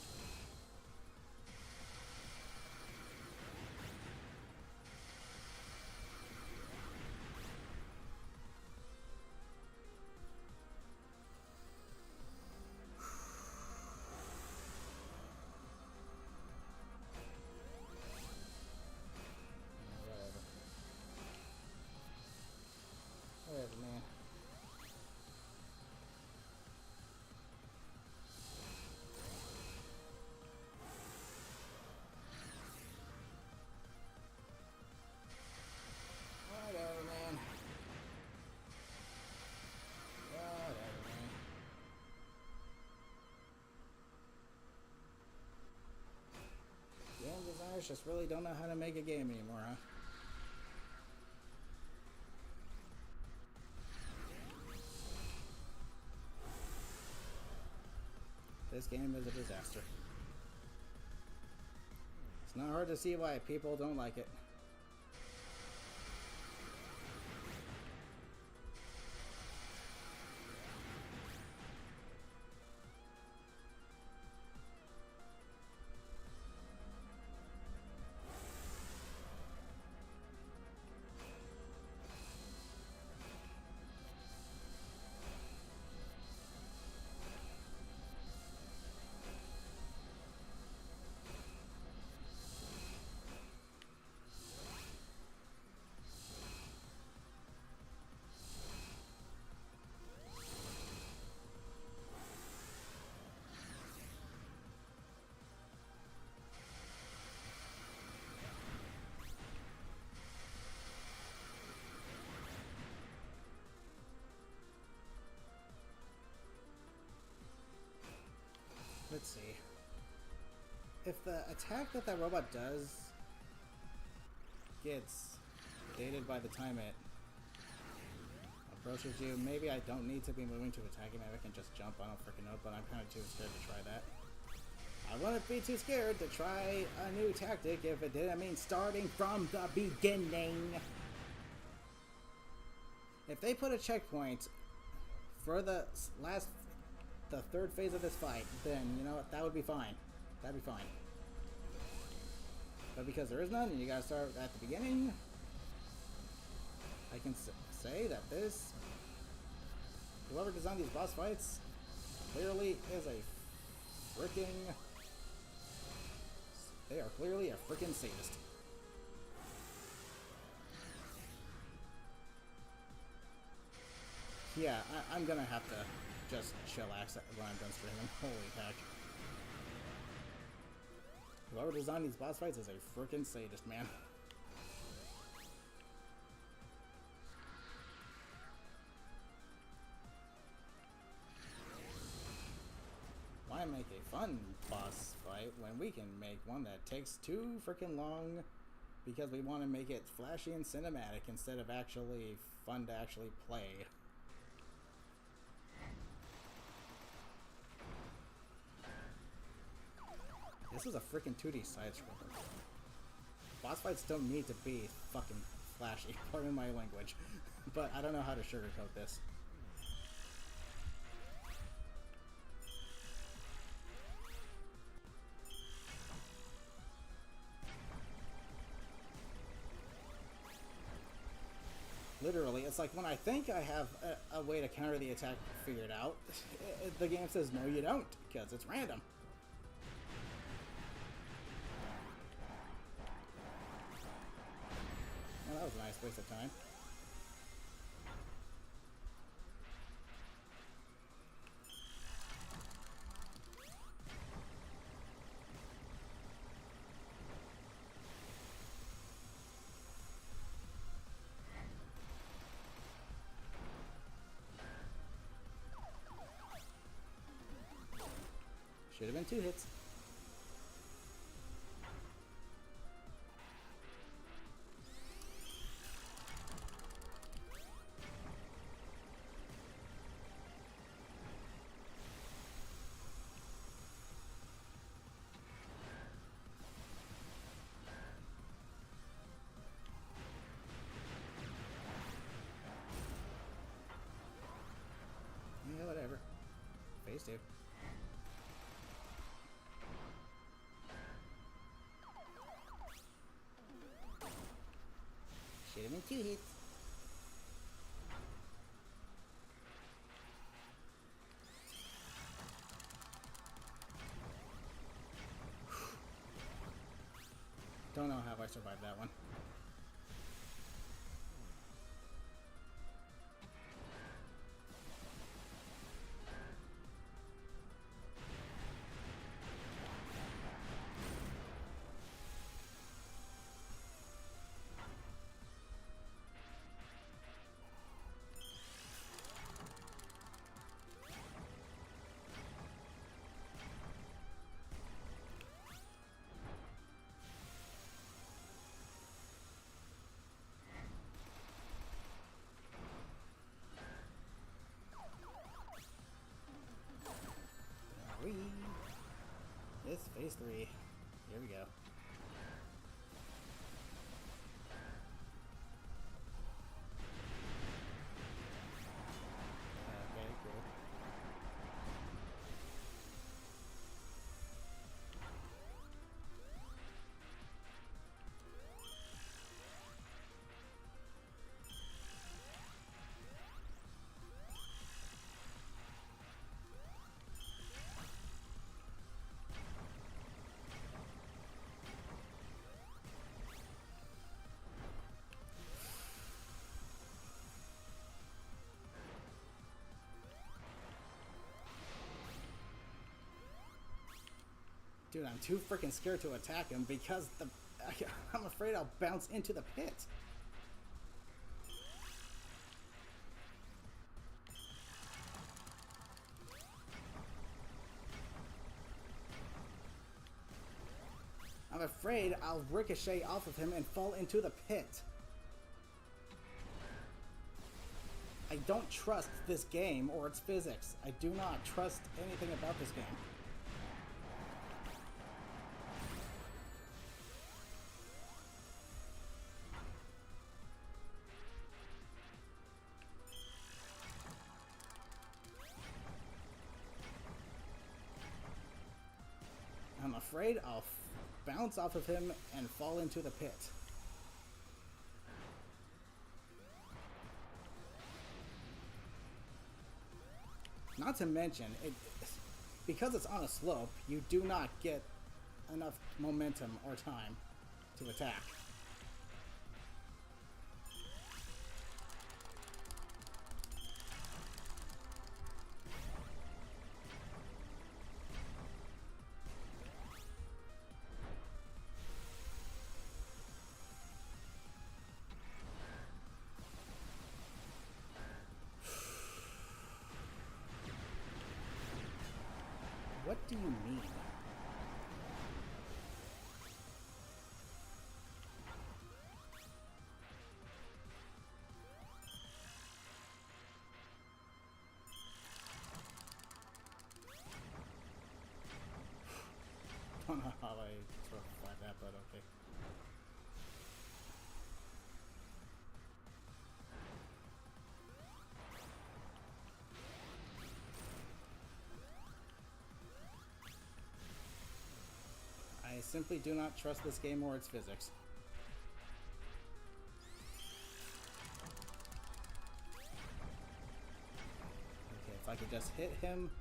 Whatever, man. Whatever, man. Game designers just really don't know how to make a game anymore, huh? This game is a disaster. It's not hard to see why people don't like it. Let's see. If the attack that robot does gets dated by the time it approaches you, maybe I don't need to be moving to attack it. Maybe I can just jump. I don't freaking know, but I'm kind of too scared to try that. I wouldn't be too scared to try a new tactic if it didn't mean starting from the beginning. If they put a checkpoint for the third phase of this fight, then, you know what, that would be fine. That'd be fine. But because there is none, and you gotta start at the beginning, I can say that whoever designed these boss fights clearly is a freaking... They are clearly a freaking sadist. Yeah, I'm gonna have to just chillax when I'm done streaming. Holy heck. Whoever designed these boss fights is a freaking sadist, man. Why make a fun boss fight when we can make one that takes too freaking long because we want to make it flashy and cinematic instead of actually fun to actually play? This is a freaking 2D side-scroller. Boss fights don't need to be fucking flashy, pardon my language. But I don't know how to sugarcoat this. Literally, it's like when I think I have a way to counter the attack figured out, the game says no you don't, because it's random. Well, that was a nice waste of time. Should have been 2 hits. Yeah, whatever. Phase 2. Should have been 2 hits. Don't know how I survived that one. It's phase 3. Here we go. Okay, cool. Dude, I'm too freaking scared to attack him because I'm afraid I'll bounce into the pit. I'm afraid I'll ricochet off of him and fall into the pit. I don't trust this game or its physics. I do not trust anything about this game. I'm afraid I'll bounce off of him and fall into the pit. Not to mention, because it's on a slope, you do not get enough momentum or time to attack. What do you mean? Don't know how I survived that, but okay. I simply do not trust this game or its physics. Okay, if I could just hit him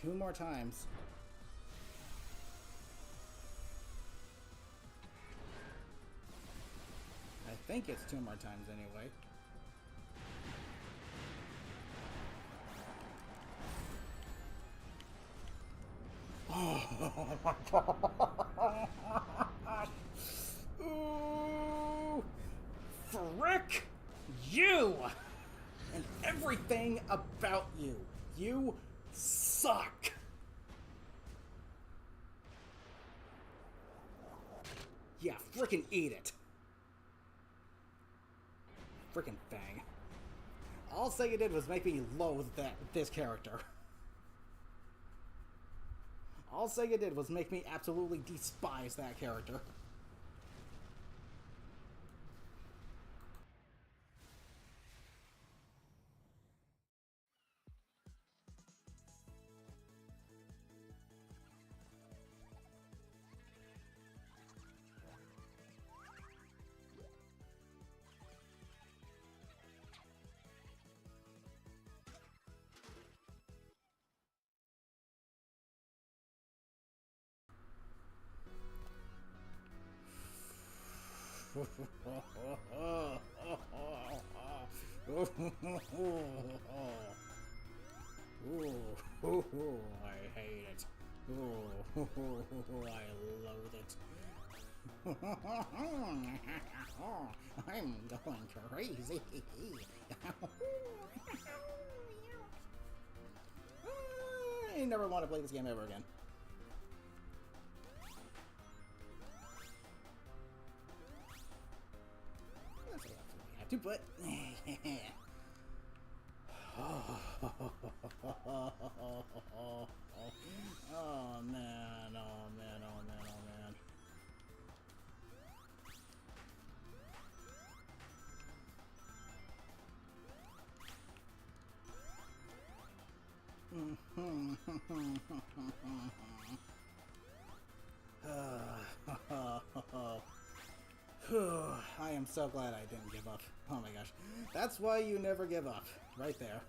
2 more times. I think it's 2 more times anyway. Oh my god! Ooh! Frick you! And everything about you. You suck! Yeah, frickin' eat it. Frickin' Fang. All Sega did was make me loathe this character. All Sega did was make me absolutely despise that character. I hate it. I loathe it. I'm going crazy. I never want to play this game ever again. I have to, but oh man, oh man, oh man, oh man. I am so glad I didn't give up. Oh my gosh. That's why you never give up. Right there.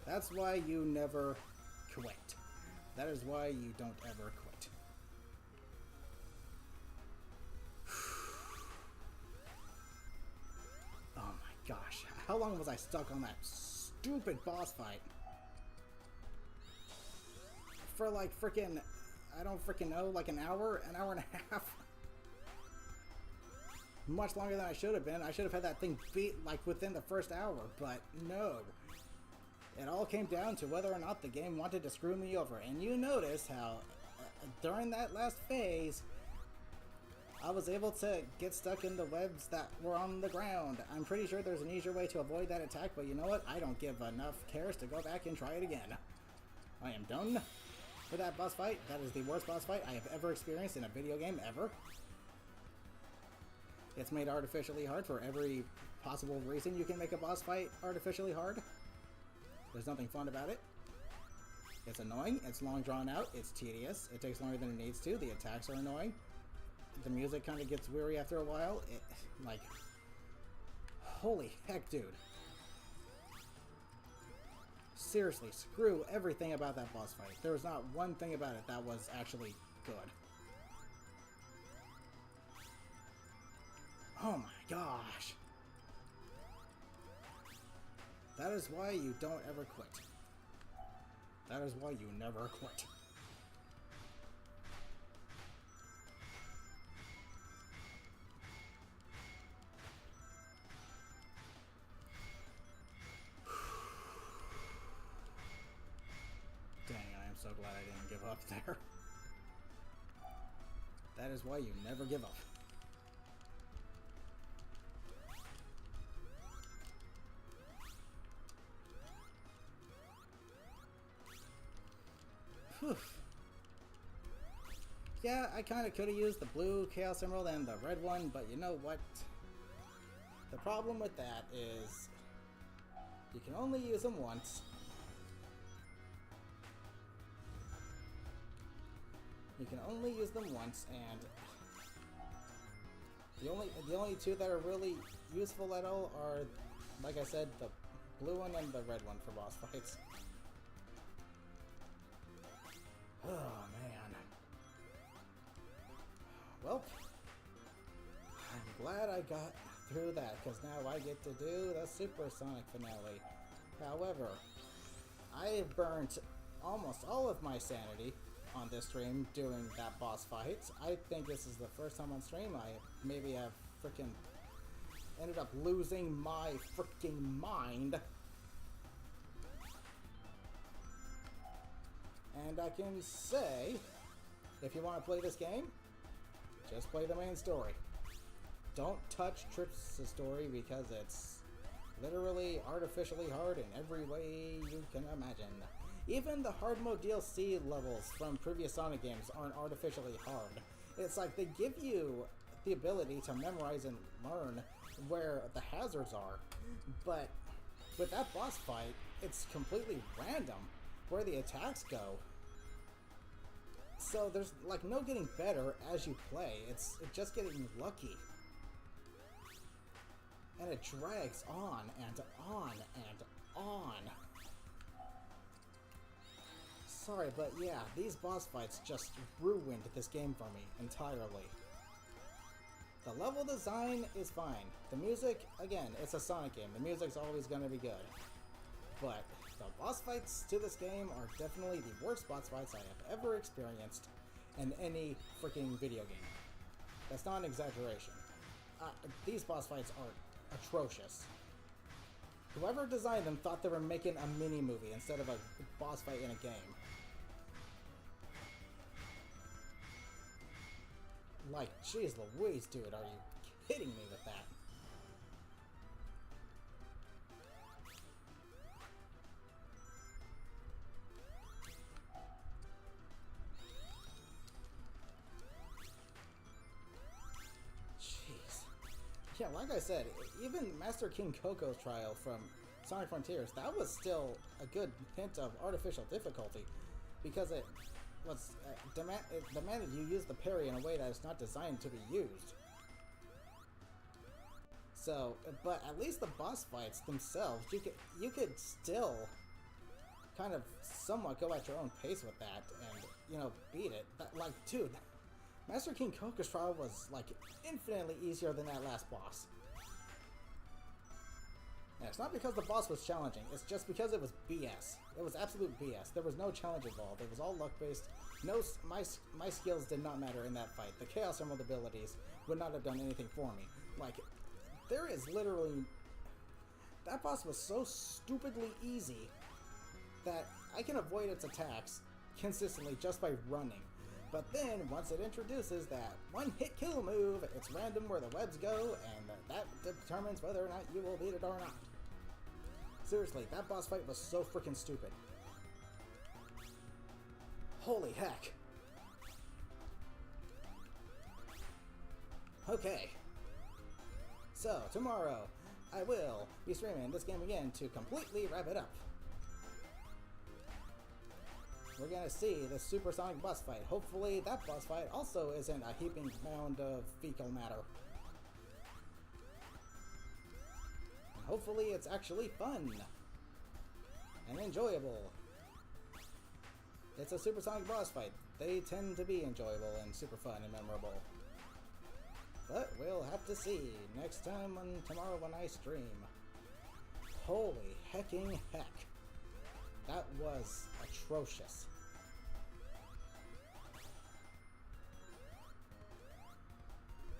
That's why you never quit. That is why you don't ever quit. Oh my gosh. How long was I stuck on that stupid boss fight? For like frickin', I don't frickin' know, like an hour and a half? Much longer than I should have been. I should have had that thing beat like within the first hour, but no. It all came down to whether or not the game wanted to screw me over. And you notice how during that last phase, I was able to get stuck in the webs that were on the ground. I'm pretty sure there's an easier way to avoid that attack, but you know what? I don't give enough cares to go back and try it again. I am done with that boss fight. That is the worst boss fight I have ever experienced in a video game ever. It's made artificially hard for every possible reason you can make a boss fight artificially hard. There's nothing fun about it. It's annoying, it's long drawn out, it's tedious, it takes longer than it needs to, the attacks are annoying. The music kind of gets weary after a while. Like, holy heck, dude. Seriously, screw everything about that boss fight. There was not one thing about it that was actually good. Oh my gosh. That is why you don't ever quit. That is why you never quit. Dang, I am so glad I didn't give up there. That is why you never give up. Whew. Yeah, I kind of could have used the blue Chaos Emerald and the red one, but you know what? The problem with that is you can only use them once. You can only use them once, and the only two that are really useful at all are, like I said, the blue one and the red one for boss fights. Oh man. Well, I got through that, because now I get to do the Supersonic finale. However, I burnt almost all of my sanity on this stream doing that boss fight. I think this is the first time on stream I maybe have freaking ended up losing my freaking mind. And I can say, if you want to play this game, just play the main story. Don't touch Trips' story because it's literally artificially hard in every way you can imagine. Even the hard mode DLC levels from previous Sonic games aren't artificially hard. It's like they give you the ability to memorize and learn where the hazards are, but with that boss fight, it's completely random where the attacks go. So there's like no getting better as you play, it's just getting lucky. And it drags on and on and on. Sorry, but yeah, these boss fights just ruined this game for me entirely. The level design is fine. The music, again, it's a Sonic game. The music's always going to be good. But the boss fights to this game are definitely the worst boss fights I have ever experienced in any freaking video game. That's not an exaggeration. These boss fights are atrocious. Whoever designed them thought they were making a mini-movie instead of a boss fight in a game. Like, jeez Louise, dude, are you kidding me with that? Jeez. Yeah, like I said, even Master King Coco's trial from Sonic Frontiers, that was still a good hint of artificial difficulty, because it was it demanded you use the parry in a way that is not designed to be used. So, but at least the boss fights themselves, you could still kind of somewhat go at your own pace with that and, you know, beat it. But, like, dude, Master King Coco's trial was, like, infinitely easier than that last boss. And it's not because the boss was challenging, it's just because it was BS. It was absolute BS. There was no challenge involved. It was all luck-based. No, my skills did not matter in that fight. The Chaos Emerald abilities would not have done anything for me. Like, there is literally... That boss was so stupidly easy that I can avoid its attacks consistently just by running. But then, once it introduces that one-hit kill move, it's random where the webs go, and that determines whether or not you will beat it or not. Seriously, that boss fight was so freaking stupid. Holy heck. Okay. So, tomorrow, I will be streaming this game again to completely wrap it up. We're gonna see the supersonic boss fight. Hopefully that boss fight also isn't a heaping mound of fecal matter. And hopefully it's actually fun and enjoyable. It's a supersonic boss fight. They tend to be enjoyable and super fun and memorable. But we'll have to see next time tomorrow when I stream. Holy hecking heck. That was atrocious.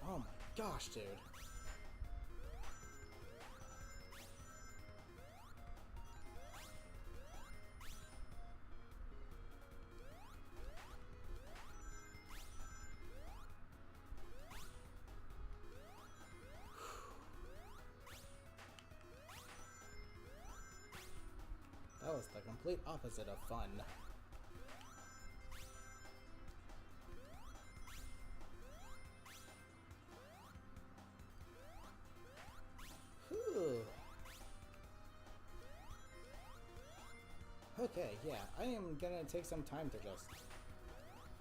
Oh my gosh, dude. That was the complete opposite of fun. Whew. Okay, yeah, I am gonna take some time to just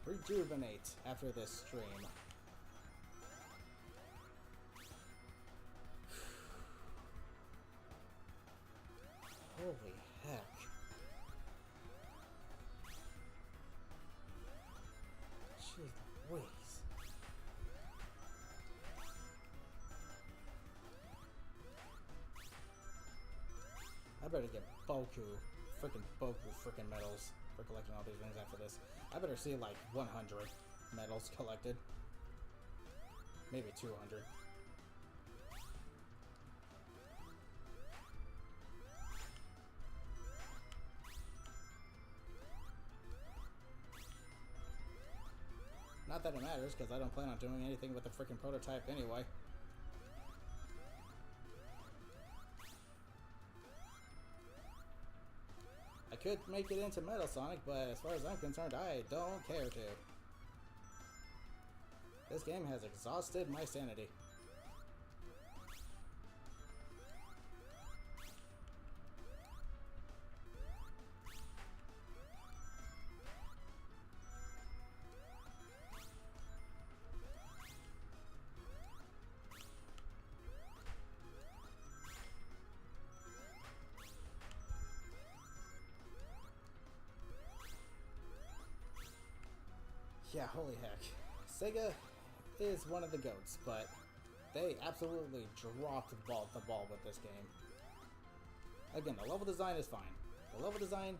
rejuvenate after this stream. Holy heck. Jeez Louise. better get freaking medals for collecting all these rings after this. I better see like 100 medals collected. Maybe 200. Not that it matters, because I don't plan on doing anything with the freaking prototype anyway. I could make it into Metal Sonic, but as far as I'm concerned, I don't care to. This game has exhausted my sanity. Yeah, holy heck. Sega is one of the GOATs, but they absolutely dropped the ball with this game. Again, the level design is fine. The level design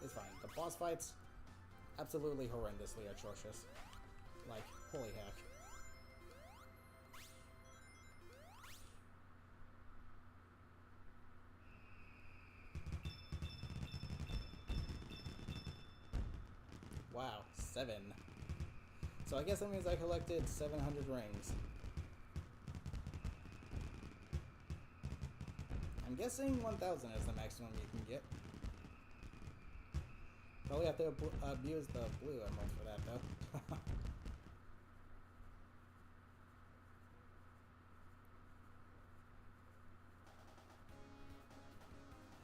is fine. The boss fights, absolutely horrendously atrocious. Like, holy heck. Wow, 7. So I guess that means I collected 700 rings. I'm guessing 1,000 is the maximum you can get. Probably have to abuse the blue emerald for that, though.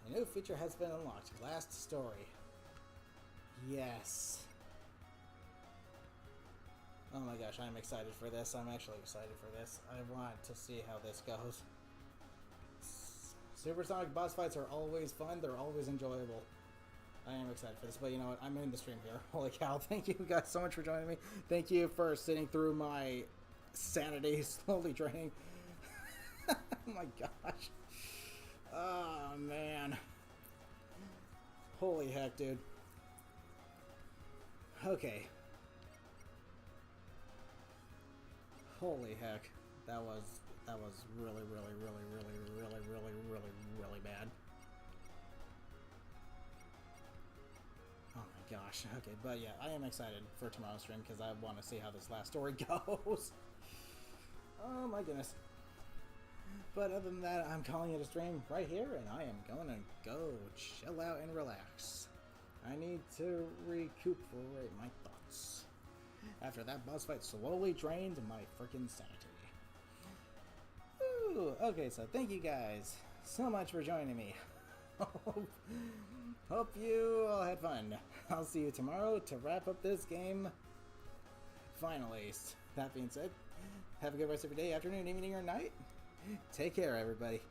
A new feature has been unlocked. Last story. Yes. Oh my gosh, I'm excited for this. I'm actually excited for this. I want to see how this goes. Supersonic boss fights are always fun. They're always enjoyable. I am excited for this, but you know what? I'm in the stream here. Holy cow. Thank you guys so much for joining me. Thank you for sitting through my sanity slowly draining. Oh my gosh. Oh man. Holy heck, dude. Okay. Holy heck. That was really bad. Oh my gosh. Okay, but yeah, I am excited for tomorrow's stream because I want to see how this last story goes. Oh my goodness. But other than that, I'm calling it a stream right here, and I am going to go chill out and relax. I need to recuperate my thoughts after that boss fight slowly drained my freaking sanity. Ooh, okay, so thank you guys so much for joining me. Hope you all had fun. I'll see you tomorrow to wrap up this game. Finally, that being said, have a good rest of your day, afternoon, evening, or night. Take care, everybody.